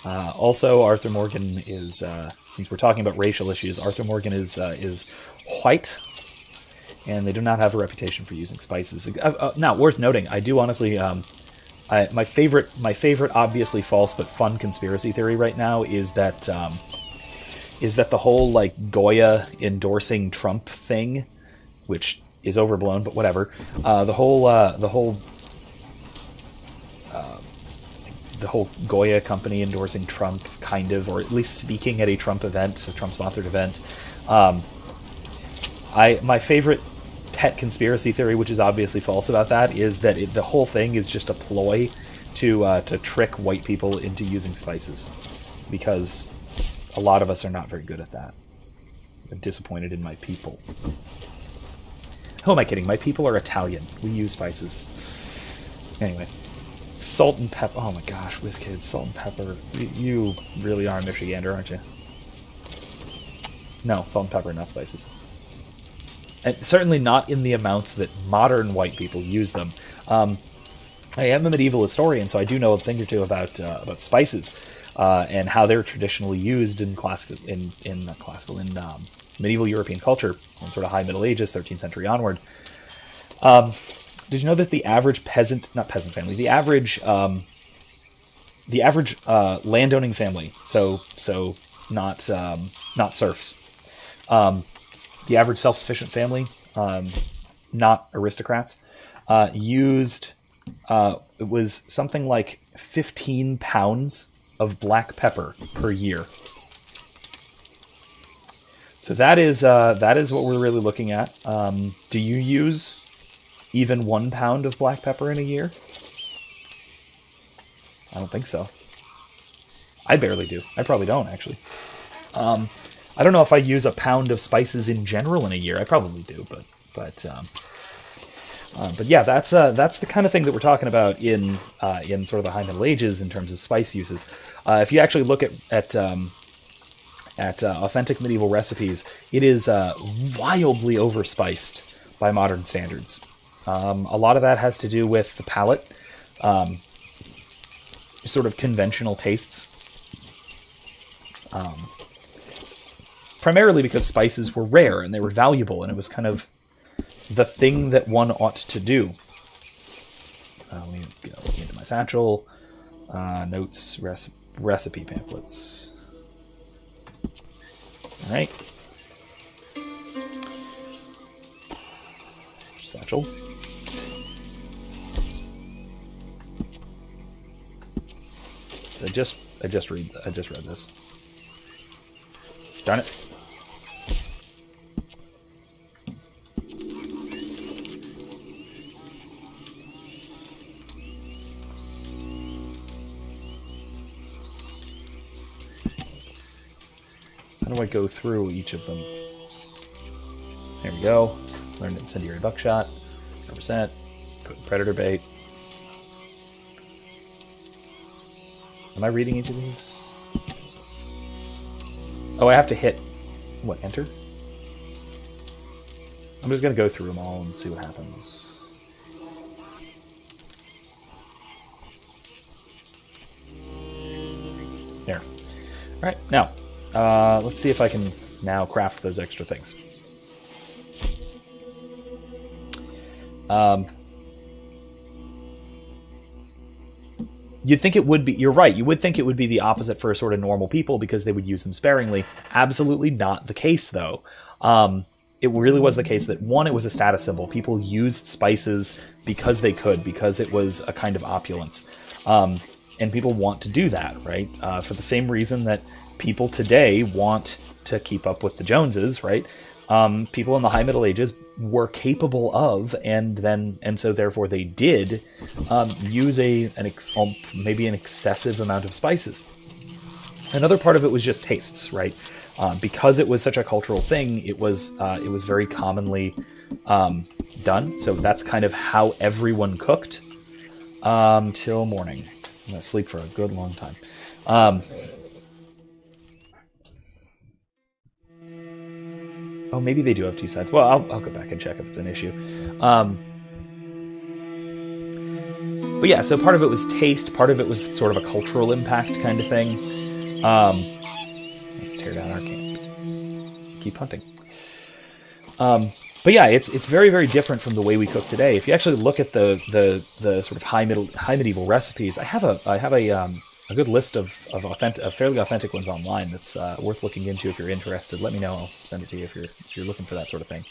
Also, Arthur Morgan is, since we're talking about racial issues, Arthur Morgan is white, and they do not have a reputation for using spices. Now, worth noting, I do honestly, my favorite, obviously false but fun conspiracy theory right now is that the whole Goya endorsing Trump thing, which is overblown, but whatever. The whole Goya company endorsing Trump, kind of, or at least speaking at a Trump event, a Trump-sponsored event. My favorite pet conspiracy theory, which is obviously false about that, is that the whole thing is just a ploy to trick white people into using spices, because a lot of us are not very good at that. I'm disappointed in my people. Who am I kidding? My people are Italian. We use spices. Anyway. Salt and pepper. Oh my gosh, WizKid, salt and pepper. You really are a Michigander, aren't you? No, salt and pepper, not spices. And certainly not in the amounts that modern white people use them. I am a medieval historian, so I do know a thing or two about spices and how they're traditionally used in medieval European culture, in sort of high Middle Ages, 13th century onward. Did you know that the average not peasant family, the average landowning family, so not serfs, the average self-sufficient family, not aristocrats, used, it was something like 15 pounds of black pepper per year. So that is what we're really looking at. Do you use even 1 pound of black pepper in a year? I don't think so. I barely do. I probably don't, actually. I don't know if I use a pound of spices in general in a year. I probably do, but yeah, that's the kind of thing that we're talking about in sort of the High Middle Ages in terms of spice uses. If you actually look at authentic medieval recipes, it is wildly overspiced by modern standards. A lot of that has to do with the palate, sort of conventional tastes. Primarily because spices were rare and they were valuable, and it was kind of the thing that one ought to do. Let me go into my satchel. Notes, recipe pamphlets. All right. Satchel. I just read this. Darn it. How do I go through each of them? There we go. Learned incendiary buckshot. 100%. Predator bait. Am I reading each of these? Oh, I have to hit... What, enter? I'm just going to go through them all and see what happens. There. Alright, now, let's see if I can now craft those extra things. You'd think it would be, you're right, you would think it would be the opposite for sort of normal people because they would use them sparingly. Absolutely not the case, though. It really was the case that, one, it was a status symbol. People used spices because they could, because it was a kind of opulence. And people want to do that, right? For the same reason that people today want to keep up with the Joneses, right? People in the High Middle Ages were capable of, and so therefore they did use maybe an excessive amount of spices. Another part of it was just tastes, right? Because it was such a cultural thing, it was very commonly done. So that's kind of how everyone cooked till morning. I'm gonna sleep for a good long time. Oh, maybe they do have two sides. Well, I'll go back and check if it's an issue. But yeah, so part of it was taste, part of it was sort of a cultural impact kind of thing. Let's tear down our camp. Keep hunting. But yeah, it's very, very different from the way we cook today. If you actually look at the sort of high medieval recipes, I have a good list of fairly authentic ones online that's worth looking into if you're interested. Let me know. I'll send it to you if you're looking for that sort of thing.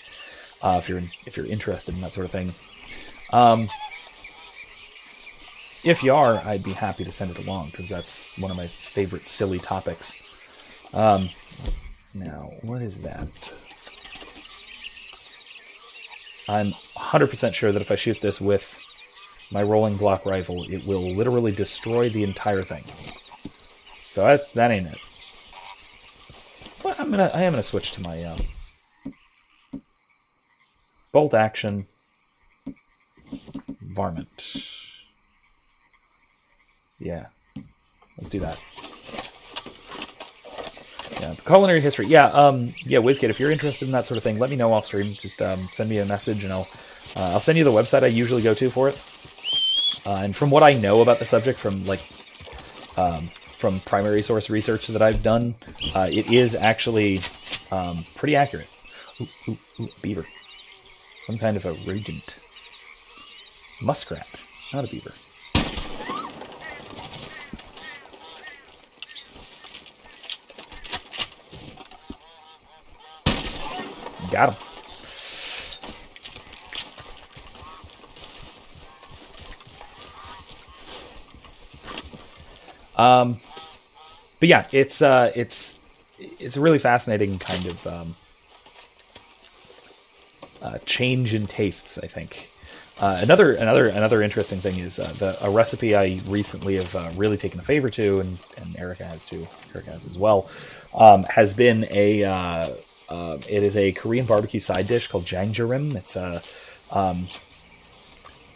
If you're interested in that sort of thing. If you are, I'd be happy to send it along because that's one of my favorite silly topics. Now, what is that? I'm 100% sure that if I shoot this with my rolling block rifle, it will literally destroy the entire thing. So that ain't it. But I am gonna switch to my bolt action varmint. Yeah, let's do that. Yeah, culinary history. Yeah, WizKid, if you're interested in that sort of thing, let me know off stream. Just send me a message, and I'll send you the website I usually go to for it. And from what I know about the subject, from primary source research that I've done, it is actually pretty accurate. Ooh, beaver. Some kind of a rodent. Muskrat, not a beaver. Got him. But yeah, it's a really fascinating kind of change in tastes, I think. Another interesting thing is a recipe I recently have really taken a favor to, and Erica has too. Erica has as well. Has been it is a Korean barbecue side dish called jangjarim.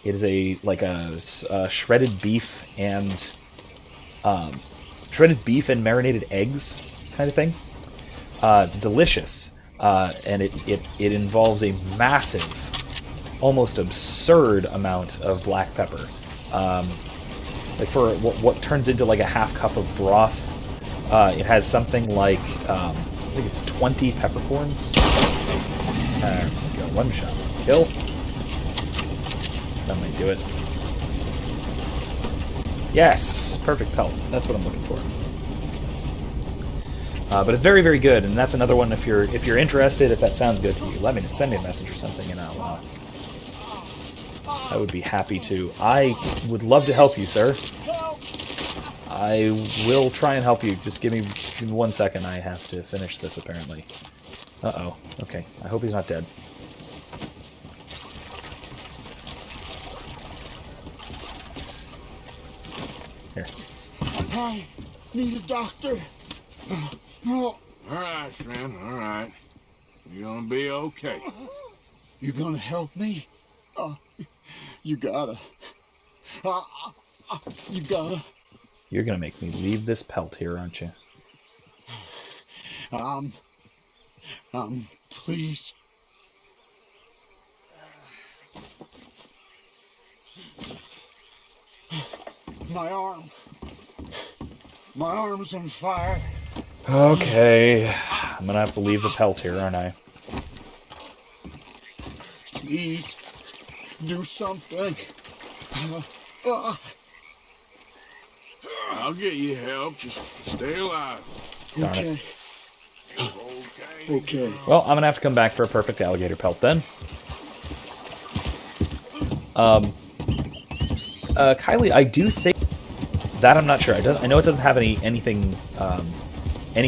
It is a shredded beef and marinated eggs kind of thing. It's delicious, and it involves a massive, almost absurd amount of black pepper. Like for what turns into like a half cup of broth, it has something like I think it's 20 peppercorns. There we go, one shot, kill. That might do it. Yes, perfect pelt. That's what I'm looking for. But it's very, very good, and that's another one. If you're interested, if that sounds good to you, let me send me a message or something, and I would be happy to. I would love to help you, sir. I will try and help you. Just give me 1 second. I have to finish this, apparently. Uh-oh. Okay. I hope he's not dead. Here. I need a doctor. All right, friend, all right. You're gonna be okay. You gonna help me? You gotta. You gotta. You're gonna make me leave this pelt here, aren't you? Please. My arm's on fire. Okay. I'm gonna have to leave the pelt here, aren't I? Please, do something. I'll get you help. Just stay alive. Darn it. Okay. Well, I'm gonna have to come back for a perfect alligator pelt then. Kylie, I do think that I'm not sure. I know it doesn't have any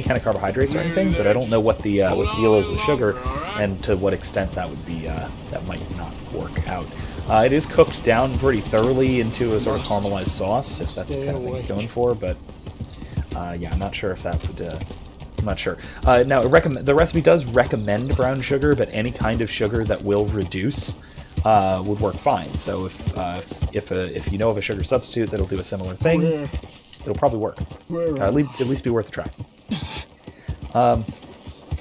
kind of carbohydrates or anything, but I don't know what the deal is with sugar and to what extent that would be that might not work out. It is cooked down pretty thoroughly into a sort of caramelized sauce, if that's the kind of thing you're going for. But yeah, I'm not sure if that would. I'm not sure. Now, the recipe does recommend brown sugar, but any kind of sugar that will reduce would work fine. So if you know of a sugar substitute that'll do a similar thing, it'll probably work. At least be worth a try.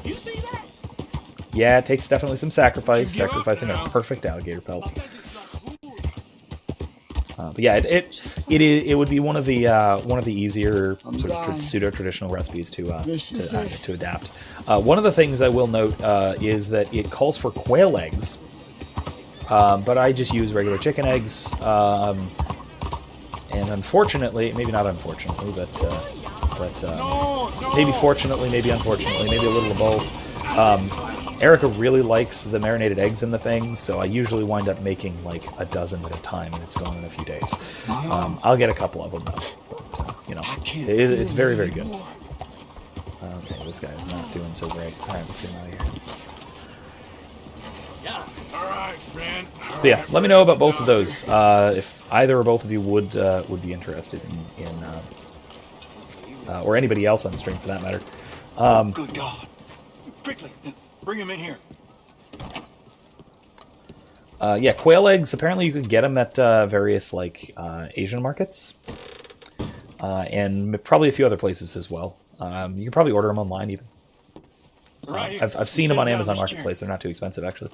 You see that? Yeah, it takes definitely some sacrifice, sacrificing a perfect alligator pelt. But yeah, it would be one of the easier sort of pseudo-traditional recipes to adapt. One of the things I will note is that it calls for quail eggs, but I just use regular chicken eggs. And unfortunately, maybe not unfortunately, but maybe fortunately, maybe unfortunately, maybe a little of both. Erica really likes the marinated eggs in the thing, so I usually wind up making like a dozen at a time, and it's gone in a few days. I'll get a couple of them though, but you know, it's very, very good. Okay, this guy is not doing so great. All right, let's get him out of here. Yeah. All right, friend. But yeah, let me know about both of those. If either or both of you would be interested in or anybody else on the stream for that matter. Good God! Quickly, bring him in here. Yeah, quail eggs. Apparently, you could get them at various like Asian markets, and probably a few other places as well. You can probably order them online even. I've seen them on Amazon Marketplace. They're not too expensive, actually.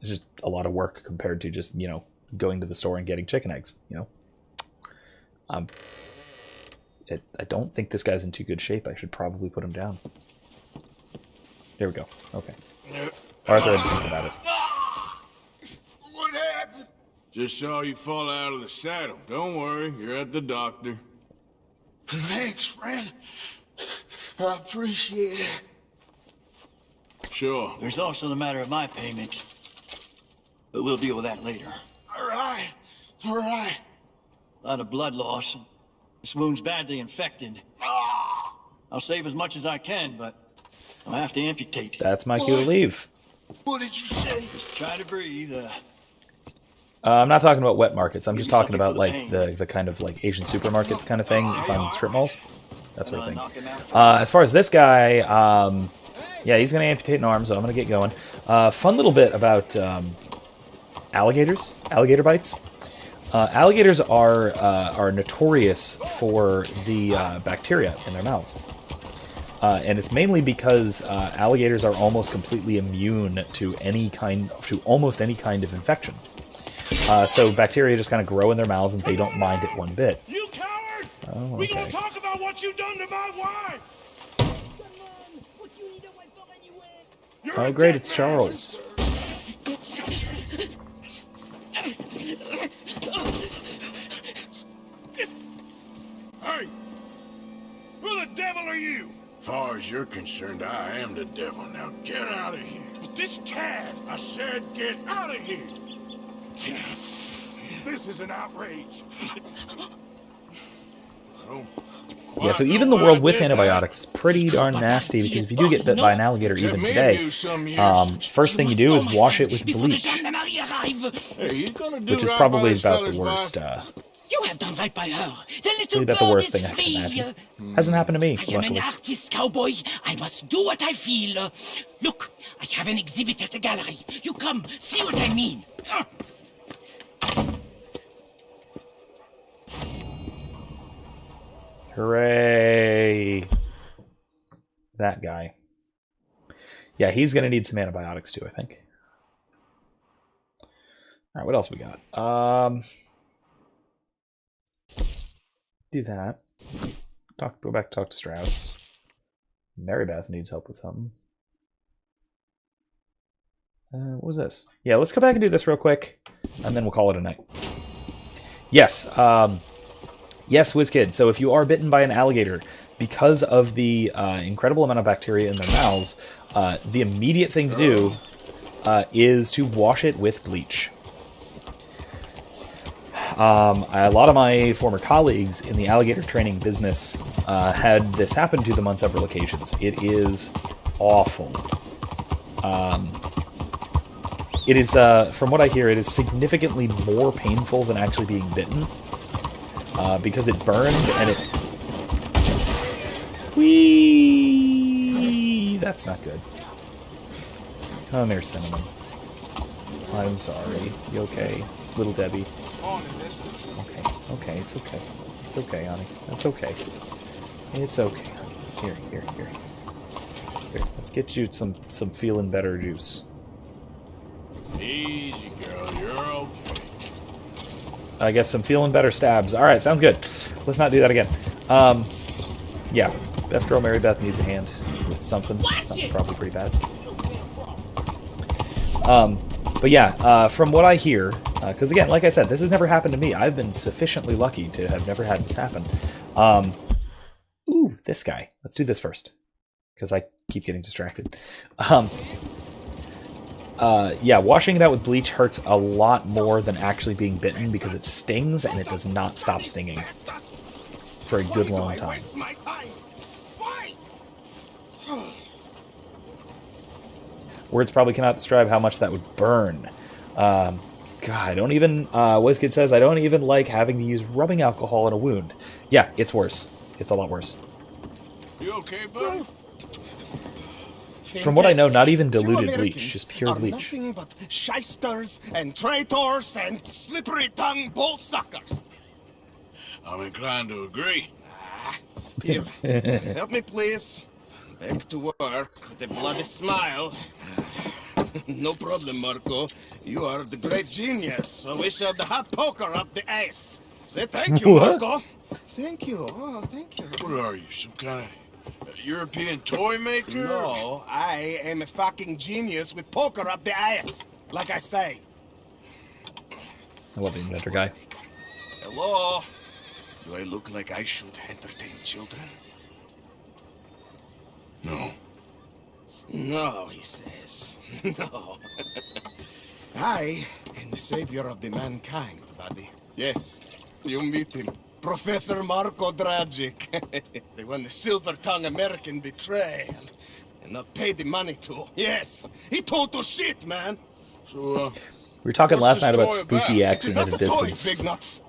It's just a lot of work compared to just, you know, going to the store and getting chicken eggs, you know. I don't think this guy's in too good shape. I should probably put him down. There we go. Okay. Arthur had to think about it. What happened? Just saw you fall out of the saddle. Don't worry, you're at the doctor. Thanks, friend. I appreciate it. Sure. There's also the matter of my payment. But we'll deal with that later. All right. All right. A lot of blood loss. This wound's badly infected. I'll save as much as I can, but I'll have to amputate. That's my cue to leave. What did you say? Just try to breathe. I'm not talking about wet markets. I'm just talking about like the kind of like Asian supermarkets kind of thing. If I'm in strip malls, that sort of thing. As far as this guy, yeah, he's gonna amputate an arm, so I'm gonna get going. Fun little bit about alligator bites. Alligators are notorious for the bacteria in their mouths, and it's mainly because alligators are almost completely immune to almost any kind of infection. So bacteria just kind of grow in their mouths, and they don't mind it one bit. You coward! Oh, We gonna okay. talk about what you done to my wife. Oh, great! It's Charles. far as you're concerned, I am the devil. Now get out of here. This cat! I said get out of here. This is an outrage. Yeah, so even the world with antibiotics is pretty darn nasty, because if you do get bit by an alligator even today, first thing you do is wash it with bleach, which is probably about the worst. You have done right by her. The Probably little about the bird worst is thing I can free. imagine. Hasn't happened to me, I am luckily. an artist, cowboy. I must do what I feel. Look, I have an exhibit at the gallery. You come, see what I mean. Hooray! That guy. Yeah, he's gonna need some antibiotics too, I think. All right, what else we got? Do that. Go back, talk to Strauss. Mary Beth needs help with something. What was this? Yeah, let's go back and do this real quick, and then we'll call it a night. Yes, yes, WizKid. So if you are bitten by an alligator, because of the incredible amount of bacteria in their mouths, the immediate thing to do is to wash it with bleach. A lot of my former colleagues in the alligator training business had this happen to them on several occasions. It is awful. It is, from what I hear, it is significantly more painful than actually being bitten, because it burns and it... Whee! That's not good. Come here, Cinnamon. I'm sorry. You okay? Little Debbie. Okay, it's okay. It's okay, honey. That's okay. It's okay, honey. Here. Here, let's get you some feeling better juice. Easy, girl. You're okay. I guess some feeling better stabs. Alright, sounds good. Let's not do that again. Yeah. Best girl Mary Beth needs a hand with something probably pretty bad. But yeah, from what I hear, because again, like I said, this has never happened to me. I've been sufficiently lucky to have never had this happen. Ooh, this guy. Let's do this first, because I keep getting distracted. Yeah, washing it out with bleach hurts a lot more than actually being bitten, because it stings and it does not stop stinging for a good long time. Words probably cannot describe how much that would burn. God, I don't even, WizKid says, I don't even like having to use rubbing alcohol in a wound. Yeah, it's worse. It's a lot worse. You okay, bud? From what I know, not even diluted bleach, just pure bleach. Nothing but shysters and traitors and slippery-tongued bull suckers. I'm inclined to agree. Here, help me, please. Back to work with a bloody smile. No problem, Marco. You are the great genius, so we shove the hot poker up the ass. Say thank you, Marco. Thank you. Oh, thank you. What are you, some kind of European toy maker? No, I am a fucking genius with poker up the ass, like I say. I love the inventor guy. Hello? Do I look like I should entertain children? No. No, he says. No. I am the savior of the mankind, buddy. Yes, you meet him. Professor Marco Dragic. They won the silver-tongued American betray and not paid the money to. Yes, he total shit, man. So, we were talking last night about spooky action at a distance. Big nuts.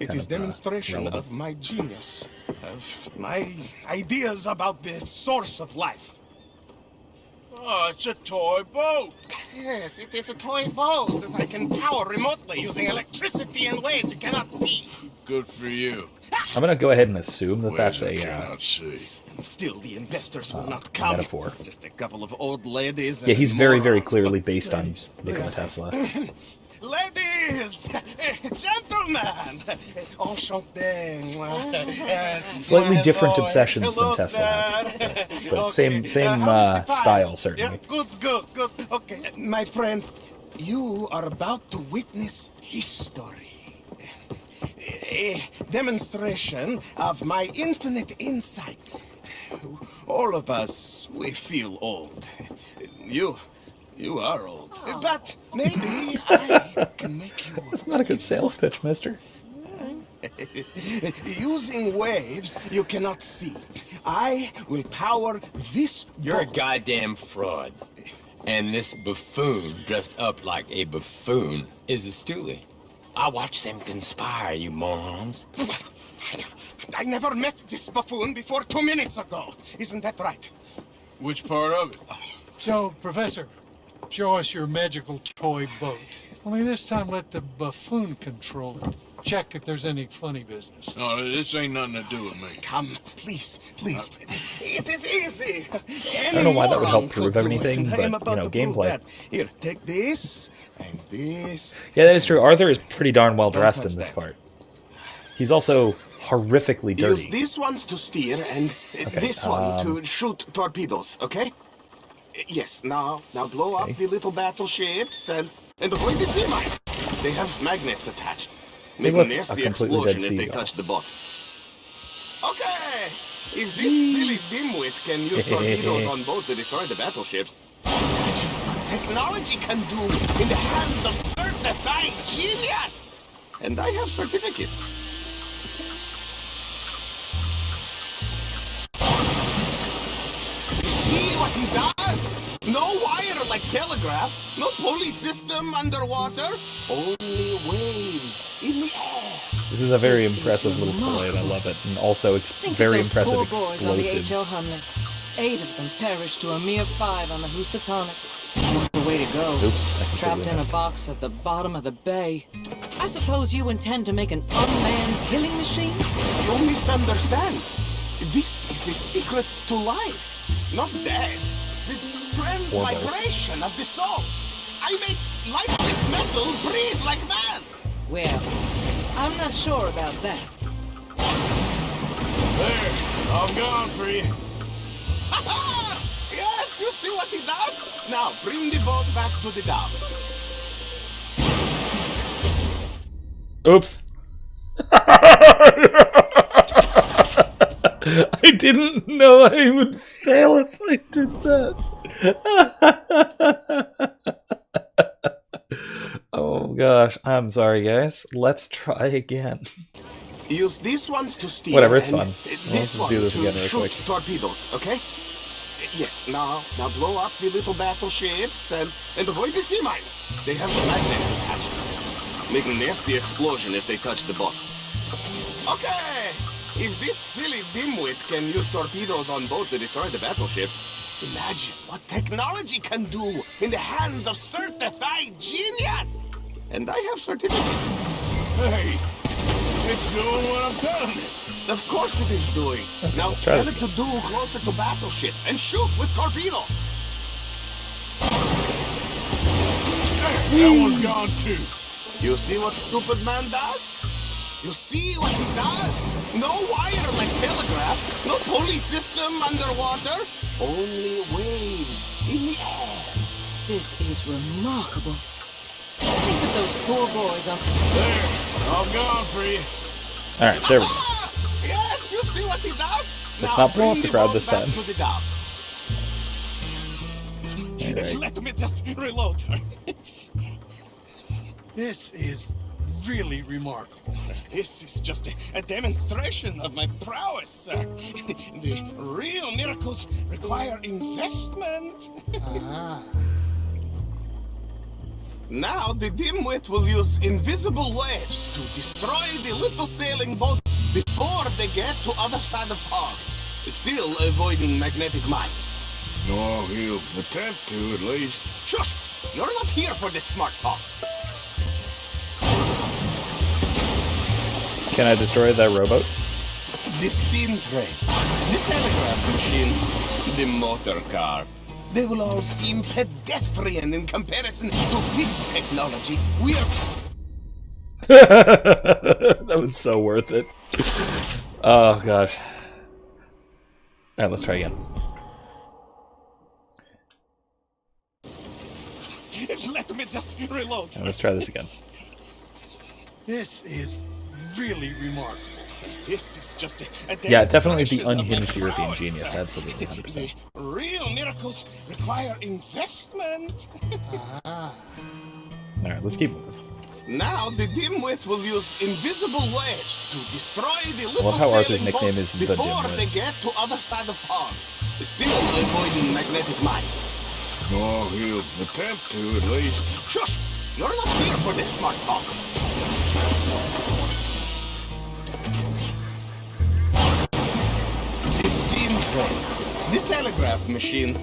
It is demonstration of my genius, of my ideas about the source of life. Oh, it's a toy boat. Yes, it is a toy boat that I can power remotely using electricity in ways you cannot see. Good for you. I'm gonna go ahead and assume that that's a cannot see. And still, the investors will not come. Metaphor. Just a couple of old ladies. Yeah, he's very, very clearly based on Nikola Tesla. Ladies, gentlemen, enchanté. Slightly different obsessions than Tesla had, but same style, certainly. Yeah, good. Okay, my friends, you are about to witness history. A demonstration of my infinite insight. all of us, we feel old. You are old. But maybe I can make you... That's not a good sales pitch, mister. Using waves you cannot see, I will power this You're a boat. goddamn fraud. And this buffoon, dressed up like a buffoon, is a stoolie. I watched them conspire, you morons. I never met this buffoon before 2 minutes ago. Isn't that right? Which part of it? So, Professor, show us your magical toy boat. Only this time let the buffoon control it. Check if there's any funny business. No, this ain't nothing to do with me. Come, please. It is easy. I don't know why that would help prove anything, but, gameplay. Here, take this and this. Yeah, that is true. Arthur is pretty darn well dressed in this part. He's also horrifically dirty. Use these ones to steer and this one to shoot torpedoes, okay? Yes, now blow up the little battleships and avoid the sea mines. They have magnets attached. Make a nasty explosion if they touch the boat. Okay! If this silly dimwit can use torpedoes on boat to destroy the battleships, imagine what technology can do in the hands of certified genius! And I have certificate. See what he does? No wire like telegraph, no pulley system underwater, only waves in the air. This is a very impressive little toy, and I love it. And also, very impressive explosives. 8 of them perished to a mere 5 on the Housatonic. What a way to go. Oops, trapped in a box at the bottom of the bay. I suppose you intend to make an unmanned killing machine? You misunderstand. This is the secret to life, not death. The transmigration of the soul. I make lifeless metal breathe like man. Well, I'm not sure about that. There, I'm gone for you. Yes, you see what he does? Now, bring the boat back to the dock. Oops. I didn't know I would fail if I did that. Oh gosh, I'm sorry guys. Let's try again. Use these ones to steer. Whatever, it's fun. Let's do this again real quick. Torpedoes, okay? Yes, now blow up the little battleships and avoid the sea mines. They have magnets attached. Make a nasty explosion if they touch the boat. Okay! If this silly dimwit can use torpedoes on boat to destroy the battleships, imagine what technology can do in the hands of certified genius! And I have certificate. Hey, it's doing what I'm telling it. Of course it is doing. Now tell it to do closer to battleship and shoot with torpedo. That one's gone too. You see what stupid man does? You see what he does? No wire like telegraph, no pulley system underwater, only waves in the air. This is remarkable. Think of those poor boys on... There, I'm gone for you. Alright, there we go. Yes, you see what he does? Let's not blow up the crowd this time. Right. Let me just reload. This is really remarkable. This is just a demonstration of my prowess, sir. The real miracles require investment. Now the dimwit will use invisible waves to destroy the little sailing boats before they get to other side of pond, still avoiding magnetic mines. Oh, he'll attempt to, at least. Shush! You're not here for this smart talk. Can I destroy that rowboat? The steam train, the telegraph machine, the motor car. They will all seem pedestrian in comparison to this technology. We are... That was so worth it. Oh, gosh. Alright, let's try again. Let me just reload. Let's try this again. This is really remarkable. This is just a Yeah, definitely the demonstration of my unhinged European prowess, genius. sir. Absolutely, 100%. Real miracles require investment. All right, let's keep moving. Now the dimwit will use invisible waves to destroy the I little love how Arthur's sailing nickname boats is the before Dimwit. they get to other side of pond. Still avoiding magnetic mines. Oh, he'll attempt to, at least. Shush! You're not here for this smart talk. The steam train, the telegraph machine,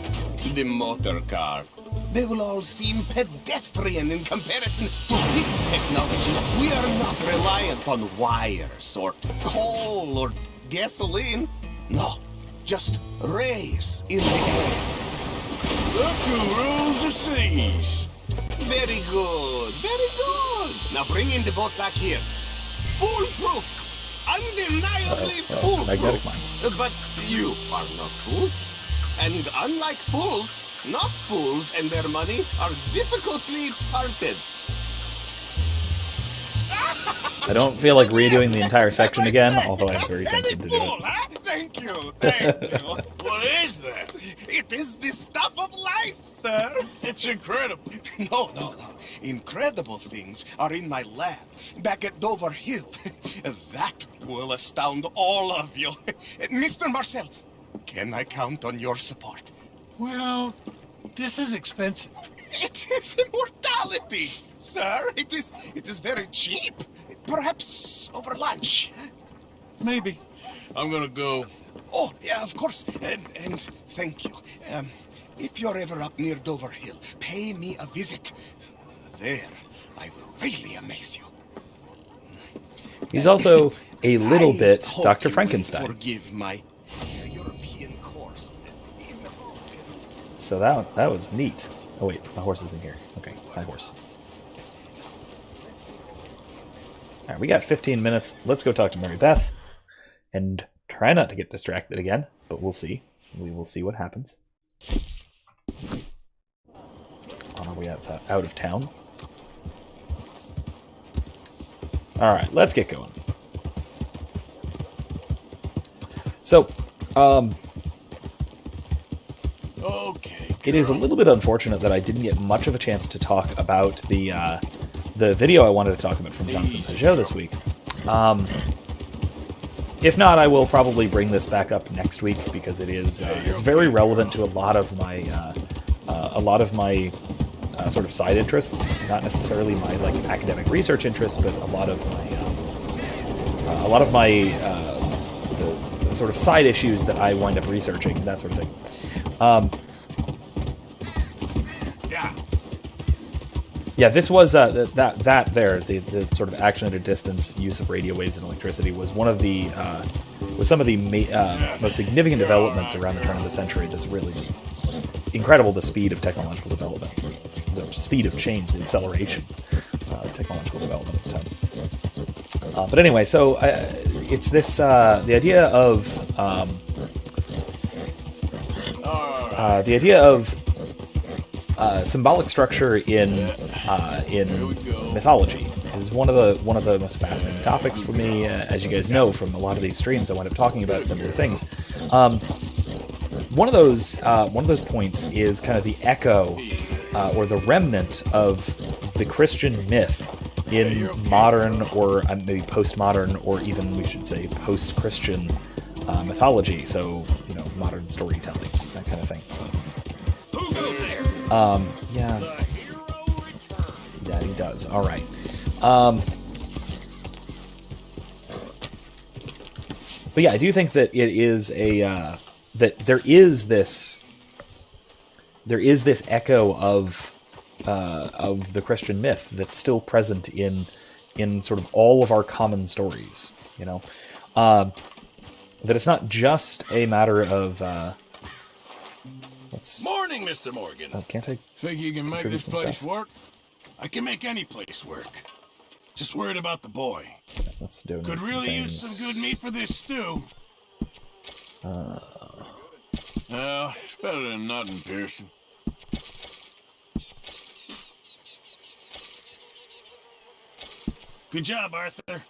the motor car. They will all seem pedestrian in comparison to this technology. We are not reliant on wires or coal or gasoline. No, just rays in the air. Look who rules the seas. Very good, very good. Now bring in the boat back here. Foolproof. Undeniably magnetic foolproof. mines. But you are not fools. And unlike fools, not fools and their money are difficultly parted. I don't feel like redoing the entire section again, although I'm very tempted to do it. Thank you, thank you. What is that? It is the stuff of life, sir. It's incredible. No. Incredible things are in my lab, back at Dover Hill. That will astound all of you. Mr. Marcel, can I count on your support? Well, this is expensive. It is immortality, sir. It is very cheap. Perhaps over lunch. Maybe. I'm gonna go. Oh, yeah, of course. And thank you. If you're ever up near Dover Hill, pay me a visit. There, I will really amaze you. He's also a little bit hope Dr. you will Frankenstein. Forgive my European course. So that was neat. Oh wait, my horse is in here. Okay, my horse. All right, we got 15 minutes. Let's go talk to Mary Beth and try not to get distracted again, but we'll see. We will see what happens. On our way out of town. All right, let's get going. So, Okay. it is a little bit unfortunate that I didn't get much of a chance to talk about the video I wanted to talk about from Jonathan Peugeot this week. If not, I will probably bring this back up next week because it is it's very relevant to a lot of my sort of side interests. Not necessarily my like academic research interests, but a lot of my the sort of side issues that I wind up researching, that sort of thing. Yeah, this was the sort of action at a distance use of radio waves and electricity was one of the was some of the most significant developments around the turn of the century. That's really just incredible. The speed of technological development, the speed of change, the acceleration of technological development at the time. But anyway, so it's this the idea of symbolic structure in mythology is one of the most fascinating topics for me. As you guys know from a lot of these streams, I wind up talking about similar things. One of those points is kind of the echo or the remnant of the Christian myth in modern or maybe postmodern or even we should say post-Christian mythology. So modern storytelling, that kind of thing. Yeah, he does. All right. But yeah, I do think that it is that there is this echo of the Christian myth that's still present in sort of all of our common stories. That it's not just a matter of. Morning, Mr. Morgan. Oh, can't I? Think you can make contribute this some place stuff? work? I can make any place work. Just worried about the boy. Let's do Could really use some good meat for this stew. Well, it's better than nothing, Pearson. Good job, Arthur.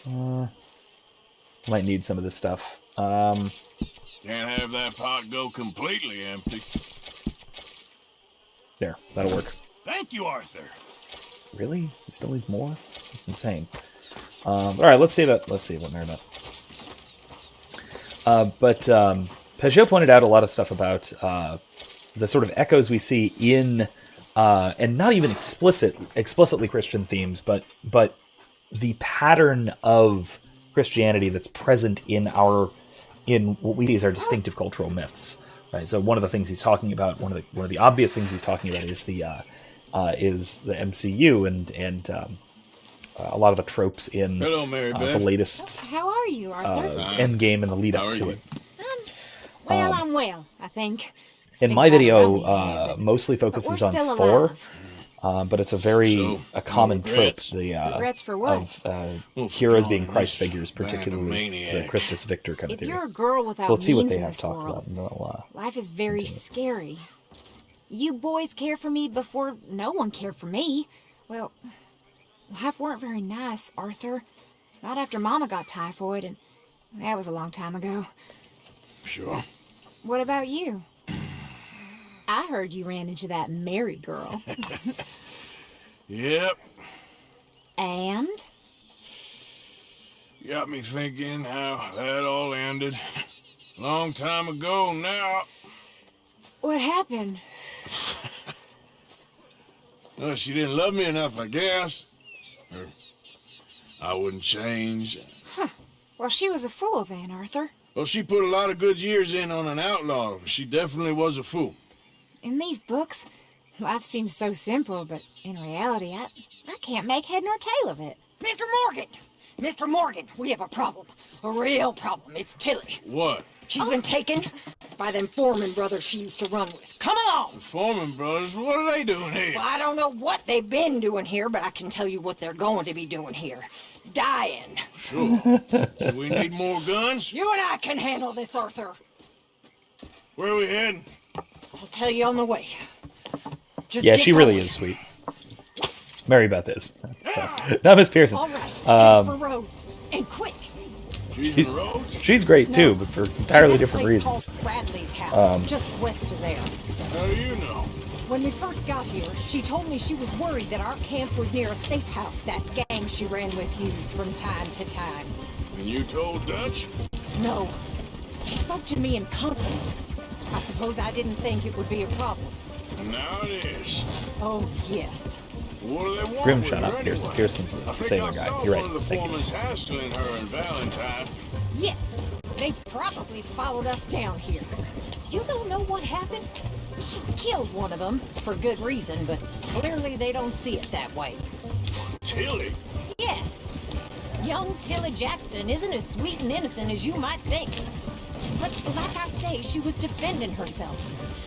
Might need some of this stuff. Can't have that pot go completely empty. There, that'll work. Thank you, Arthur. Really? He still needs more? That's insane. All right, let's see about Merida. But Peugeot pointed out a lot of stuff about the sort of echoes we see in, and not even explicitly Christian themes, but the pattern of Christianity that's present in what we see as our distinctive cultural myths. Right. So one of the things he's talking about, one of the obvious things he's talking about is the MCU and a lot of the tropes in the latest How are you, Arthur? Endgame and the lead up to it. I'm well, I think. In my video, mostly focuses on Thor, but it's a common trope. Regrets for what? Of heroes being Christ figures, particularly the Christus Victor kind of If theory. you're a girl without So let's see what means they in have this talked world, about. And they'll, life is very scary. You boys cared for me before no one cared for me. Well, life weren't very nice, Arthur. Not after Mama got typhoid, and that was a long time ago. Sure. What about you? I heard you ran into that Mary girl. Yep. And? Got me thinking how that all ended. Long time ago now. What happened? Well, she didn't love me enough, I guess. Or I wouldn't change. Huh. Well, she was a fool then, Arthur. Well, she put a lot of good years in on an outlaw. She definitely was a fool. In these books, life seems so simple, but in reality, I can't make head nor tail of it. Mr. Morgan! Mr. Morgan, we have a problem. A real problem. It's Tilly. What? She's been taken by them Foreman brothers she used to run with. Come along! The Foreman brothers? What are they doing here? Well, I don't know what they've been doing here, but I can tell you what they're going to be doing here. Dying. Sure. Do we need more guns? You and I can handle this, Arthur. Where are we heading? I'll tell you on the way. Just yeah, get she going. really is sweet. Mary Beth is. Not Miss Pearson. All right, head for Rhodes. And quick. She's great too, but for entirely different There's a place reasons. called Bradley's house, just west of there. How do you know? When we first got here, she told me she was worried that our camp was near a safe house that gang she ran with used from time to time. And you told Dutch? No. She spoke to me in confidence. I suppose I didn't think it would be a problem. And now it is. Oh, yes. What do they want Grim with shut her up. anyway? Pearson's the sailor guy. You're right. One of the Thank you. foreman's hassling her and Valentine. Yes. They probably followed us down here. You don't know what happened? She killed one of them, for good reason, but clearly they don't see it that way. Tilly? Yes. Young Tilly Jackson isn't as sweet and innocent as you might think. But like I say, she was defending herself.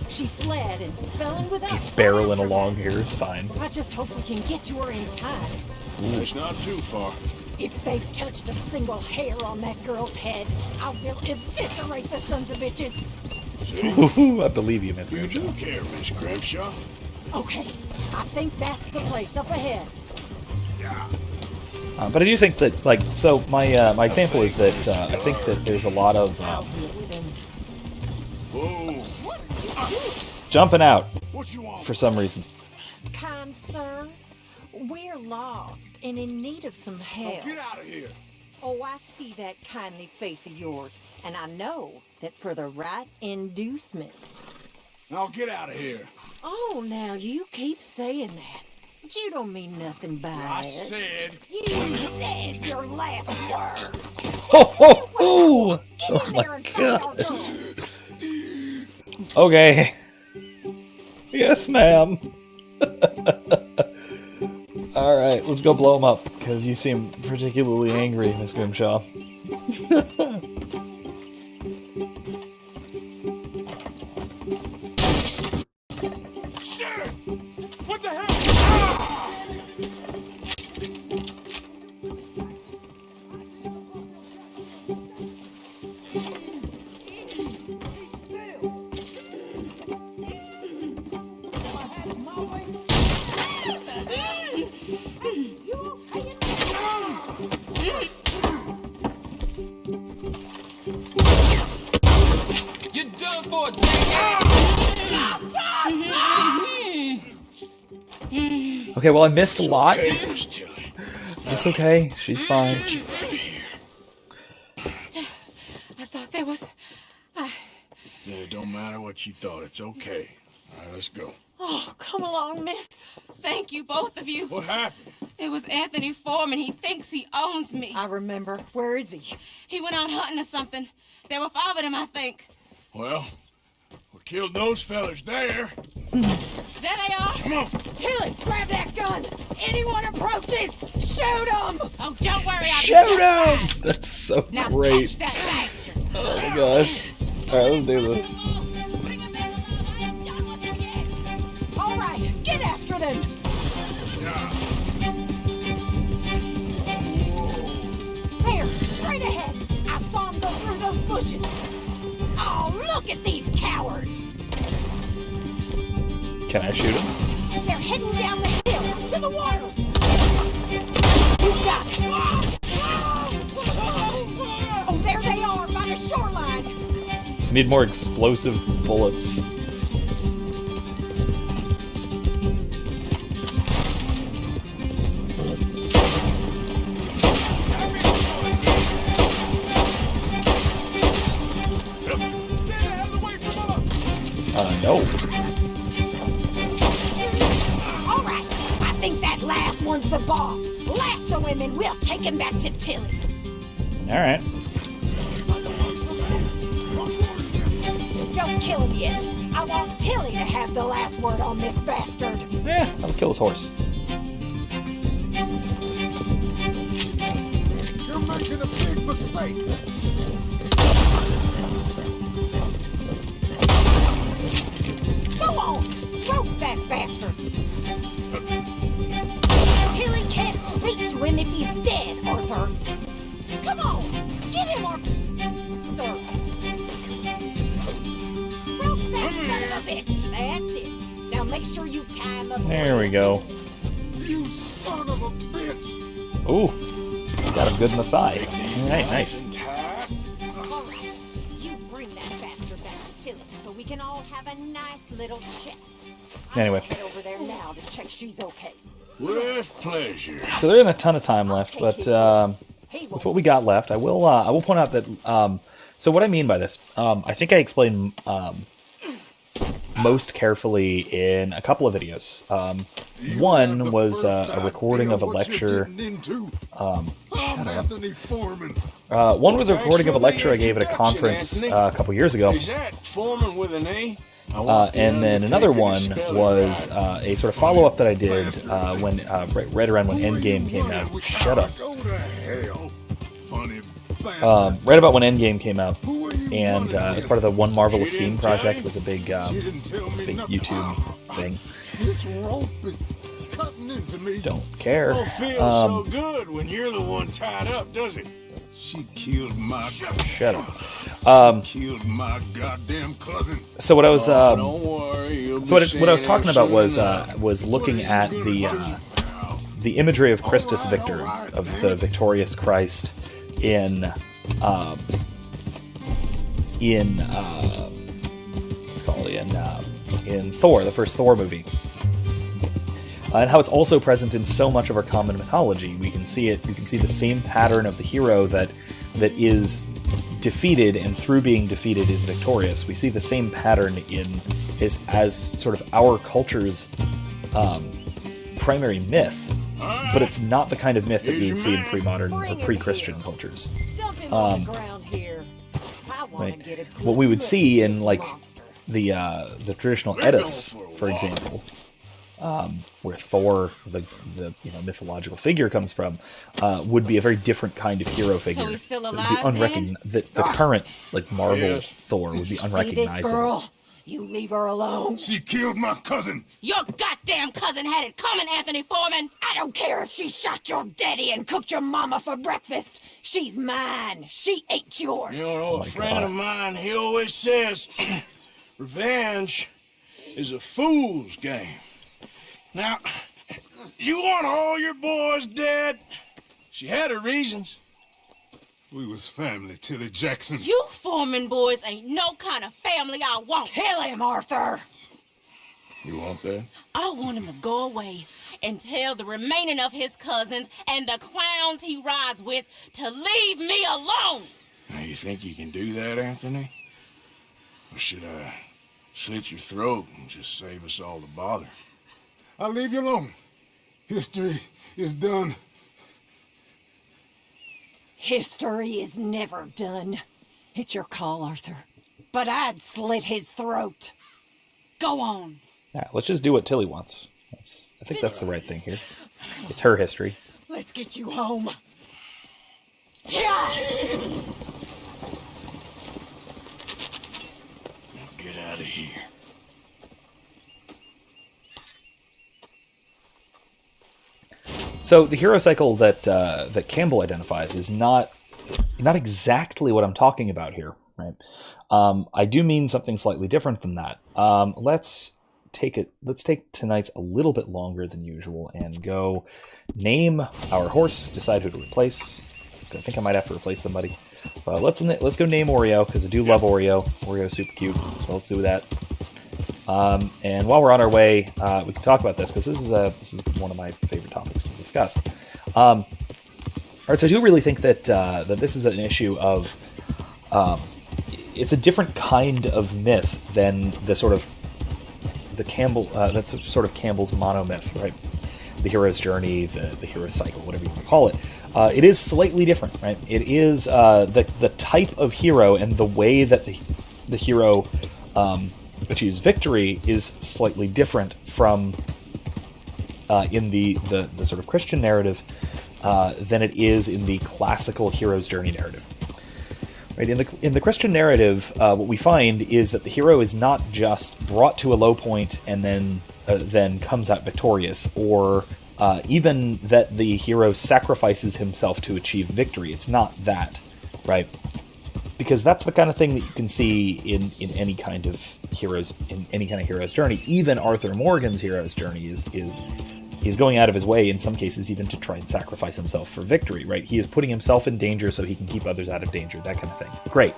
She fled and fell in with us. Just barreling along here. It's fine. I just hope we can get to her in time. It's not too far. If they've touched a single hair on that girl's head, I will eviscerate the sons of bitches. I believe you, Miss You Grimshaw. do care, Miss Grimshaw. Okay, I think that's the place up ahead. Yeah. But I do think that, like, so my my example is that I think that there's a lot of jumping out for some reason. Kind sir, we're lost and in need of some help. Get out of here. Oh, I see that kindly face of yours, and I know that for the right inducements. Now get out of here. Oh, now you keep saying that. But you don't mean nothing by I it. said. You said your last word. Oh my god. Okay. Yes, ma'am. All right, let's go blow him up because you seem particularly angry, Miss Grimshaw. Shit! What the hell? Ah! Okay, well, I missed a lot. Okay, Miss Tilly. It's okay. She's fine. Get you out of here. I thought there was... Yeah, it don't matter what you thought. It's okay. All right, let's go. Oh, come along, miss. Thank you, both of you. What happened? It was Anthony Foreman. He thinks he owns me. I remember. Where is he? He went out hunting or something. There were 5 of them, I think. Well, we killed those fellas there. There they are. Come on. Tilly, grab that gun. Anyone approaches, shoot them. Oh, don't worry. I'll Shoot be just him! That's so Now great. catch that bastard. Oh my gosh. Alright, let's do this. All right, get after them. There, straight ahead. I saw him go through those bushes. Oh, look at these cowards. Can I shoot him? They're heading down the hill to the water. You got it. Oh, there they are by the shoreline. Need more explosive bullets. No. All right, I think that last one's the boss. Lasso him and we'll take him back to Tilly. Alright. Don't kill him yet. I want Tilly to have the last word on this bastard. Yeah, let's kill his horse. You're making a big mistake. Go on, rope that bastard. Tilly can't speak to him if he's dead, Arthur. Come on, get him, Arthur. Rope that son of a bitch. That's it. Now make sure you tie him up. There we go. You son of a bitch. Ooh. Got him good in the thigh. Alright, nice. All right, you bring that bastard back to Tilly so we can all have a nice little chat. Anyway. Head over there now to check she's okay. With pleasure. So there isn't a ton of time left, but with what we got left, I will point out that so what I mean by this, I think I explained most carefully in a couple of videos. One was a recording of a lecture. Anthony Foreman. One was a recording of a lecture I gave at a conference a couple years ago. Is that Foreman with an A? And then another one was a sort of follow-up that I did when right around when Endgame came out. Shut up. Right about when Endgame came out, and as part of the One Marvelous Scene project, was a big YouTube thing. This rope is cutting into me. Don't care. Don't feel so good when you're the one tied up, does it? She killed my. Shut up. Killed my goddamn cousin. So what I was don't worry, so what I was talking about was looking at the imagery of Christus Victor, of the victorious Christ in Thor, the first Thor movie. And how it's also present in so much of our common mythology. We can see it. We can see the same pattern of the hero that is defeated, and through being defeated is victorious. We see the same pattern as sort of our culture's primary myth, but it's not the kind of myth that we would see in pre-modern or pre-Christian cultures. Right. What we would see in like the traditional Eddas, for example, where Thor, the mythological figure, comes from, would be a very different kind of hero figure. So he's still alive, the current Marvel Thor would be unrecognizable. See this girl? You leave her alone. She killed my cousin. Your goddamn cousin had it coming, Anthony Foreman. I don't care if she shot your daddy and cooked your mama for breakfast. She's mine. She ate yours. You know, a friend of mine, he always says, revenge is a fool's game. Now, you want all your boys dead? She had her reasons. We was family, Tilly Jackson. You Foreman boys ain't no kind of family I want. Kill him, Arthur. You want that? I want him to go away and tell the remaining of his cousins and the clowns he rides with to leave me alone. Now, you think you can do that, Anthony? Or should I slit your throat and just save us all the bother? I'll leave you alone. History is done. History is never done. It's your call, Arthur. But I'd slit his throat. Go on. Yeah, let's just do what Tilly wants. I think that's the right thing here. It's her history. Let's get you home. Yeah! Now get out of here. So the hero cycle that Campbell identifies is not exactly what I'm talking about here, right? I do mean something slightly different than that. Let's take tonight's a little bit longer than usual and go name our horse, decide who to replace. I think I might have to replace somebody. But let's go name Oreo, because I do love Oreo. Oreo's super cute, so let's do that. And while we're on our way, we can talk about this, because this is one of my favorite topics to discuss. All right, so I do really think that this is an issue of it's a different kind of myth than the sort of that's sort of Campbell's monomyth, right? The hero's journey, the hero's cycle, whatever you want to call it. It is slightly different, right? It is the type of hero and the way that the hero achieves victory is slightly different from in the sort of Christian narrative than it is in the classical hero's journey narrative. Right, in the Christian narrative, what we find is that the hero is not just brought to a low point and then comes out victorious, or even that the hero sacrifices himself to achieve victory. It's not that, right? Because that's the kind of thing that you can see in any kind of hero's journey. Even Arthur Morgan's hero's journey is going out of his way in some cases even to try and sacrifice himself for victory, right? He is putting himself in danger so he can keep others out of danger, that kind of thing. Great.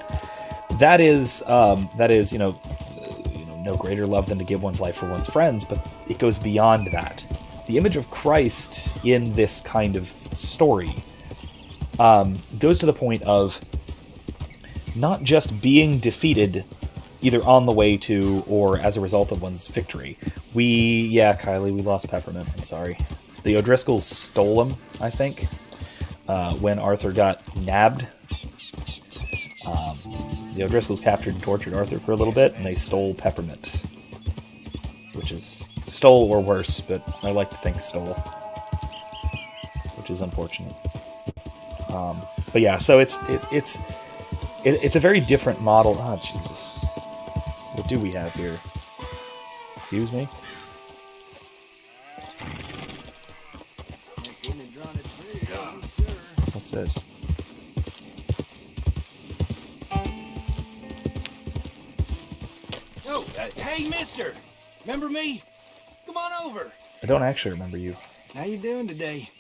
That is no greater love than to give one's life for one's friends, but it goes beyond that. The image of Christ in this kind of story goes to the point of not just being defeated either on the way to or as a result of one's victory. Kylie, we lost Peppermint. I'm sorry. The O'Driscolls stole him, I think, when Arthur got nabbed. The O'Driscolls captured and tortured Arthur for a little bit, and they stole Peppermint. Which is stole or worse, but I like to think stole. Which is unfortunate. But yeah, so it's a very different model. Oh, Jesus. What do we have here? Excuse me? What's this? Oh, hey, mister. Remember me? Come on over. I don't actually remember you. How you doing today?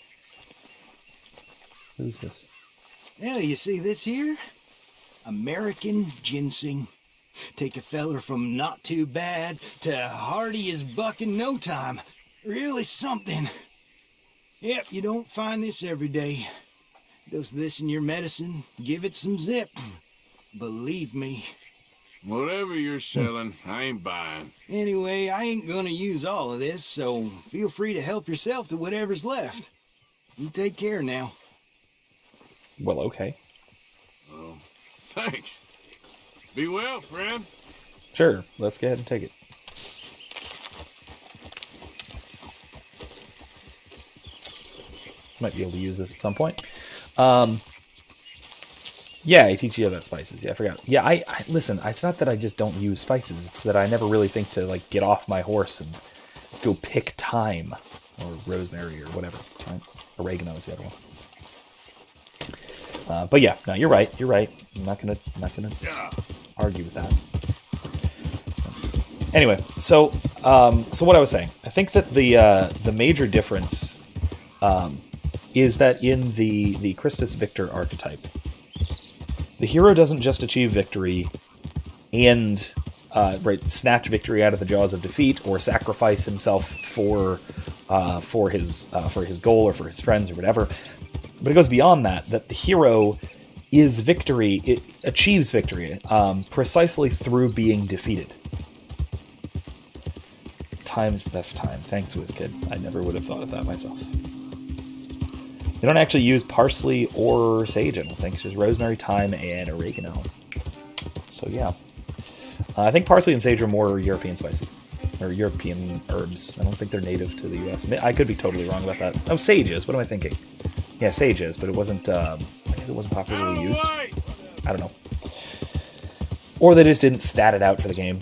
Who's this? Yeah, you see this here? American ginseng. Take a feller from not too bad to hardy as buck in no time. Really something. Yep, you don't find this every day. Dose this in your medicine, give it some zip. Believe me. Whatever you're selling, I ain't buying. Anyway, I ain't gonna use all of this, so feel free to help yourself to whatever's left. You take care now. Well, okay. Oh, thanks. Be well, friend. Sure, let's go ahead and take it. Might be able to use this at some point. Yeah, I teach you about spices. Yeah, I forgot. Yeah, I listen, it's not that I just don't use spices. It's that I never really think to, like, get off my horse and go pick thyme or rosemary or whatever. Right? Oregano is the other one. But yeah, no, you're right. You're right. I'm not gonna argue with that. Anyway, so what I was saying, I think that the major difference is that in the Christus Victor archetype, the hero doesn't just achieve victory and snatch victory out of the jaws of defeat, or sacrifice himself for his goal or for his friends or whatever. But it goes beyond that. That the hero is victory. It achieves victory precisely through being defeated. Time is the best time. Thanks, WizKid. I never would have thought of that myself. They don't actually use parsley or sage, I don't think. It's just rosemary, thyme, and oregano. So yeah. I think parsley and sage are more European spices. Or European herbs. I don't think they're native to the US. I could be totally wrong about that. Oh, sage is. What am I thinking? Yeah, sage is, but it wasn't, I guess it wasn't popularly used. I don't know. Or they just didn't stat it out for the game.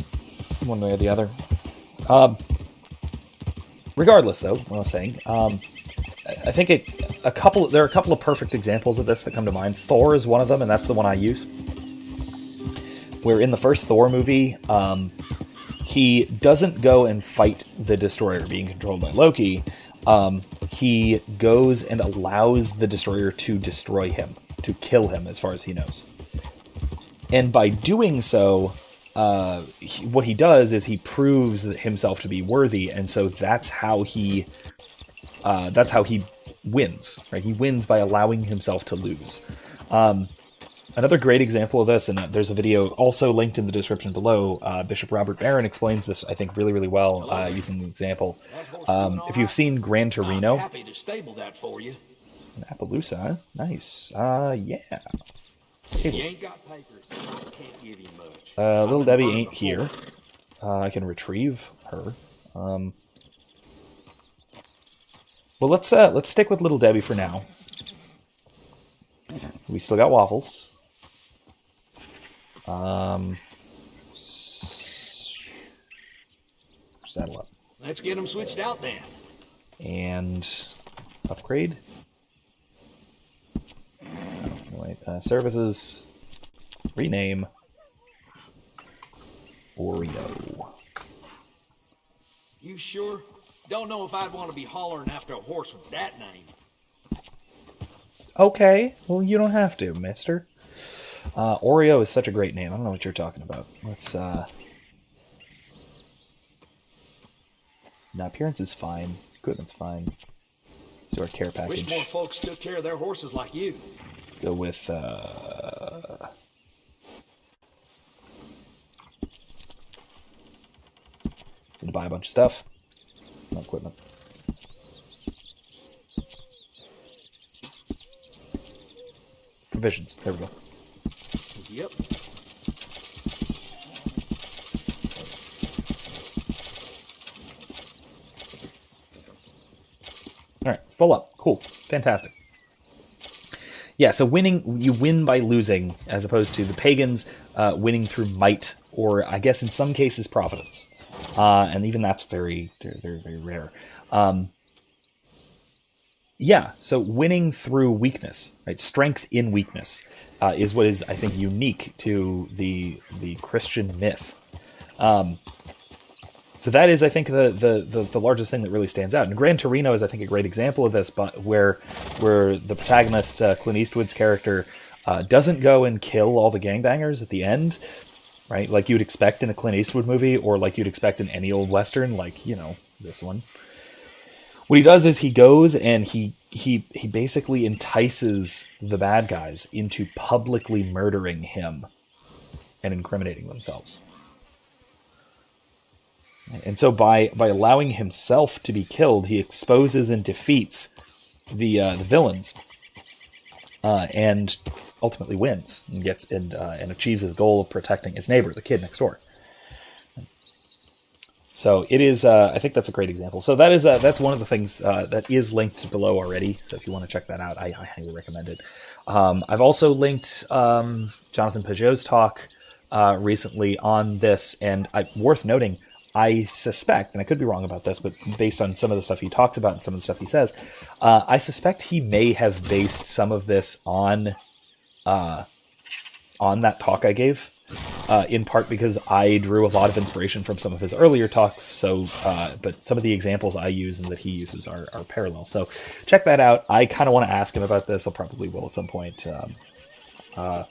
One way or the other. Regardless, though, what I was saying, I think there are a couple of perfect examples of this that come to mind. Thor is one of them, and that's the one I use. Where in the first Thor movie, he doesn't go and fight the Destroyer being controlled by Loki. He goes and allows the Destroyer to destroy him, to kill him as far as he knows. And by doing so, what he does is he proves himself to be worthy, and so that's how he wins. Right? He wins by allowing himself to lose. Another great example of this, and there's a video also linked in the description below. Bishop Robert Barron explains this, I think, really, really well using an example. If you've seen Gran Torino, Happy to stable that for you. Appaloosa, huh? Nice. Yeah. You ain't got papers, so I can't give you much. Little Debbie ain't here. I can retrieve her. Well, let's stick with Little Debbie for now. We still got waffles. Saddle up. Let's get them switched out then. And upgrade. Wait, services. Rename. Oreo. You sure? Don't know if I'd want to be hollering after a horse with that name. Okay, well, you don't have to, mister. Oreo is such a great name. I don't know what you're talking about. Let's, Now, appearance is fine. Equipment's fine. Let's do our care package. Wish more folks took care of their horses like you. Let's go with, need to buy a bunch of stuff. No equipment. Provisions. There we go. Yep. All right, full up. Cool. Fantastic. Yeah, so winning, you win by losing, as opposed to the pagans winning through might, or I guess in some cases providence. And even that's very, very, very rare. Yeah, so winning through weakness, right? Strength in weakness is what is, I think, unique to the Christian myth. So that is, I think, the largest thing that really stands out. And Gran Torino is, I think, a great example of this, but where the protagonist, Clint Eastwood's character, doesn't go and kill all the gangbangers at the end, right? Like you'd expect in a Clint Eastwood movie, or like you'd expect in any old Western, like, you know, this one. What he does is he goes and he basically entices the bad guys into publicly murdering him and incriminating themselves. And so by allowing himself to be killed, he exposes and defeats the villains, and ultimately wins and gets and achieves his goal of protecting his neighbor, the kid next door. So it is. I think that's a great example. So that's one of the things that is linked below already. So if you want to check that out, I highly recommend it. I've also linked Jonathan Peugeot's talk recently on this, and worth noting, I suspect, and I could be wrong about this, but based on some of the stuff he talked about and some of the stuff he says, I suspect he may have based some of this on that talk I gave. In part because I drew a lot of inspiration from some of his earlier talks, so but some of the examples I use and that he uses are parallel. So check that out. I kind of want to ask him about this. I probably will at some point. I'm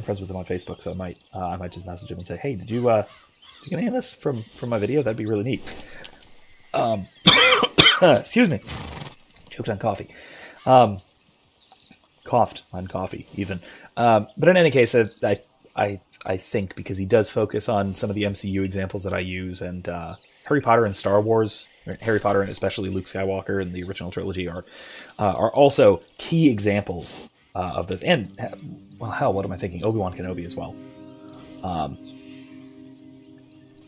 friends with him on Facebook, so I might just message him and say, hey, did you you get any of this from my video? That'd be really neat. Excuse me. Choked on coffee. Coughed on coffee, even. But in any case, I think because he does focus on some of the MCU examples that I use, and Harry Potter and Star Wars, Harry Potter and especially Luke Skywalker and the original trilogy are also key examples of this. And, well, hell, what am I thinking? Obi-Wan Kenobi as well.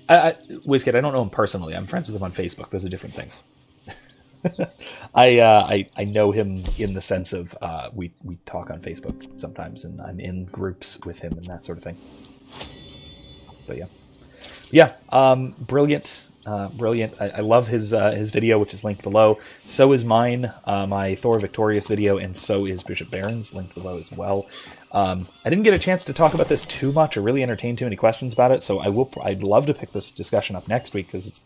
WizKid, I don't know him personally. I'm friends with him on Facebook. Those are different things. I know him in the sense of we talk on Facebook sometimes, and I'm in groups with him and that sort of thing. But brilliant. I love his video, which is linked below. So is mine, my Thor Victorious video, and so is Bishop Barron's, linked below as well. I didn't get a chance to talk about this too much or really entertain too many questions about it, so I'd love to pick this discussion up next week, because it's,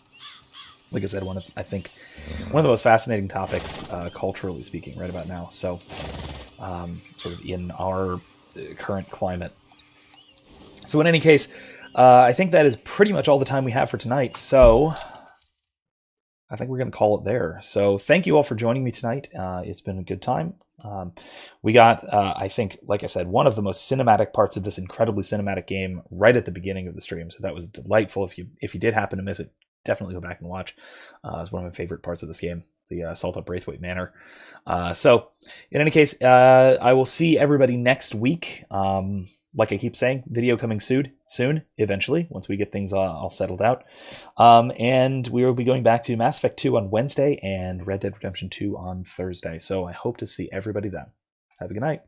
like I said, one of the most fascinating topics, culturally speaking, right about now. So, sort of in our current climate. So in any case, I think that is pretty much all the time we have for tonight. So I think we're going to call it there. So thank you all for joining me tonight. It's been a good time. We got, I think, like I said, one of the most cinematic parts of this incredibly cinematic game right at the beginning of the stream. So that was delightful. If you did happen to miss it, definitely go back and watch. It's one of my favorite parts of this game, the assault on Braithwaite Manor. So in any case, I will see everybody next week. Like I keep saying, video coming soon, eventually, once we get things all settled out. And we will be going back to Mass Effect 2 on Wednesday and Red Dead Redemption 2 on Thursday. So I hope to see everybody then. Have a good night.